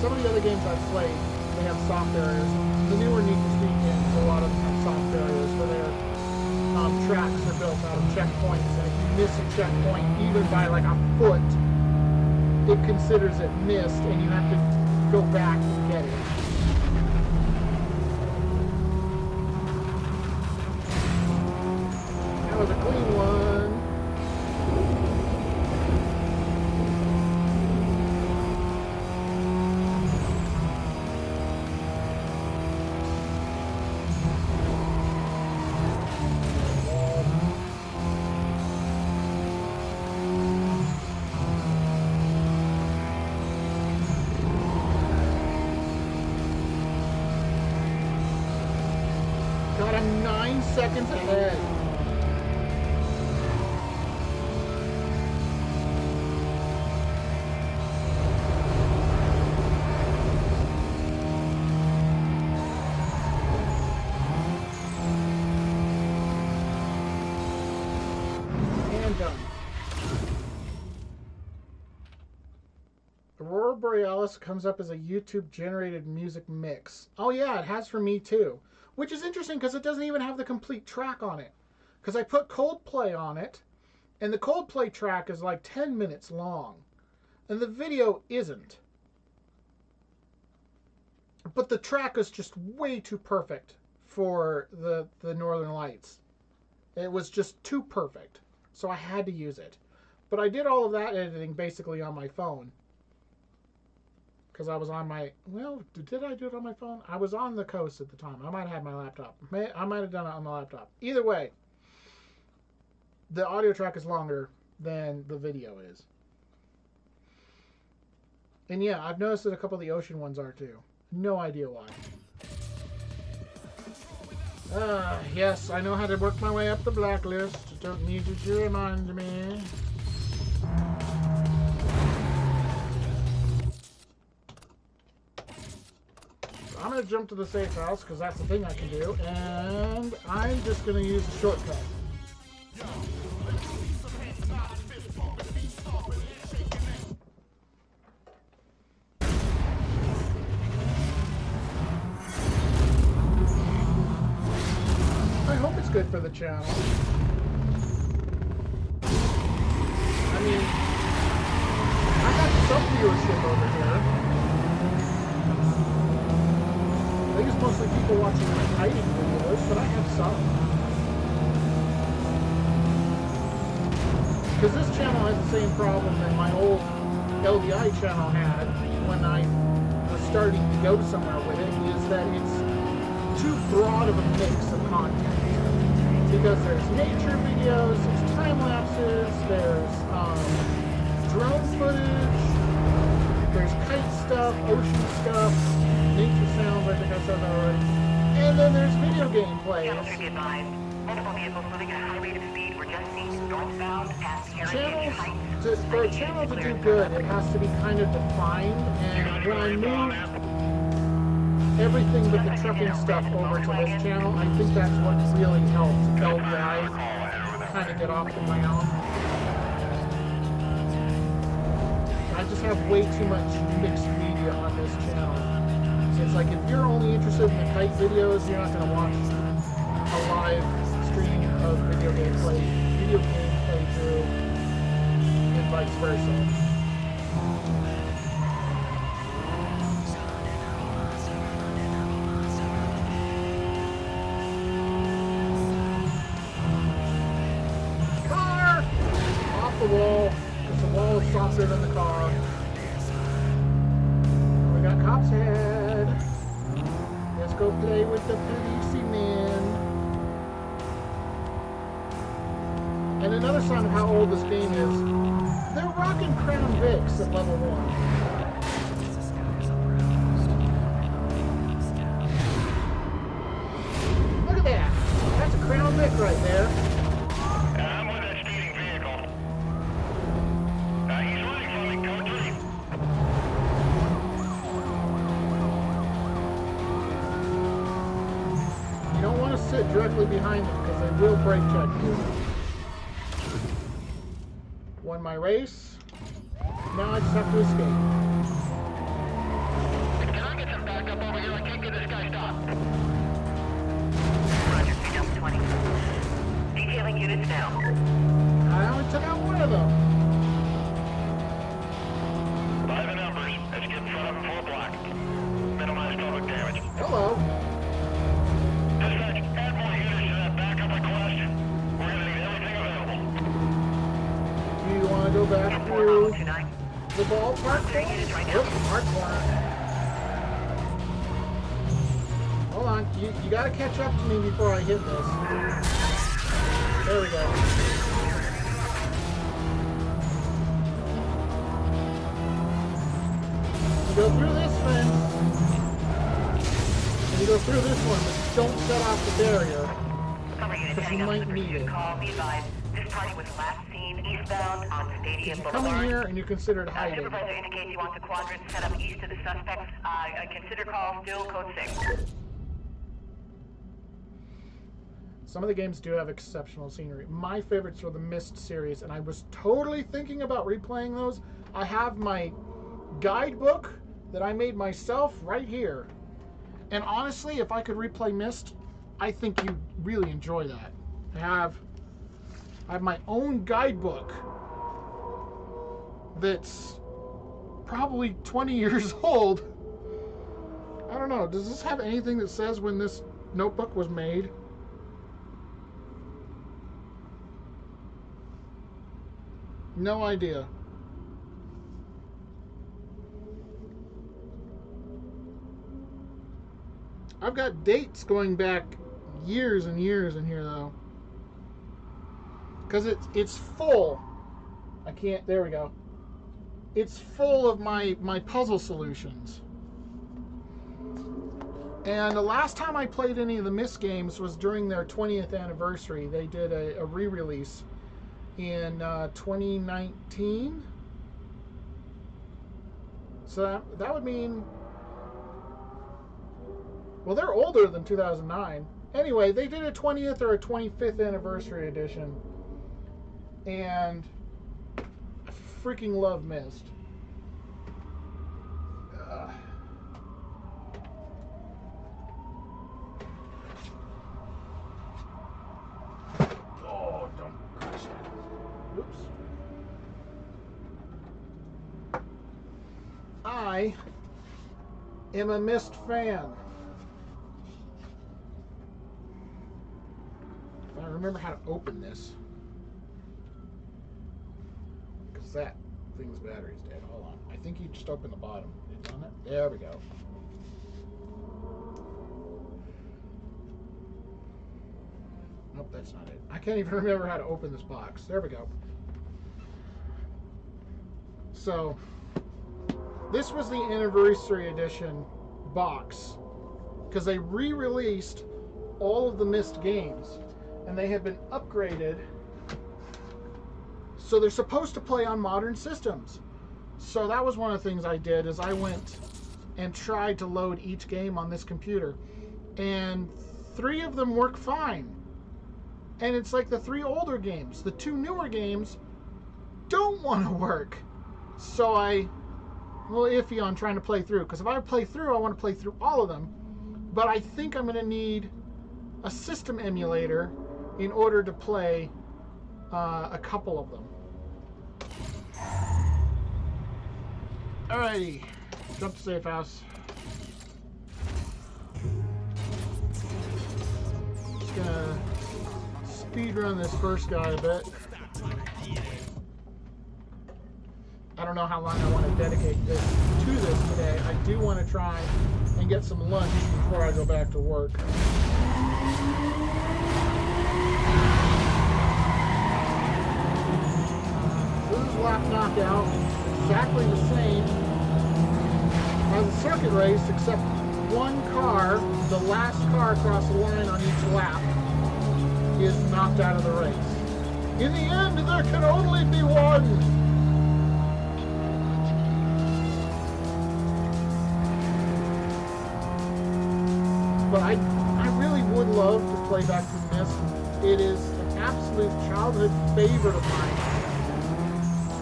Some of the other games I've played, they have soft barriers. The newer Need for Speed games, a lot of them have soft barriers where their tracks are built out of checkpoints, and if you miss a checkpoint, even by like a foot, it considers it missed, and you have to go back and get it. That was a clean one. God, I'm 9 seconds ahead. And done. Aurora Borealis comes up as a YouTube-generated music mix. Oh yeah, it has for me too. Which is interesting because it doesn't even have the complete track on it. Because I put Coldplay on it, and the Coldplay track is like 10 minutes long. And the video isn't. But the track is just way too perfect for the Northern Lights. It was just too perfect. So I had to use it. But I did all of that editing basically on my phone. Because I was on my, well, did I do it on my phone? I was on the coast at the time. I might have had my laptop. I might have done it on the laptop. Either way, the audio track is longer than the video is. And yeah, I've noticed that a couple of the ocean ones are too. No idea why. Yes, I know how to work my way up the blacklist. Don't need you to remind me. I'm going to jump to the safe house because that's the thing I can do, and I'm just going to use a shortcut. I hope it's good for the channel. I mean, I got some viewership over here. I think it's mostly people watching my hiding videos, but I have some. Because this channel has the same problem that my old LDI channel had when I was starting to go somewhere with it, is that it's too broad of a mix of content. Because there's nature videos, there's time lapses, there's drone footage, there's kite stuff, ocean stuff, nature sounds, I think I said that already. And then there's video game plays. Multiple vehicles moving at a high rate of speed were just seen northbound past Heritage Heights. For a channel to do good, it has to be kind of defined, and when I moved everything but the trucking stuff over to this channel, I think that's what really helped LDI kind of get off the ground. I just have way too much mixed media on this channel. It's like if you're only interested in the kite videos, you're not going to watch a live stream of video game playthrough, and vice versa. Car! Off the wall, because the wall is softer than the car. We got cops ahead. Let's go play with with the police man. And another sign of how old this game is, they're rocking Crown Vics at level 1. Look at that. That's a Crown Vic right there. I'm with that speeding vehicle. He's running from me, code 3. You don't want to sit directly behind them because they will brake check you. Won my race. Now I just have to escape. Can I get some backup over here? I can't get this guy stopped. Roger, Delta 20. Detailing units now. I only took out one of them. By the numbers, let's get in front of him 4 block. Minimize public damage. Hello. Dispatch, add more units to that backup request. We're gonna need everything available. Do you want to go back through the ballpark? Yep, park corner. Hold on, you gotta catch up to me before I hit this. There we go. You go through this fence, and you go through this one, but don't set off the barrier, because you might need it. Call, be advised, this party was last seen eastbound on Stadium You come Boulevard. in here and you're considered hiding. Supervisor indicates he wants a quadrant set up east of the suspects. Consider call still code 6. Some of the games do have exceptional scenery. My favorites are the Myst series, and I was totally thinking about replaying those. I have my guidebook that I made myself right here. And honestly, if I could replay Myst, I think you'd really enjoy that. I have my own guidebook that's probably 20 years old. I don't know, does this have anything that says when this notebook was made? No idea. I've got dates going back years and years in here though. Because it's full. I can't, there we go. It's full of my puzzle solutions. And the last time I played any of the Myst games was during their 20th anniversary. They did a re-release in 2019. So that would mean, well, they're older than 2009. Anyway, they did a 20th or a 25th anniversary edition. And I freaking love Myst. Oh, don't crash that. Oops. I am a Myst fan. If I remember how to open this. Because that thing's battery's dead. Hold on. I think you just open the bottom. It's on it. There we go. Nope, that's not it. I can't even remember how to open this box. There we go. So, this was the anniversary edition box because they re-released all of the Myst games and they have been upgraded so they're supposed to play on modern systems. So that was one of the things I did is I went and tried to load each game on this computer and 3 of them work fine. And it's like the 3 older games. The 2 newer games don't want to work. So I'm a little iffy on trying to play through. Because if I play through, I want to play through all of them. But I think I'm going to need a system emulator in order to play a couple of them. Alrighty. Jump to safe house. Just going to speed run this first guy a bit. I don't don't know how long I want to dedicate to this today. I do want to try and get some lunch before I go back to work. This lap knockout, exactly the same as a circuit race, except one car, the last car across the line on each lap, is knocked out of the race. In the end, there can only be one. But I really would love to play back to Myst. It is an absolute childhood favorite of mine.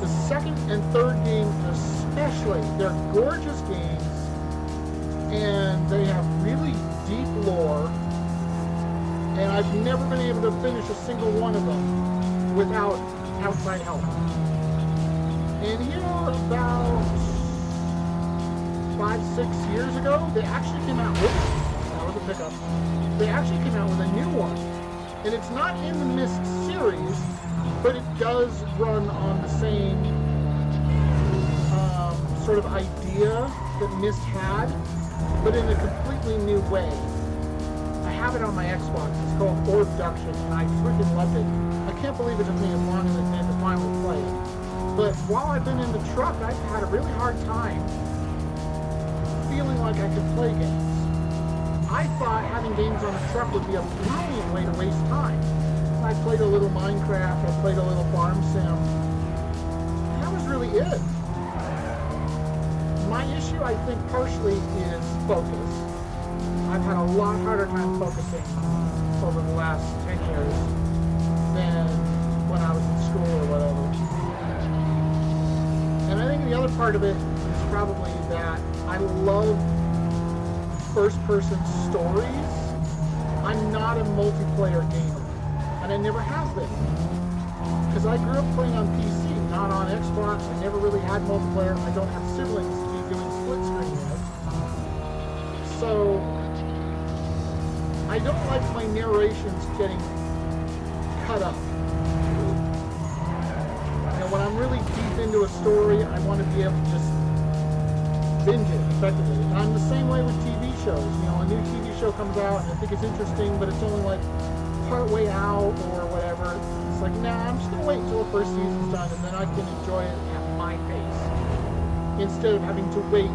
The second and third game especially, they're gorgeous games, and they have really deep lore, and I've never been able to finish a single one of them without outside help. And here about 5-6 years ago, they actually came out with that was a pickup. They actually came out with a new one. And it's not in the Myst series, but it does run on the same sort of idea that Myst had, but in a completely new way. I have it on my Xbox. It's called Orduction, and I freaking loved it. I can't believe it took me as long as it did to finally play it. But while I've been in the truck, I've had a really hard time feeling like I could play games. I thought having games on a truck would be a brilliant way to waste time. I played a little Minecraft, I played a little Farm Sim, and that was really it. My issue, I think, partially is focus. I've had a lot harder time focusing over the last 10 years than when I was in school or whatever. And I think the other part of it is probably that I love first-person stories. I'm not a multiplayer gamer, and I never have been. Because I grew up playing on PC, not on Xbox. I never really had multiplayer. I don't have siblings to be doing split screen with. So I don't like my narrations getting cut up. You know, when I'm really deep into a story, I want to be able to just binge it effectively. And I'm the same way with TV shows. You know, a new TV show comes out and I think it's interesting, but it's only like part way out or whatever. It's like, nah, I'm just gonna wait until the first season's done and then I can enjoy it at my pace, instead of having to wait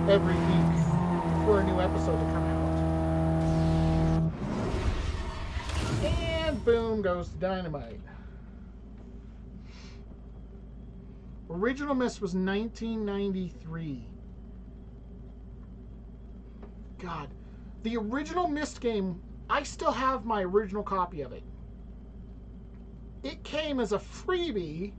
every week for a new episode to come out. And boom goes the dynamite. Original Myst was 1993. God, the original Myst game, I still have my original copy of it. It came as a freebie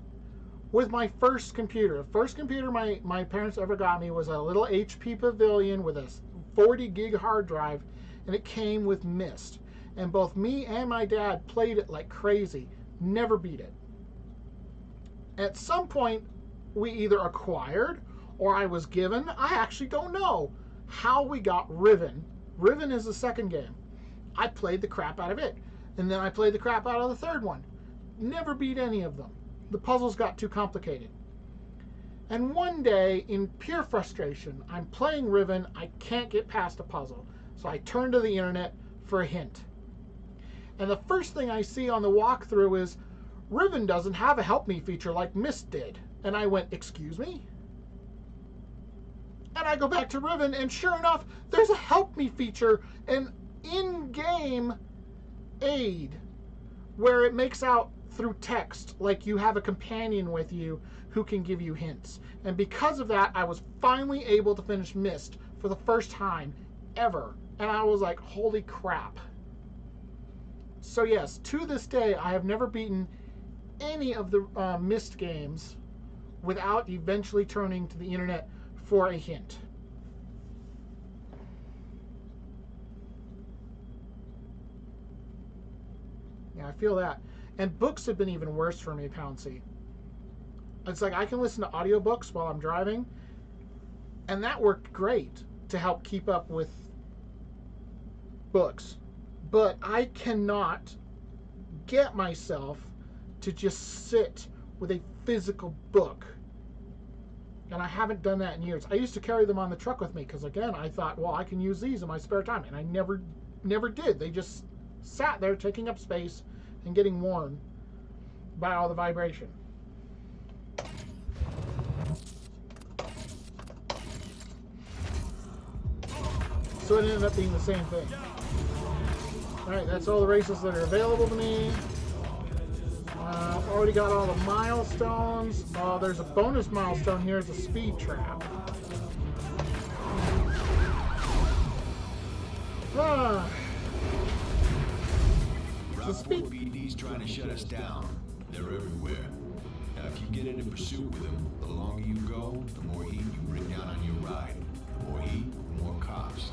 with my first computer. The first computer my parents ever got me was a little HP Pavilion with a 40 gig hard drive, and it came with Myst. And both me and my dad played it like crazy. Never beat it. At some point, we either acquired or I was given, I actually don't know, how we got Riven. Riven is the second game. I played the crap out of it. And then I played the crap out of the third one. Never beat any of them. The puzzles got too complicated. And one day, in pure frustration, I'm playing Riven, I can't get past a puzzle. So I turn to the internet for a hint. And the first thing I see on the walkthrough is, Riven doesn't have a help me feature like Myst did. And I went, excuse me? And I go back to Riven, and sure enough, there's a help me feature, an in-game aid, where it makes out through text, like you have a companion with you who can give you hints. And because of that, I was finally able to finish Myst for the first time ever. And I was like, holy crap. So yes, to this day, I have never beaten any of the Myst games without eventually turning to the internet for a hint. Yeah, I feel that. And books have been even worse for me, Pouncy. It's like I can listen to audiobooks while I'm driving, and that worked great to help keep up with books. But I cannot get myself to just sit with a physical book And I haven't done that in years. I used to carry them on the truck with me because, again, I thought, well, I can use these in my spare time. And I never did. They just sat there taking up space and getting worn by all the vibration. So it ended up being the same thing. Alright, that's all the races that are available to me. Already got all the milestones. There's a bonus milestone here. It's a speed trap. Rockville PD's trying to shut us down. They're everywhere. Now, if you get into pursuit with them, the longer you go, the more heat you bring down on your ride. The more heat, the more cops.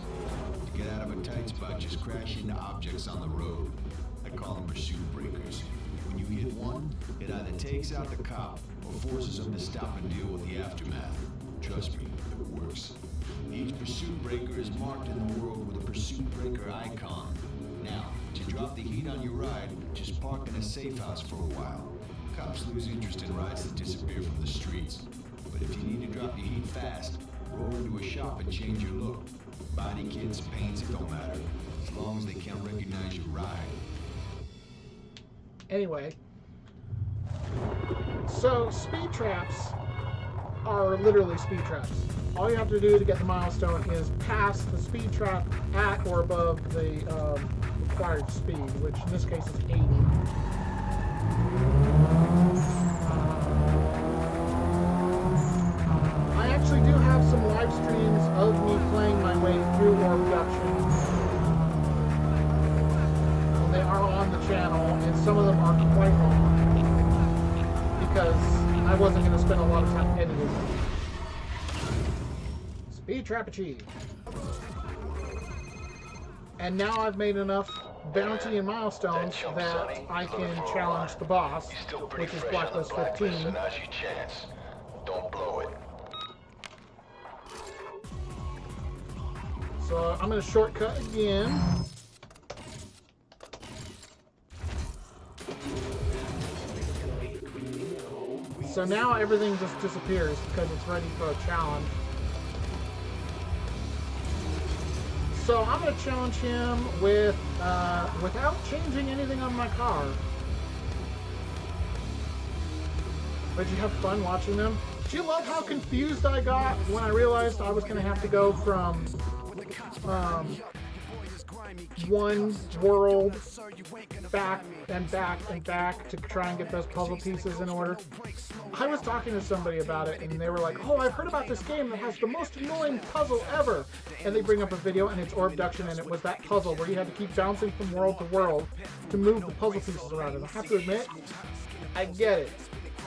To get out of a tight spot, just crash into objects on the road. I call them pursuit breakers. When you hit one, it either takes out the cop or forces him to stop and deal with the aftermath. Trust me, it works. Each pursuit breaker is marked in the world with a pursuit breaker icon. Now, to drop the heat on your ride, just park in a safe house for a while. Cops lose interest in rides that disappear from the streets. But if you need to drop your heat fast, roll into a shop and change your look. Body kits, paints, it don't matter. As long as they can't recognize your ride. Anyway, so speed traps are literally speed traps. All you have to do to get the milestone is pass the speed trap at or above the required speed, which in this case is 80. I actually do have some live streams of me playing my way through War Production. They are on the channel, and some of them are quite long because I wasn't going to spend a lot of time editing them. Speed trap achieved. And now I've made enough bounty and milestones that I can challenge the boss, which is Blacklist 15. Don't blow it. So I'm going to shortcut again. So now everything just disappears because it's ready for a challenge. So I'm going to challenge him with without changing anything on my car. Did you have fun watching them? Do you love how confused I got when I realized I was going to have to go from one world back and back and back to try and get those puzzle pieces in order? I was talking to somebody about it and they were like, oh, I've heard about this game that has the most annoying puzzle ever. And they bring up a video and it's Orbduction, and it was that puzzle where you had to keep bouncing from world to world to move the puzzle pieces around. And I have to admit, I get it.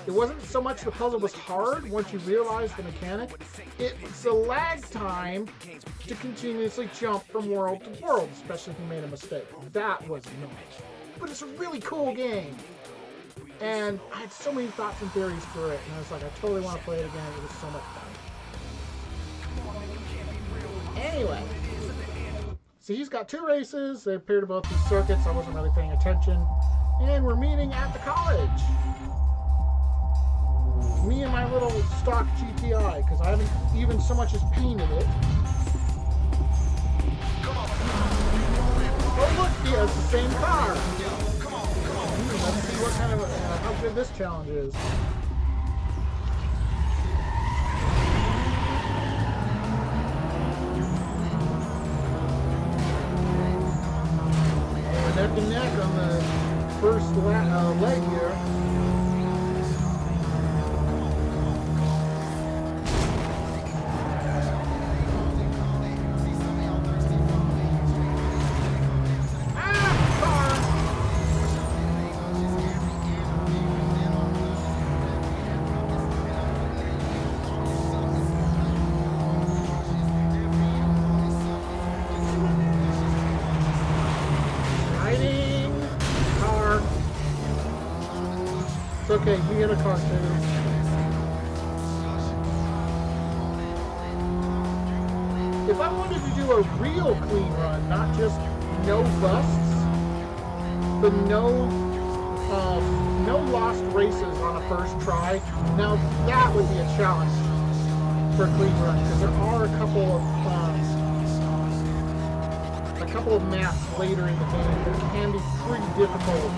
It wasn't so much the puzzle was hard once you realized the mechanic. It's the lag time to continuously jump from world to world, especially if you made a mistake. That was annoying. But it's a really cool game. And I had so many thoughts and theories for it, and I was like, I totally want to play it again. It was so much fun. Anyway, so he's got 2 races. They appear to both be circuits. I wasn't really paying attention. And we're meeting at the college. Me and my little stock GTI, because I haven't even so much as painted it. Oh look, he has the same car. Let's see what kind of how good this challenge is. We're neck and neck on the first leg here. Okay, you get a car too. If I wanted to do a real clean run, not just no busts, but no lost races on a first try, now that would be a challenge. for a clean run because there are a couple of maps later in the game that can be pretty difficult,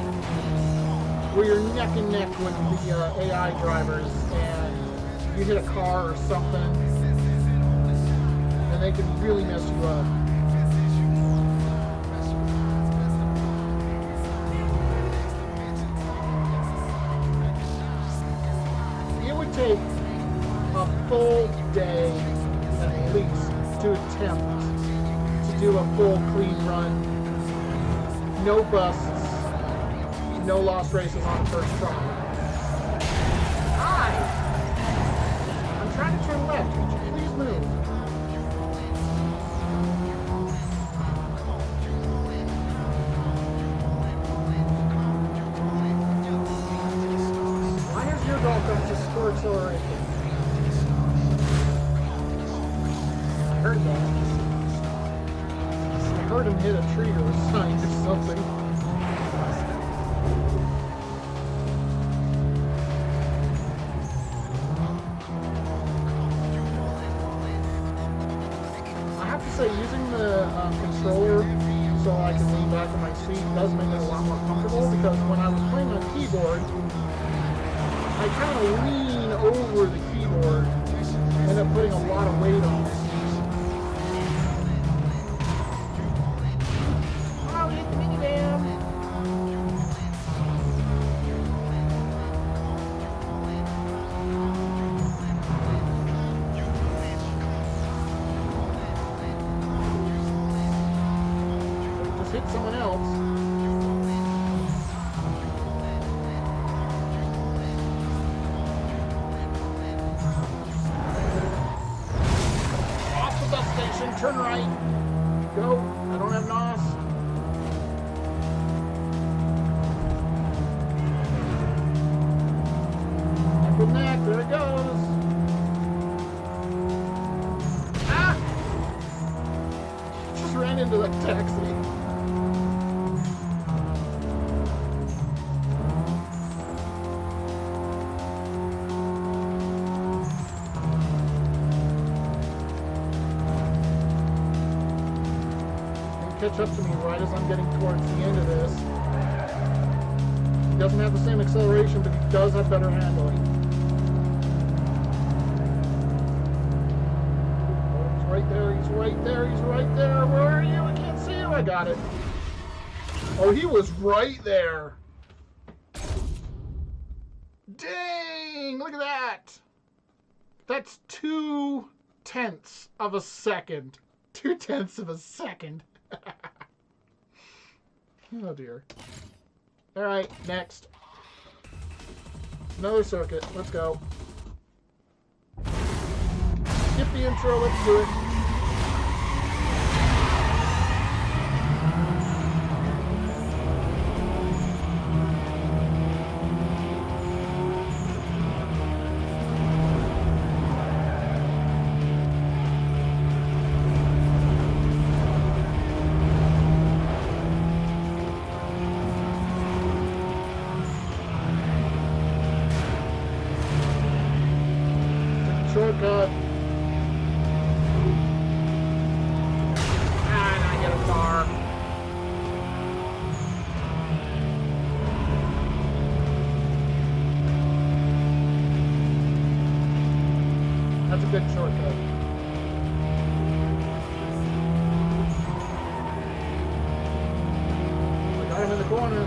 where you're neck and neck with the AI drivers, and you hit a car or something, and they can really mess you up. It would take a full day at least to attempt to do a full clean run. No busts, no lost races on the first try. Hi! I'm trying to turn left. Would you please move? Why has your dog got just score acceleration? I heard that. I heard him hit a tree or a sign or something. I have to say, using the controller so I can lean back in my seat does make it a lot more comfortable, because when I was playing on keyboard, I kind of lean over the keyboard and end up putting a lot of weight on it. Hit someone else. Off the bus station, turn right. Go. I don't have NOS. Up and neck, there it goes. Ah! Just ran into that taxi. Catch up to me right as I'm getting towards the end of this. He doesn't have the same acceleration, but he does have better handling. Oh, he's right there, he's right there, he's right there. Where are you? I can't see you. I got it. Oh, he was right there. Dang, look at that. That's 2/10 of a second. 2/10 of a second. Oh dear. Alright, next. Another circuit. Let's go. Skip the intro, let's do it. Shortcut. And I get a car. That's a good shortcut. I got him in the corner.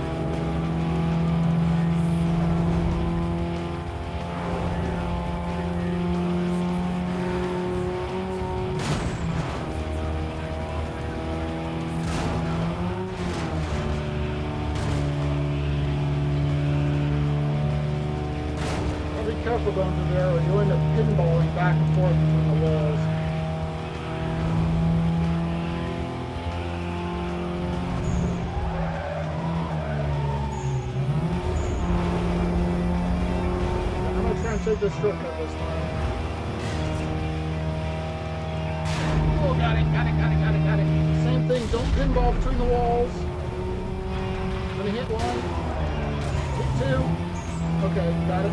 Careful going through there, or you'll end up pinballing back and forth between the walls. I'm going to try and take this shortcut this time. Oh, got it. Same thing, don't pinball between the walls. I'm going to hit one. Hit two. Okay, got it.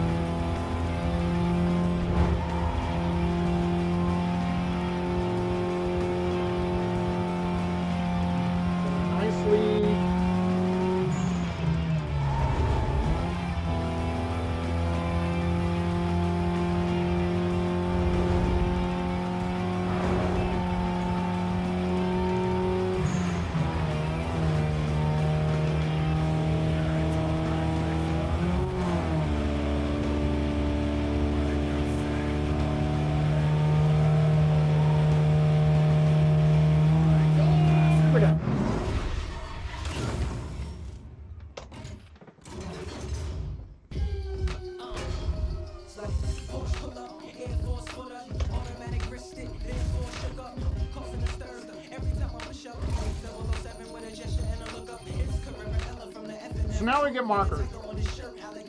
So now we get markers.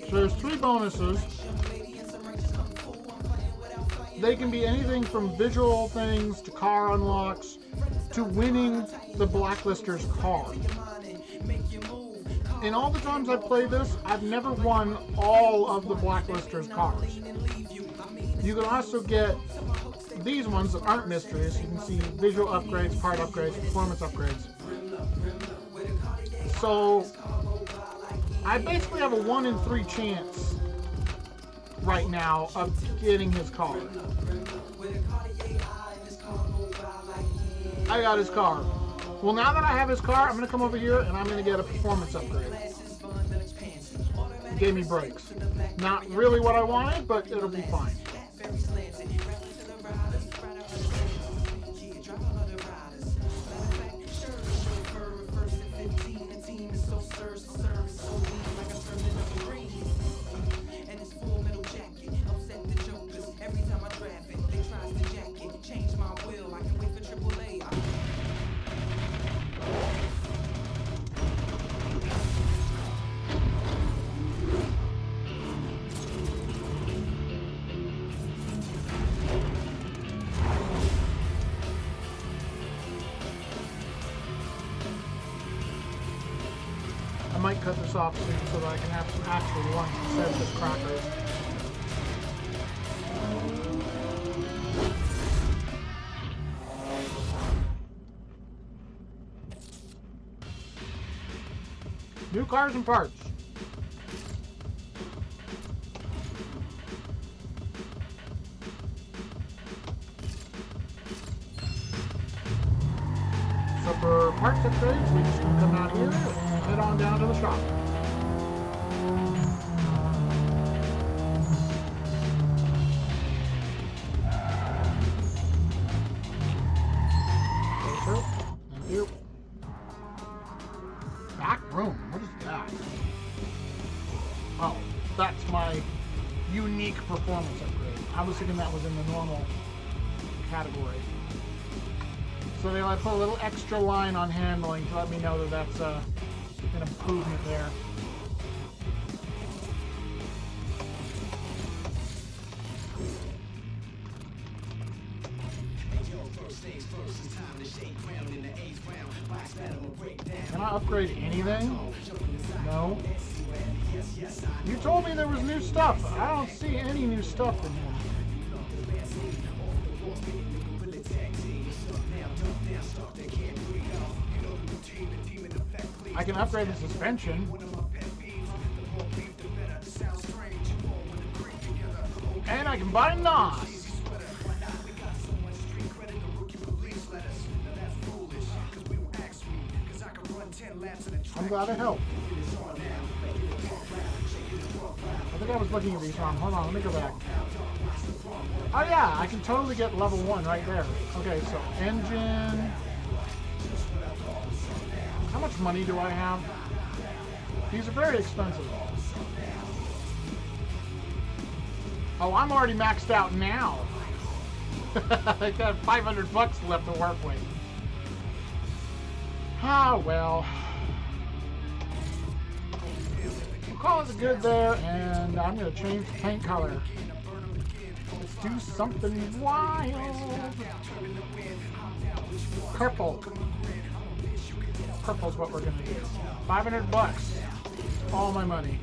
So there's 3 bonuses. They can be anything from visual things to car unlocks to winning the Blacklister's car. In all the times I've played this, I've never won all of the Blacklister's cars. You can also get these ones that aren't mysteries. You can see visual upgrades, part upgrades, performance upgrades. So I basically have a 1 in 3 chance right now of getting his car. I got his car. Well, now that I have his car, I'm going to come over here and I'm going to get a performance upgrade. Gave me brakes. Not really what I wanted, but it'll be fine. I might cut this off soon so that I can have some actual lunch instead of just crackers. New cars and parts. So for parts upgrades, we just come out here and head on down to the shop. Okay, sir. Thank you. Back room. What is that? Oh, that's my unique performance upgrade. I was thinking that was in the normal category. So they put a little extra line on handling to let me know that that's an improvement there. Can I upgrade anything? No. You told me there was new stuff. I don't see any new stuff in here. I can upgrade the suspension. And I can buy NOS. I'm glad I helped. I think I was looking at these wrong. Hold on, let me go back. Oh yeah, I can totally get level 1 right there. Okay, so engine. How much money do I have? These are very expensive. Oh, I'm already maxed out now. I got 500 bucks left to work with. Ah, well. We'll call it good there, and I'm going to change the paint color. Let's do something wild. Purple. Purple's what we're going to do. 500 bucks. All my money.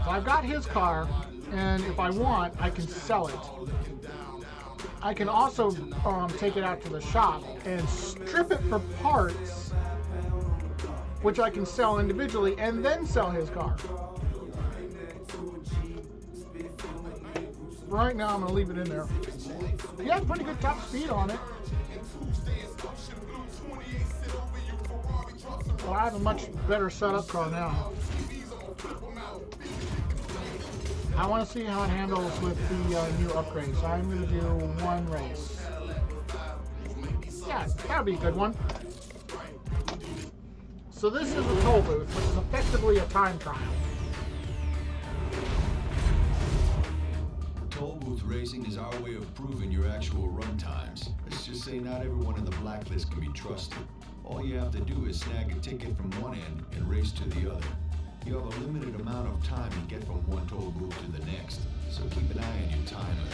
So I've got his car, and if I want, I can sell it. I can also take it out to the shop and strip it for parts, which I can sell individually, and then sell his car. Right now, I'm going to leave it in there. He has pretty good top speed on it. Well, I have a much better setup car now. I want to see how it handles with the new upgrades. So I'm going to do 1 race. Yeah, that'll be a good one. So this is a toll booth, which is effectively a time trial. Toll booth racing is our way of proving your actual run times. Let's just say not everyone in the blacklist can be trusted. All you have to do is snag a ticket from one end and race to the other. You have a limited amount of time to get from one toll booth to the next, so keep an eye on your time limit.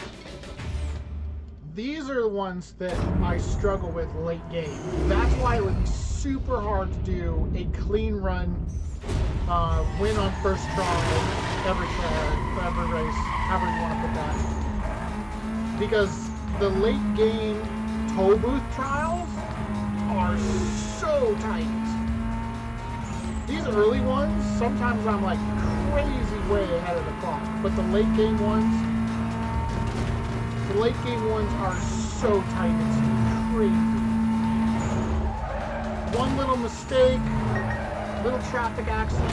These are the ones that I struggle with late game. That's why it would be super hard to do a clean run, win on first try, every race, however you want to put that. Because the late game toll booth trials are so tight. These early ones, sometimes I'm like crazy way ahead of the clock, but the late game ones are so tight, it's crazy. One little mistake, little traffic accident,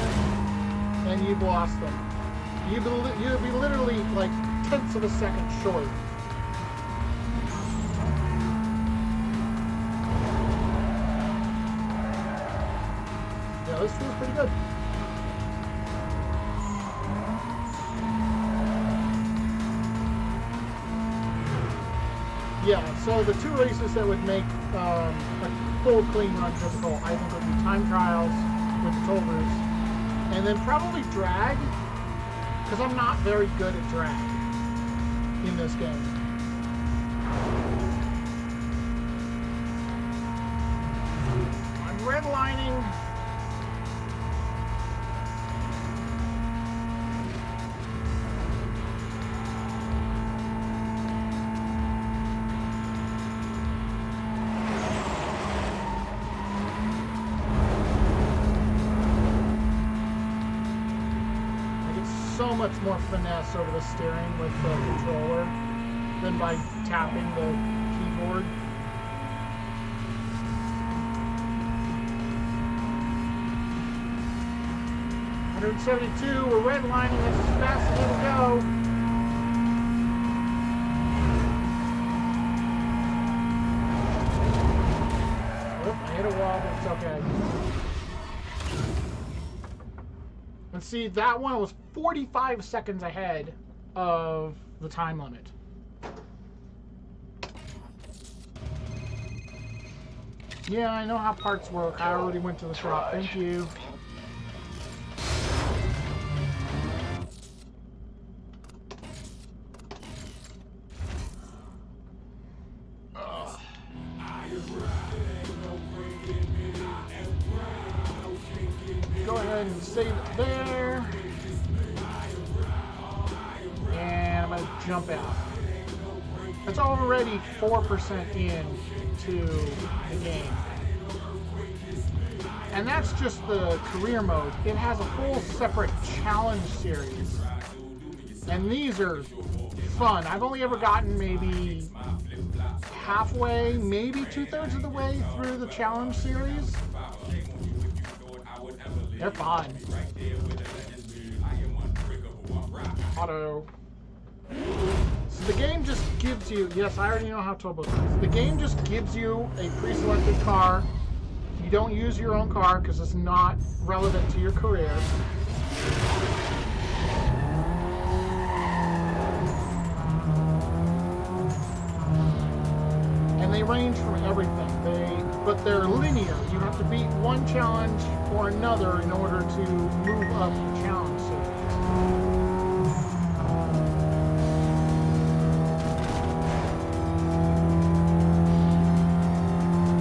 and you've lost them. You'd be literally like tenths of a second short. Yeah, this feels pretty good. Yeah, so the two races that would make a full clean run difficult, I think, would be time trials with the toll booths, and then probably drag, because I'm not very good at drag in this game. I'm redlining. So much more finesse over the steering with the controller than by tapping the keyboard. .172, we're redlining as fast as it'll go. Oop, I hit a wall, but it's okay. And see, that one was 45 seconds ahead of the time limit. Yeah, I know how parts work. I already went to the shop. Thank you. Go ahead and save it there. And I'm going to jump out. It's already 4% in to the game. And that's just the career mode. It has a full separate challenge series. And these are fun. I've only ever gotten maybe halfway, maybe 2/3 of the way through the challenge series. They're fun. Auto. So the game just gives you, yes, I already know how Tobo is. The game just gives you a pre-selected car. You don't use your own car because it's not relevant to your career. And they range from everything. But they're linear. You have to beat one challenge or another in order to move up the challenge series.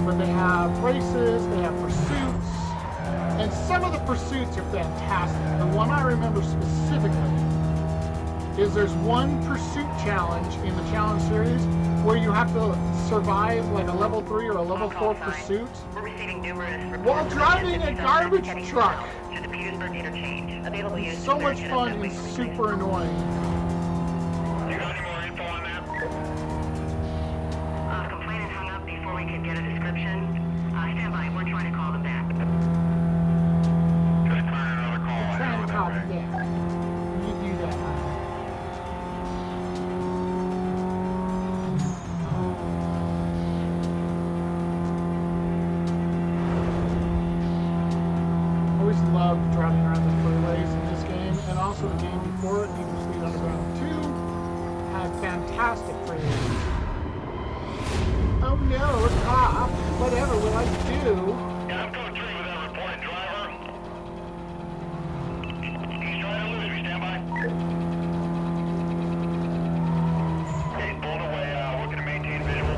But they have races, they have pursuits, and some of the pursuits are fantastic. The one I remember specifically is there's one pursuit challenge in the challenge series where you have to survive like a level 3 or a level 4 pursuit while driving a garbage truck. It's so much fun and super annoying. You got any more info on that? Complainant hung up before we could get a description. Stand by, we're trying to call them back. Just trying another call. Trying to call them back. You do that. love driving around the freeways in this game, and also the game before it, Need for Speed Underground 2, had fantastic freeways. Oh no, a cop! Whatever will I do? Yeah, I'm code 3 with that reported driver. He's trying to lose me, stand by. Okay, he's pulled away, we're gonna maintain visual.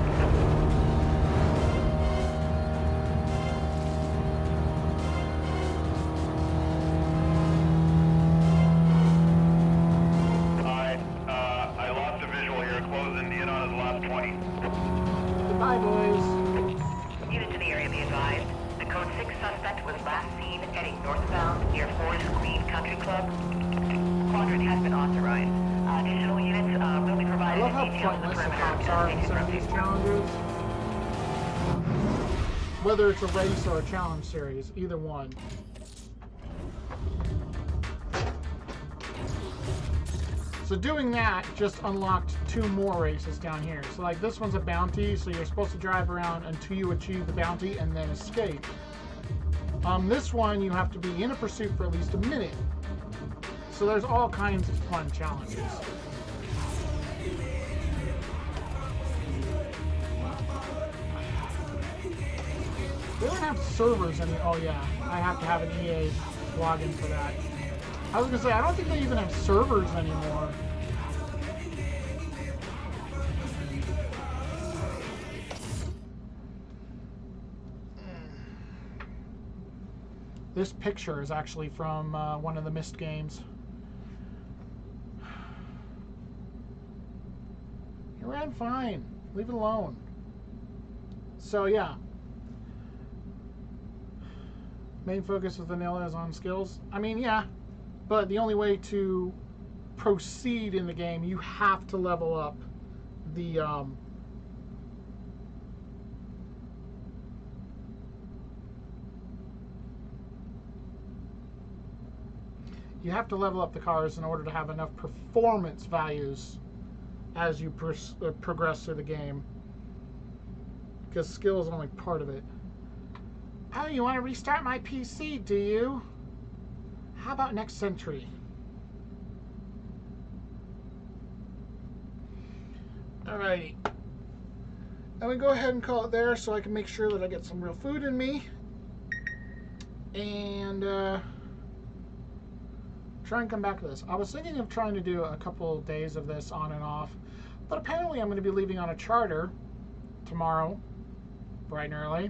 Alright, I lost a visual here, closing in on his last 20. Goodbye, boys. Unit to the area, be advised. The code 6 suspect was last seen heading northbound near Forest Green Country Club. Quadrant has been authorized. Additional units will be I provided love how in detail of the pointless the perimeter cops are in some of these challenges. Whether it's a race or a challenge series, either one. So doing that just unlocked 2 more races down here. So like this one's a bounty, so you're supposed to drive around until you achieve the bounty and then escape. This one you have to be in a pursuit for at least a minute. So there's all kinds of fun challenges. They don't have servers any. Oh yeah, I have to have an EA login for that. I was gonna say, I don't think they even have servers anymore. This picture is actually from one of the Myst games. He ran fine. Leave it alone. So yeah. Main focus of vanilla is on skills. I mean, yeah. But the only way to proceed in the game, you have to level up the you have to level up the cars in order to have enough performance values as you progress through the game. Because skill is only part of it. Oh, you want to restart my PC, do you? How about next century? Alrighty. I'm going to go ahead and call it there so I can make sure that I get some real food in me. And try and come back to this. I was thinking of trying to do a couple days of this on and off, but apparently I'm going to be leaving on a charter tomorrow, bright and early.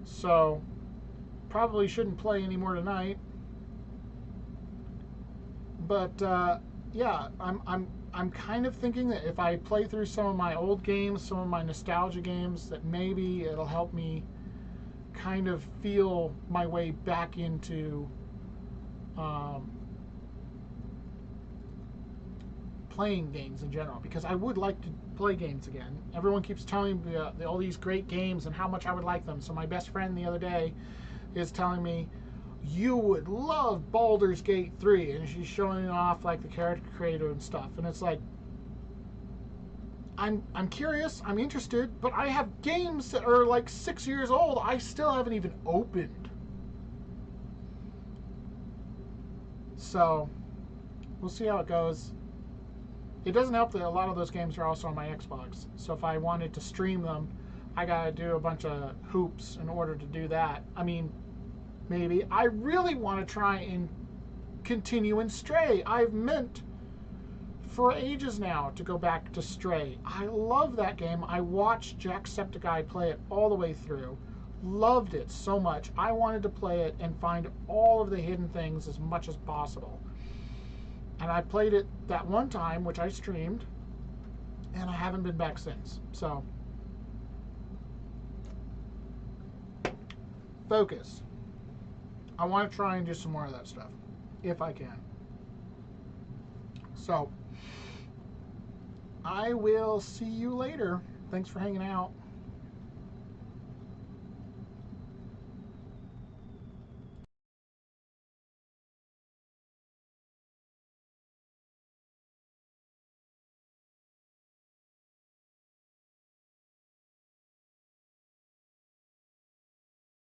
So probably shouldn't play anymore tonight. But yeah, I'm kind of thinking that if I play through some of my old games, some of my nostalgia games, that maybe it'll help me kind of feel my way back into playing games in general, because I would like to play games again. Everyone keeps telling me all these great games and how much I would like them. So my best friend the other day is telling me, you would love Baldur's Gate 3, and she's showing off like the character creator and stuff, and it's like, I'm curious, I'm interested, but I have games that are like 6 years old I still haven't even opened. So we'll see how it goes. It doesn't help that a lot of those games are also on my Xbox. So if I wanted to stream them, I gotta do a bunch of hoops in order to do that. I mean, maybe. I really want to try and continue in Stray. I've meant for ages now to go back to Stray. I love that game. I watched Jacksepticeye play it all the way through. Loved it so much. I wanted to play it and find all of the hidden things as much as possible. And I played it that one time, which I streamed, and I haven't been back since. So, focus. I want to try and do some more of that stuff, if I can. So, I will see you later. Thanks for hanging out.